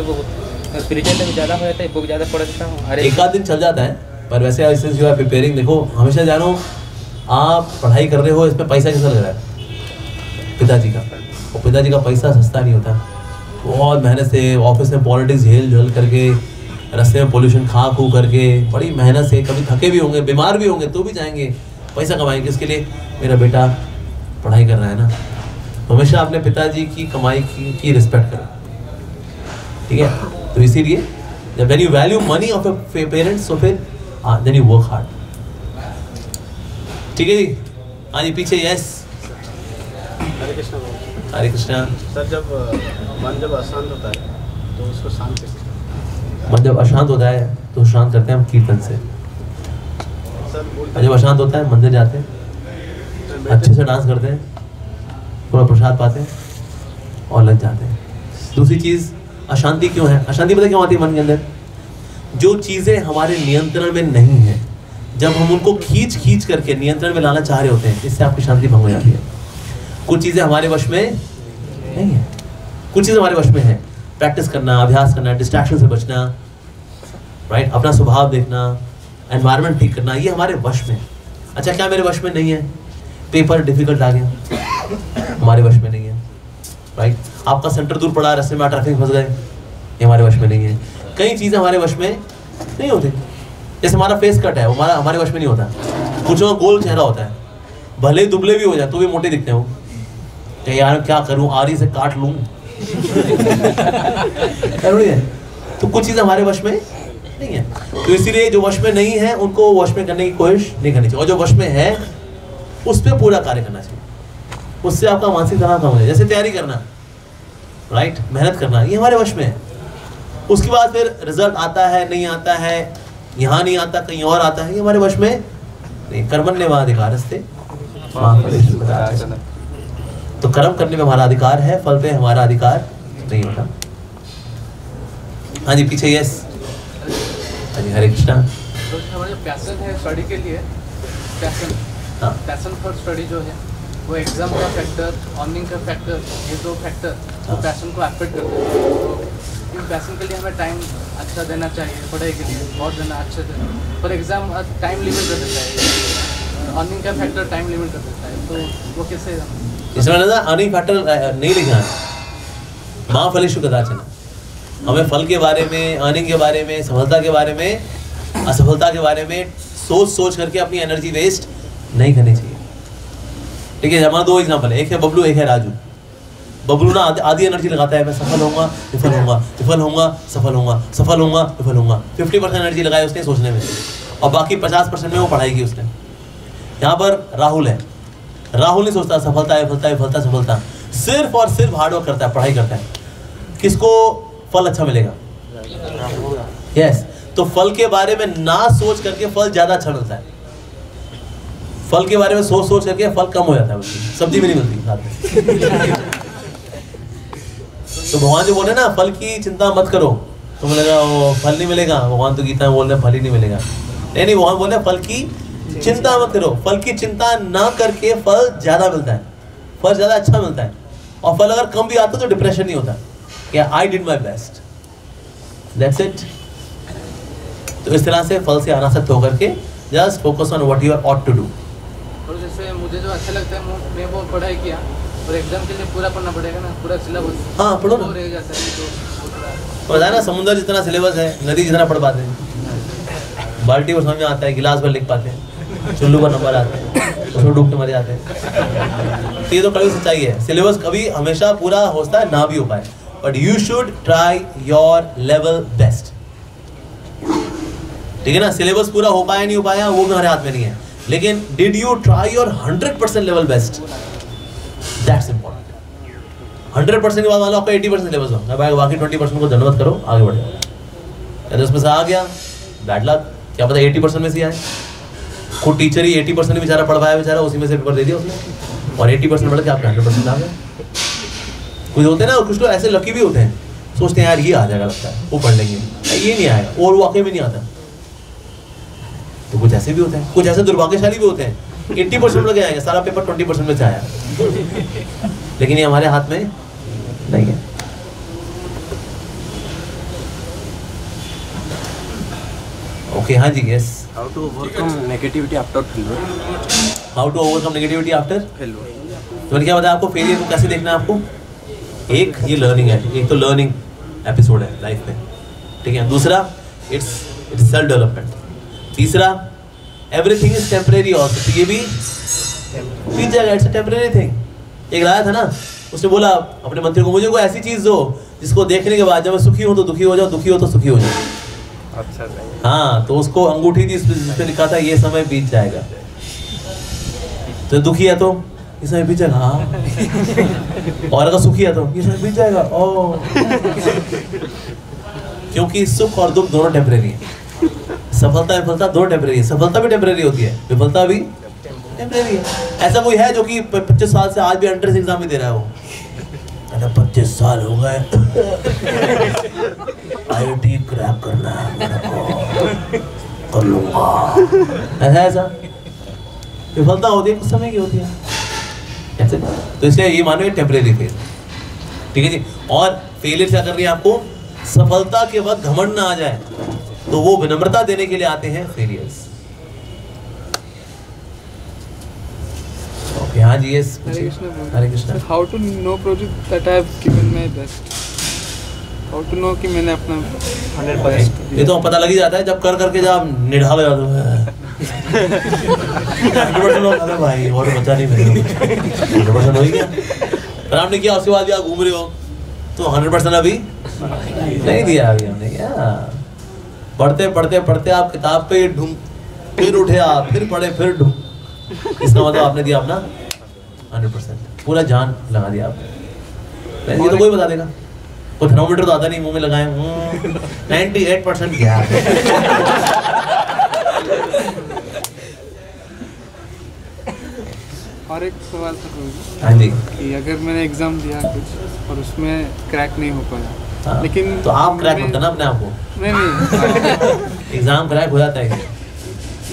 स्पिरिचुअल लेवल ज़्यादा हो जाता है, बुक ज़्यादा पढ़ देता हूँ, अरे एक आध दिन चल जाता है, पर वैसे ऐसे जो है प्रिपेयरिंग, देखो हमेशा जानो आप पढ़ाई कर रहे हो, इसमें पैसा किसका लग रहा है, पिताजी का। और पिताजी का पैसा सस्ता नहीं होता, बहुत मेहनत से ऑफिस में पॉलिटिक्स झेल करके, रास्ते में पोल्यूशन खा करके, बड़ी मेहनत से, कभी थके भी होंगे, बीमार भी होंगे, तो भी जाएंगे पैसा कमाएंगे, किसके लिए, मेरा बेटा पढ़ाई कर रहा है ना। तो हमेशा अपने पिताजी की कमाई की रिस्पेक्ट करें, ठीक है। तो इसीलिए जब when you value money of your parents, तो फिर देन यू वर्क हार्ड, ठीक है जी। हाँ जी, पीछे यस। हरे कृष्णा। हरे कृष्णा। सर जब मन जब अशांत होता है तो उसको शांत कैसे? मन जब अशांत होता है तो शांत करते हैं हम कीर्तन से। जब अशांत होता है मंदिर जाते हैं, अच्छे से डांस करते हैं, थोड़ा प्रसाद पाते हैं और लग जाते हैं। दूसरी चीज़, अशांति क्यों है, अशांति पता क्यों आती है मन के अंदर, जो चीज़ें हमारे नियंत्रण में नहीं है, जब हम उनको खींच करके नियंत्रण में लाना चाह रहे होते हैं, इससे आपकी शांति भंग हो जाती है। कुछ चीज़ें हमारे वश में नहीं है, कुछ चीज़ें हमारे वश में है, प्रैक्टिस करना, अभ्यास करना, डिस्ट्रैक्शन से बचना, राइट, अपना स्वभाव देखना, एनवायरनमेंट ठीक करना, ये हमारे वश में। अच्छा, क्या मेरे वश में नहीं है, पेपर डिफिकल्ट आ गया, हमारे वश में नहीं है, राइट। आपका सेंटर दूर पड़ा, रास्ते में ट्रैफिक फंस गए, ये हमारे वश में नहीं है। कई चीज़ें हमारे वश में नहीं होती, जैसे हमारा फेस कट है, वो हमारे वश में नहीं होता। कुछ का गोल चेहरा होता है, भले दुबले भी हो जाए तो भी मोटे दिखते हो, तो यार क्या करूं, आरी से काट लूं। तो कुछ चीज़ें हमारे वश में नहीं है, तो इसीलिए जो वश में नहीं है उनको वश में करने की कोशिश नहीं करनी चाहिए, और जो वश में है उस पर पूरा कार्य करना चाहिए। उससे आपका मानसिक तनाव कम हो जाए। जैसे तैयारी करना, राइट, मेहनत करना, ये हमारे वश में है। उसके बाद फिर रिजल्ट आता है, नहीं आता है, यहाँ नहीं आता, कहीं और आता है, ये हमारे वश में नहीं। कर्मण्येवाधिकारस्ते मा फलेषु कदाचन। तो कर्म करने में हमारा अधिकार है, फल पे हमारा अधिकार नहीं होता। हाँ जी, पीछे यस। हाँ जी, हरे कृष्णा। हमारे पैशन है स्टडी के लिए, पैशन फॉर स्टडी जो है वो एग्जाम का फैक्टर, अर्निंग का फैक्टर, ये दो फैक्टर वो पैशन को अफेक्ट करते हैं। तो इन पैशन के लिए हमें टाइम अच्छा देना चाहिए, पढ़ाई के लिए बहुत देना, अच्छे देना। पर एग्जाम टाइम लिमिट रहना चाहिए, अर्निंग का फैक्टर टाइम लिमिट कर देता है, तो वो कैसे? इसमें ना अर्निंग फैक्टर नहीं लिखना है, माँ फलेषु कदाचन। हमें फल के बारे में, अर्निंग के बारे में, सफलता के बारे में, असफलता के बारे में सोच करके अपनी एनर्जी वेस्ट नहीं करनी चाहिए। ठीक है, हमारा 2 एग्जाम्पल है, एक है बबलू, एक है राजू। बबलू ना आधी एनर्जी लगाता है, मैं सफल होऊंगा, विफल होऊंगा, विफल होऊंगा, सफल होऊंगा, सफल होऊंगा, विफल होऊंगा। 50% एनर्जी लगाई उसने सोचने में, और बाकी 50% में वो पढ़ाई की उसने। यहाँ पर राहुल है, राहुल नहीं सोचता सफलता है, विफलता है, विफलता, सफलता, सिर्फ और सिर्फ हार्डवर्क करता है, पढ़ाई करता है। किसको फल अच्छा मिलेगा? यस। तो फल के बारे में ना सोच करके फल ज्यादा अच्छा मिलता है। फल के बारे में सोच करके फल कम हो जाता है, सब्जी भी नहीं मिलती साथ में। तो भगवान जो बोले ना फल की चिंता मत करो, तो बोलेगा वो फल नहीं मिलेगा। भगवान तो गीता में बोल रहे फल ही नहीं मिलेगा। नहीं, भगवान बोले फल की चिंता मत करो। फल की चिंता ना करके फल ज्यादा मिलता है, फल ज्यादा अच्छा मिलता है। और फल अगर कम भी आता तो डिप्रेशन नहीं होता, या I did my best, that's it. तो इस तरह से फल से अनासक्त होकर के just focus on what you are ought to do. और जैसे मुझे जो अच्छा लगता है मैं वो पढ़ाई किया, और एग्जाम के लिए पूरा पढ़ना पड़ेगा ना, पूरा सिलेबस। हाँ पढ़ो ना, रह जाता है तो पता है ना, समुद्र जितना सिलेबस है, नदी जितना पढ़ पाते हैं। बाल्टी पर समझ में आता है, गिलास पर लिख पाते हैं, चुल्लू पर नंबर आते हैं, उसमें डूब के मर जाते हैं। तो ये तो कभी सच्चाई है, सिलेबस कभी हमेशा पूरा होता है ना भी हो पाए, but you should try your level best. ठीक है ना, सिलेबस पूरा हो पाया नहीं हो पाया वो भी हमारे हाथ में नहीं है, लेकिन did you try your 100% level best, that's important. 100% के बाद मान लो आपका 80% सिलेबस हो, बाकी 20% को धन्यवाद करो, आगे बढ़ जाओ। यदि उसमें से आ गया बैड लक, क्या पता 80% में से आए। खुद टीचर ही 80% बेचारा पढ़ पाया, बेचारा उसी में से पेपर दे दिया उसने, और 80% पढ़ के आपके 100% आ गए। कुछ होते हैं ना, कुछ लोग ऐसे लकी भी होते हैं, सोचते हैं यार ये आ जाएगा, लगता है वो पढ़ लेंगे, ये नहीं आएगा, और वो वाकई में नहीं आता। तो कुछ ऐसे भी होते हैं, कुछ ऐसे दुर्भाग्यशाली भी होते हैं, 80% लगे आएंगे, सारा पेपर 20% में से आया, लेकिन ये हमारे हाथ में नहीं है। ओके, हाँ जी, yes. How to overcome negativity after failure? How to overcome negativity after failure? तो मैंने क्या बताया आपको, फेलियर को कैसे देखना है आपको। एक ये लर्निंग है, एक तो लर्निंग एपिसोड है लाइफ में, ठीक है। दूसरा इट्स सेल्फ डेवलपमेंट। तीसरा एवरीथिंग इज टेम्परेरी ऑल्सो, तो ये भी बीत जाएगा, इट्स अ टेम्परेरी थिंग। एक लाया था ना, उसने बोला अपने मंत्री को, मुझे कोई ऐसी चीज दो जिसको देखने के बाद जब मैं सुखी हूँ तो दुखी हो जाओ, दुखी हो तो सुखी हो जाओ। अच्छा सही। हाँ, तो उसको अंगूठी थी जिस पे लिखा था ये समय बीत जाएगा, तो दुखी है तो ये समय बीत जाएगा, हाँ। और अगर सुखी है तो ये समय बीत जाएगा, ओ। क्योंकि सुख और दुख दोनों टेम्परेरी है, सफलता विफलता दोनों टेम्परेरी है। सफलता भी टेम्परेरी होती है, विफलता भी टेम्परेरी है। ऐसा कोई है जो कि 25 साल से आज भी एंट्रेंस एग्जाम में दे रहा है वो, 25 साल हो गए, IIT क्रैक करना है मेरे को, कर लूंगा, ऐसा विफलता होती है, कुछ समय की होती है ऐसे। तो इसलिए ये मानो टेम्परेरी फेल, ठीक है जी। और फेलियर क्या कर रही है आपको, सफलता के वक्त घमंड ना आ जाए, तो वो विनम्रता देने के लिए आते हैं फेलियर्स। ओके, हाँ जी, yes. Hare Krishna. How to know project that I have given my best? How to know कि मैंने अपना 100%? ये तो पता लग ही जाता है जब कर करके जब निढाल हो जाते हैं। 100% भाई, और बचा नहीं मेरे, 100% हो ही गया। पर आपने किया, उसके बाद भी आप घूम रहे हो, तो 100% अभी नहीं दिया, अभी हमने क्या। पढ़ते पढ़ते पढ़ते आप किताब पे ढूंढ, फिर उठे आप, फिर पढ़े, फिर ढूंढ, इसका मतलब आपने दिया अपना 100%, पूरा जान लगा दिया आपने। ये तो कोई बता देगा, कोई थर्मोमीटर तो आता नहीं, मुंह में लगाए 98% क्या। और एक सवाल था हाँ जी, कि अगर मैंने एग्जाम दिया कुछ और उसमें क्रैक नहीं हो पाया, हाँ, लेकिन तो आप क्रैक होता ना अपने आप को, नहीं एग्जाम क्रैक हो जाता है।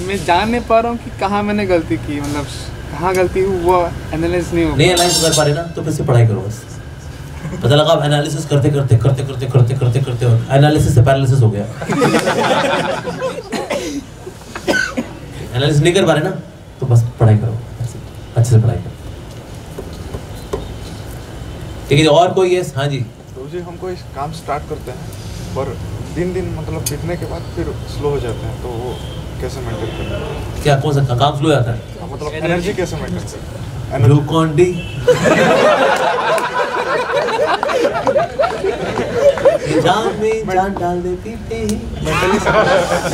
मैं जान नहीं पा रहा हूँ कि कहाँ मैंने गलती की, मतलब कहाँ गलती हुई वो एनालाइज नहीं हो, नहीं एनालाइज कर पा रहे ना, तो फिर से पढ़ाई करो बस। पता लगा आप एनालिसिस करते करते करते करते करते करते करते एनालिसिस से पैरालिसिस हो गया। एनालिसिस नहीं कर पा रहे ना, तो बस पढ़ाई करो, अच्छे से पढ़ाई करो। ठीक है, और कोई है? हाँ जी। तो जी हम कोई काम स्टार्ट करते हैं पर दिन मतलब बीतने के बाद फिर स्लो हो जाते हैं, तो वो कैसे मेंटेन करते हैं? क्या कौन सा काम स्लो जाता है? मतलब एनर्जी कैसे मेंटेन करते हैं? ग्लूकॉन डी जान में जान डाल देती थी।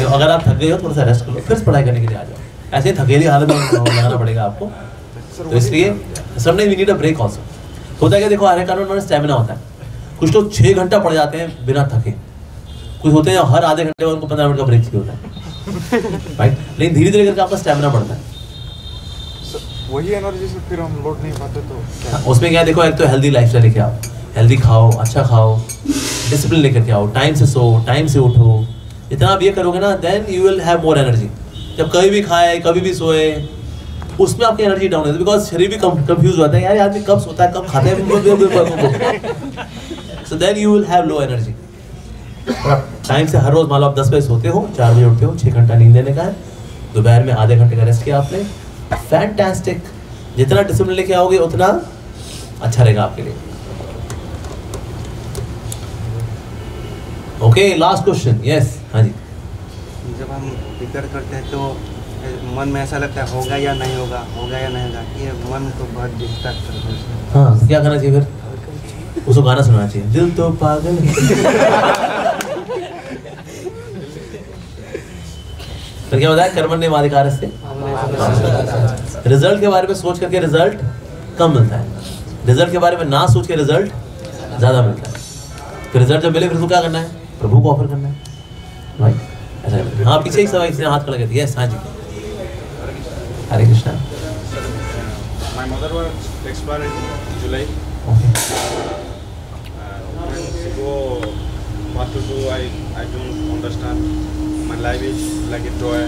अगर आप थक गए हो थोड़ा सा रेस्ट करो, फिर पढ़ाई करने के लिए आ जाओ। ऐसे थकेली हालत में लगाना पड़ेगा आपको, तो इसलिए सबने we need a break also. होता है क्या, देखो हर एक कारण में स्टेमिना होता है। कुछ लोग 6 घंटा पढ़ जाते हैं बिना थके, कुछ होते हैं हर आधे घंटे में उनको 15 मिनट का ब्रेक चाहिए होता है, राइट? लेकिन धीरे धीरे करके आपका स्टेमिना बढ़ता है। वही एनर्जी से फिर हम लौट नहीं पाते, तो क्या? उसमें क्या है, देखो एक तो हेल्दी लाइफस्टाइल लेके आओ, हेल्दी खाओ, अच्छा खाओ, डिसिप्लिन लेकर के आओ, टाइम से सो, टाइम से उठो। इतना आप ये करोगे ना, then you will have more energy. जब कभी भी खाए कभी भी सोए, उसमें आपकी एनर्जी डाउन है, बिकॉज शरीर भी कंफ्यूज होता है, यार आदमी कब सोता है कब खाता है, so then you will have low energy. Time से हर रोज मान लो आप 10 बजे सोते हो, 4 बजे उठते हो, 6 घंटा नींद लेने का है, दोपहर में आधे घंटे का रेस्ट किया आपने, फैंटास्टिक। जितना डिसिप्लिन लेके आओगे उतना अच्छा रहेगा आपके लिए। Okay, last question. यस, हाँ जी। जब हम फिक्र करते हैं तो मन में ऐसा लगता है होगा या नहीं होगा, होगा या नहीं होगा, ये मन को बहुत डिस्टर्ब करता है। हाँ, तो क्या करना चाहिए फिर? उसको गाना सुनना चाहिए, दिल तो पागल फिर क्या बताया, कर्मण्येवाधिकारस्ते। रिजल्ट के बारे में सोच करके रिजल्ट कम मिलता है, रिजल्ट के बारे में ना सोच के रिजल्ट ज्यादा मिलता है। फिर रिजल्ट जब मिले फिर तो क्या करना है, प्रभु को ऑफर करना है, राइट? ऐसा। हाँ, पीछे एक सवाल किसी ने हाथ खड़ा कर दिया। यस, हाँ जी। हरे Krishna. My mother was expired in July. Okay. When she go, what to do, I don't understand. My life is like a toy.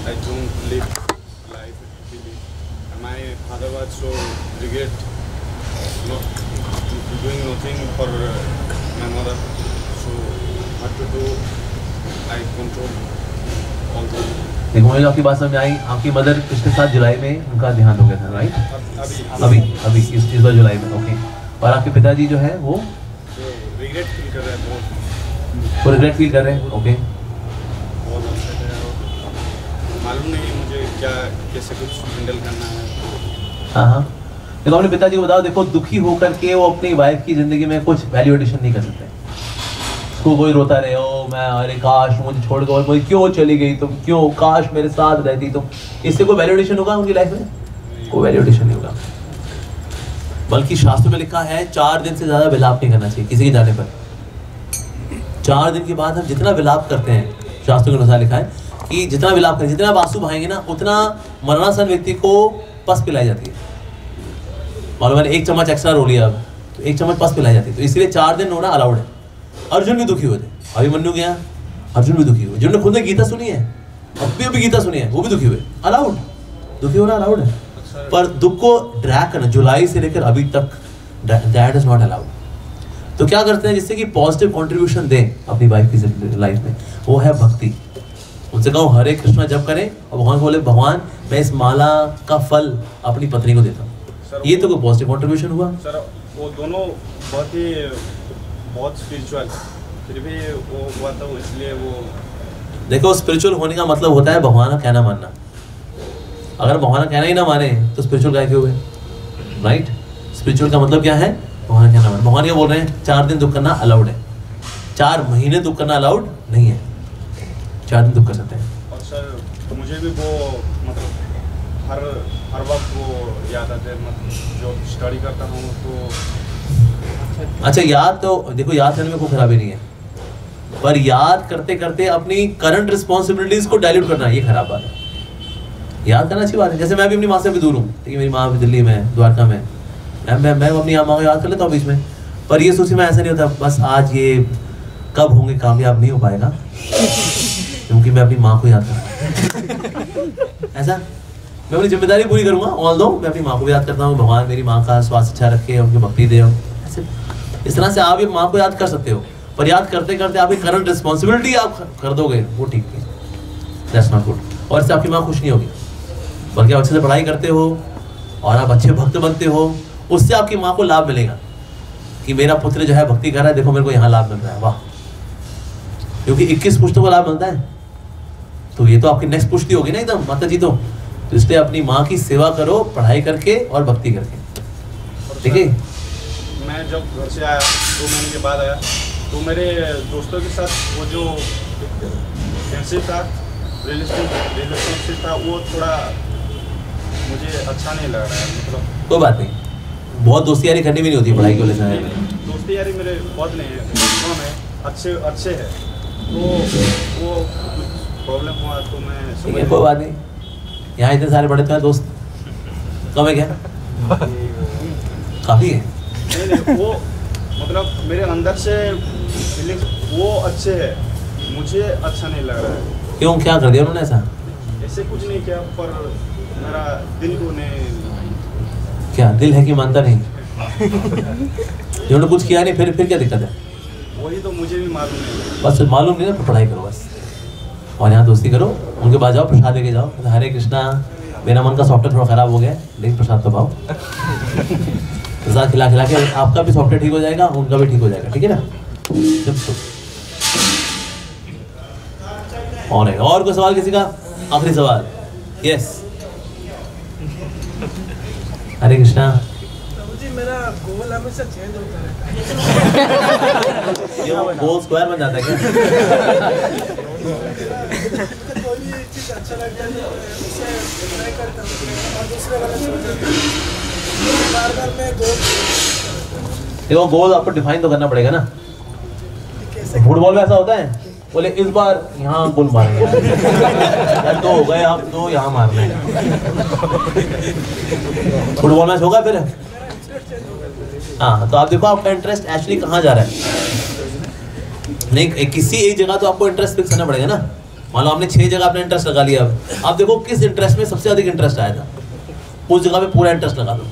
I don't live life freely. And my father was so regret not doing nothing for my mother. So what to do, I control all the. देखो मुझे आपकी बात समझ में आई। आपकी मदर पिछले साल जुलाई में उनका देहांत हो गया था, राइट? अभी इस बार जुलाई में। ओके। और आपके पिताजी जो है वो रिग्रेट फील कर रहे हैं बहुत। वो रिग्रेट फील कर रहे हैं। ओके। बहुत अपसेट है और मालूम नहीं मुझे क्या कैसे कुछ हैंडल करना है। हाँ, देखो अपने पिताजी को बताओ, देखो दुखी होकर के वो अपनी वाइफ की जिंदगी में कुछ वैल्यू एडिशन नहीं कर सकते। उसको कोई रोता रहे, ओ मैं अरे काश मुझे छोड़ के और मुझे क्यों चली गई तुम, क्यों काश मेरे साथ रहती तुम, इससे कोई वैल्यू एडिशन होगा उनकी लाइफ में? कोई वैल्यू एडिशन नहीं होगा। बल्कि शास्त्र में लिखा है 4 दिन से ज्यादा विलाप नहीं करना चाहिए किसी के जाने पर। 4 दिन के बाद हम जितना विलाप करते हैं, शास्त्र के अनुसार लिखा है कि जितना विलाप करें, जितना आंसू बहाएंगे ना, उतना मरणासन व्यक्ति को पस पिलाई जाती है। मालूम है, 1 चम्मच एक्स्ट्रा रो लिया तो 1 चम्मच पस पिलाई जाती है। तो इसलिए 4 दिन रोना अलाउड है। अर्जुन भी दुखी हुए थे, अभिमन्यु गया, अर्जुन भी दुखी हुए, जिन्होंने खुद ने गीता सुनी है, अभी गीता सुनी है, वो भी दुखी हुए। अलाउड, दुखी होना अलाउड है, पर दुख को ड्रैग करना जुलाई से लेकर अभी तक, दैट इज नॉट अलाउड। तो क्या करते हैं जिससे कि पॉजिटिव कंट्रीब्यूशन दें अपनी वाइफ की लाइफ में, वो है भक्ति। उनसे कहो हरे कृष्णा जप करें और भगवान को बोले भगवान मैं इस माला का फल अपनी पत्नी को देता हूँ। ये तो कोई पॉजिटिव कंट्रीब्यूशन हुआ। सर वो दोनों बहुत स्पिरिचुअल, फिर भी वो हुआ था, इसलिए वो देखो स्पिरिचुअल होने का मतलब होता है भगवान का कहना मानना। अगर भगवान का कहना ही ना माने तो स्पिरिचुअल क्या क्यों हुए, राइट? स्पिरिचुअल का मतलब क्या है, भगवान का कहना मानना। भगवान क्या बोल रहे हैं, 4 दिन दुख करना अलाउड है, 4 महीने दुख करना अलाउड नहीं है, 4 दिन दुख कर सकते हैं। और सर मुझे भी वो मतलब हर वक्त वो याद आते हैं, मतलब जो स्टडी करता हूँ तो अच्छा याद तो देखो, याद करने में कोई खराबी नहीं है, पर याद करते करते अपनी करंट रिस्पॉन्सिबिलिटीज को डाइल्यूट करना ये खराब बात है। याद करना अच्छी बात है, जैसे मैं भी अपनी माँ से भी दूर हूँ, ठीक है, मेरी माँ भी दिल्ली में, द्वारका में, मैं अपनी माँ को याद कर लेता हूँ बीच में, पर ये सोची मैं ऐसा नहीं होता बस आज ये कब होंगे कामयाब नहीं हो पाएगा क्योंकि मैं अपनी माँ को याद करता ऐसा मैं अपनी जिम्मेदारी पूरी करूँगा। ऑल दो मैं अपनी माँ को भी याद करता हूँ, भगवान मेरी माँ का स्वास्थ्य अच्छा रखे, उनकी भक्ति दे। ऐसे इस तरह से आप भी माँ को याद कर सकते हो, पर याद करते करते आपकी करंट रिस्पॉन्सिबिलिटी आप कर दोगे, वो ठीक है, दैट्स नॉट गुड, और इससे आपकी माँ खुश नहीं होगी। बल्कि आप अच्छे से पढ़ाई करते हो और आप अच्छे भक्त बनते हो, उससे आपकी माँ को लाभ मिलेगा कि मेरा पुत्र जो है भक्ति कर रहा है, देखो मेरे को यहाँ लाभ मिल रहा है, वाह। क्योंकि 21 पुष्टों को लाभ मिलता है, तो ये तो आपकी नेक्स्ट पुष्टि होगी ना एकदम माता जी। तो इसलिए अपनी माँ की सेवा करो पढ़ाई करके और भक्ति करके, ठीक है। मैं जब घर से आया 2 महीने के बाद आया, तो मेरे दोस्तों के साथ वो जो फ्रेंडशिप था, रिलेशनशिप था, वो थोड़ा मुझे अच्छा नहीं लग रहा है। मतलब कोई बात नहीं, बहुत दोस्ती यारी करनी भी नहीं होती पढ़ाई को लेकर। दोस्ती यारी मेरे बहुत नहीं है, में अच्छे है, तो वो प्रॉब्लम हुआ तो मैं समझ। कोई बात नहीं, यहाँ इतने सारे बड़े तो दोस्त कम है क्या? काफ़ी है। नहीं, वो मतलब मेरे अंदर से फीलिंग्स वो अच्छे है, मुझे अच्छा नहीं लग रहा है। क्यों, क्या कर दिया उन्होंने ऐसा? ऐसे कुछ नहीं किया, पर मेरा दिल को नहीं। क्या दिल है कि मानता नहीं? जिन्होंने कुछ किया नहीं, फिर क्या दिक्कत है? वही तो मुझे भी मालूम नहीं। बस मालूम नहीं ना, पढ़ाई करो बस, और यहाँ दोस्ती करो, उनके पास जाओ, प्रसाद लेके जाओ। हरे कृष्णा, मेरा मन का सॉफ्टवेयर थोड़ा ख़राब हो गया, लेकिन प्रसाद तो पाओ। प्रसाद खिला खिला के आपका भी सॉफ्टवेयर ठीक हो जाएगा, उनका भी ठीक हो जाएगा, ठीक है ना। और कोई सवाल किसी का? आखिरी सवाल, यस। हरे कृष्णा। जी मेरा गोल हमेशा चेंज होता रहता है। गोल स्क्वायर बन जाता है क्या? कोई भी चीज़ अच्छा लगता है उसे ट्राई करता हूँ और दूसरे वाला छोड़ देता हूँ। बार मैं गोल देखो, गोल आपको डिफाइन तो करना पड़ेगा ना। फुटबॉल में ऐसा होता है, बोले इस बार यहाँ गोल मारेंगे, यार 2 हो गए, आप 2 यहाँ मारने हैं। फुटबॉल मैच होगा फिर? हाँ, तो आप देखो आपका इंटरेस्ट एक्चुअली कहाँ जा रहा है। नहीं, किसी एक जगह तो आपको इंटरेस्ट फिक्स करना पड़ेगा ना। मान लो आपने 6 जगह अपना इंटरेस्ट लगा लिया, अब आप देखो किस इंटरेस्ट में सबसे अधिक इंटरेस्ट आया था, उस जगह पे पूरा इंटरेस्ट लगा दो,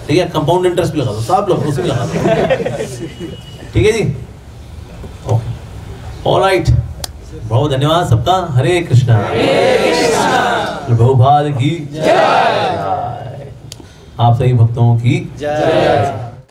ठीक है। कंपाउंड इंटरेस्ट भी लगा दो, सब लोग उसमें लगा दो, ठीक है जी। ओके, ऑलराइट, बहुत धन्यवाद सबका। हरे कृष्णा। प्रभुपाद की जय, आप सभी भक्तों की जय।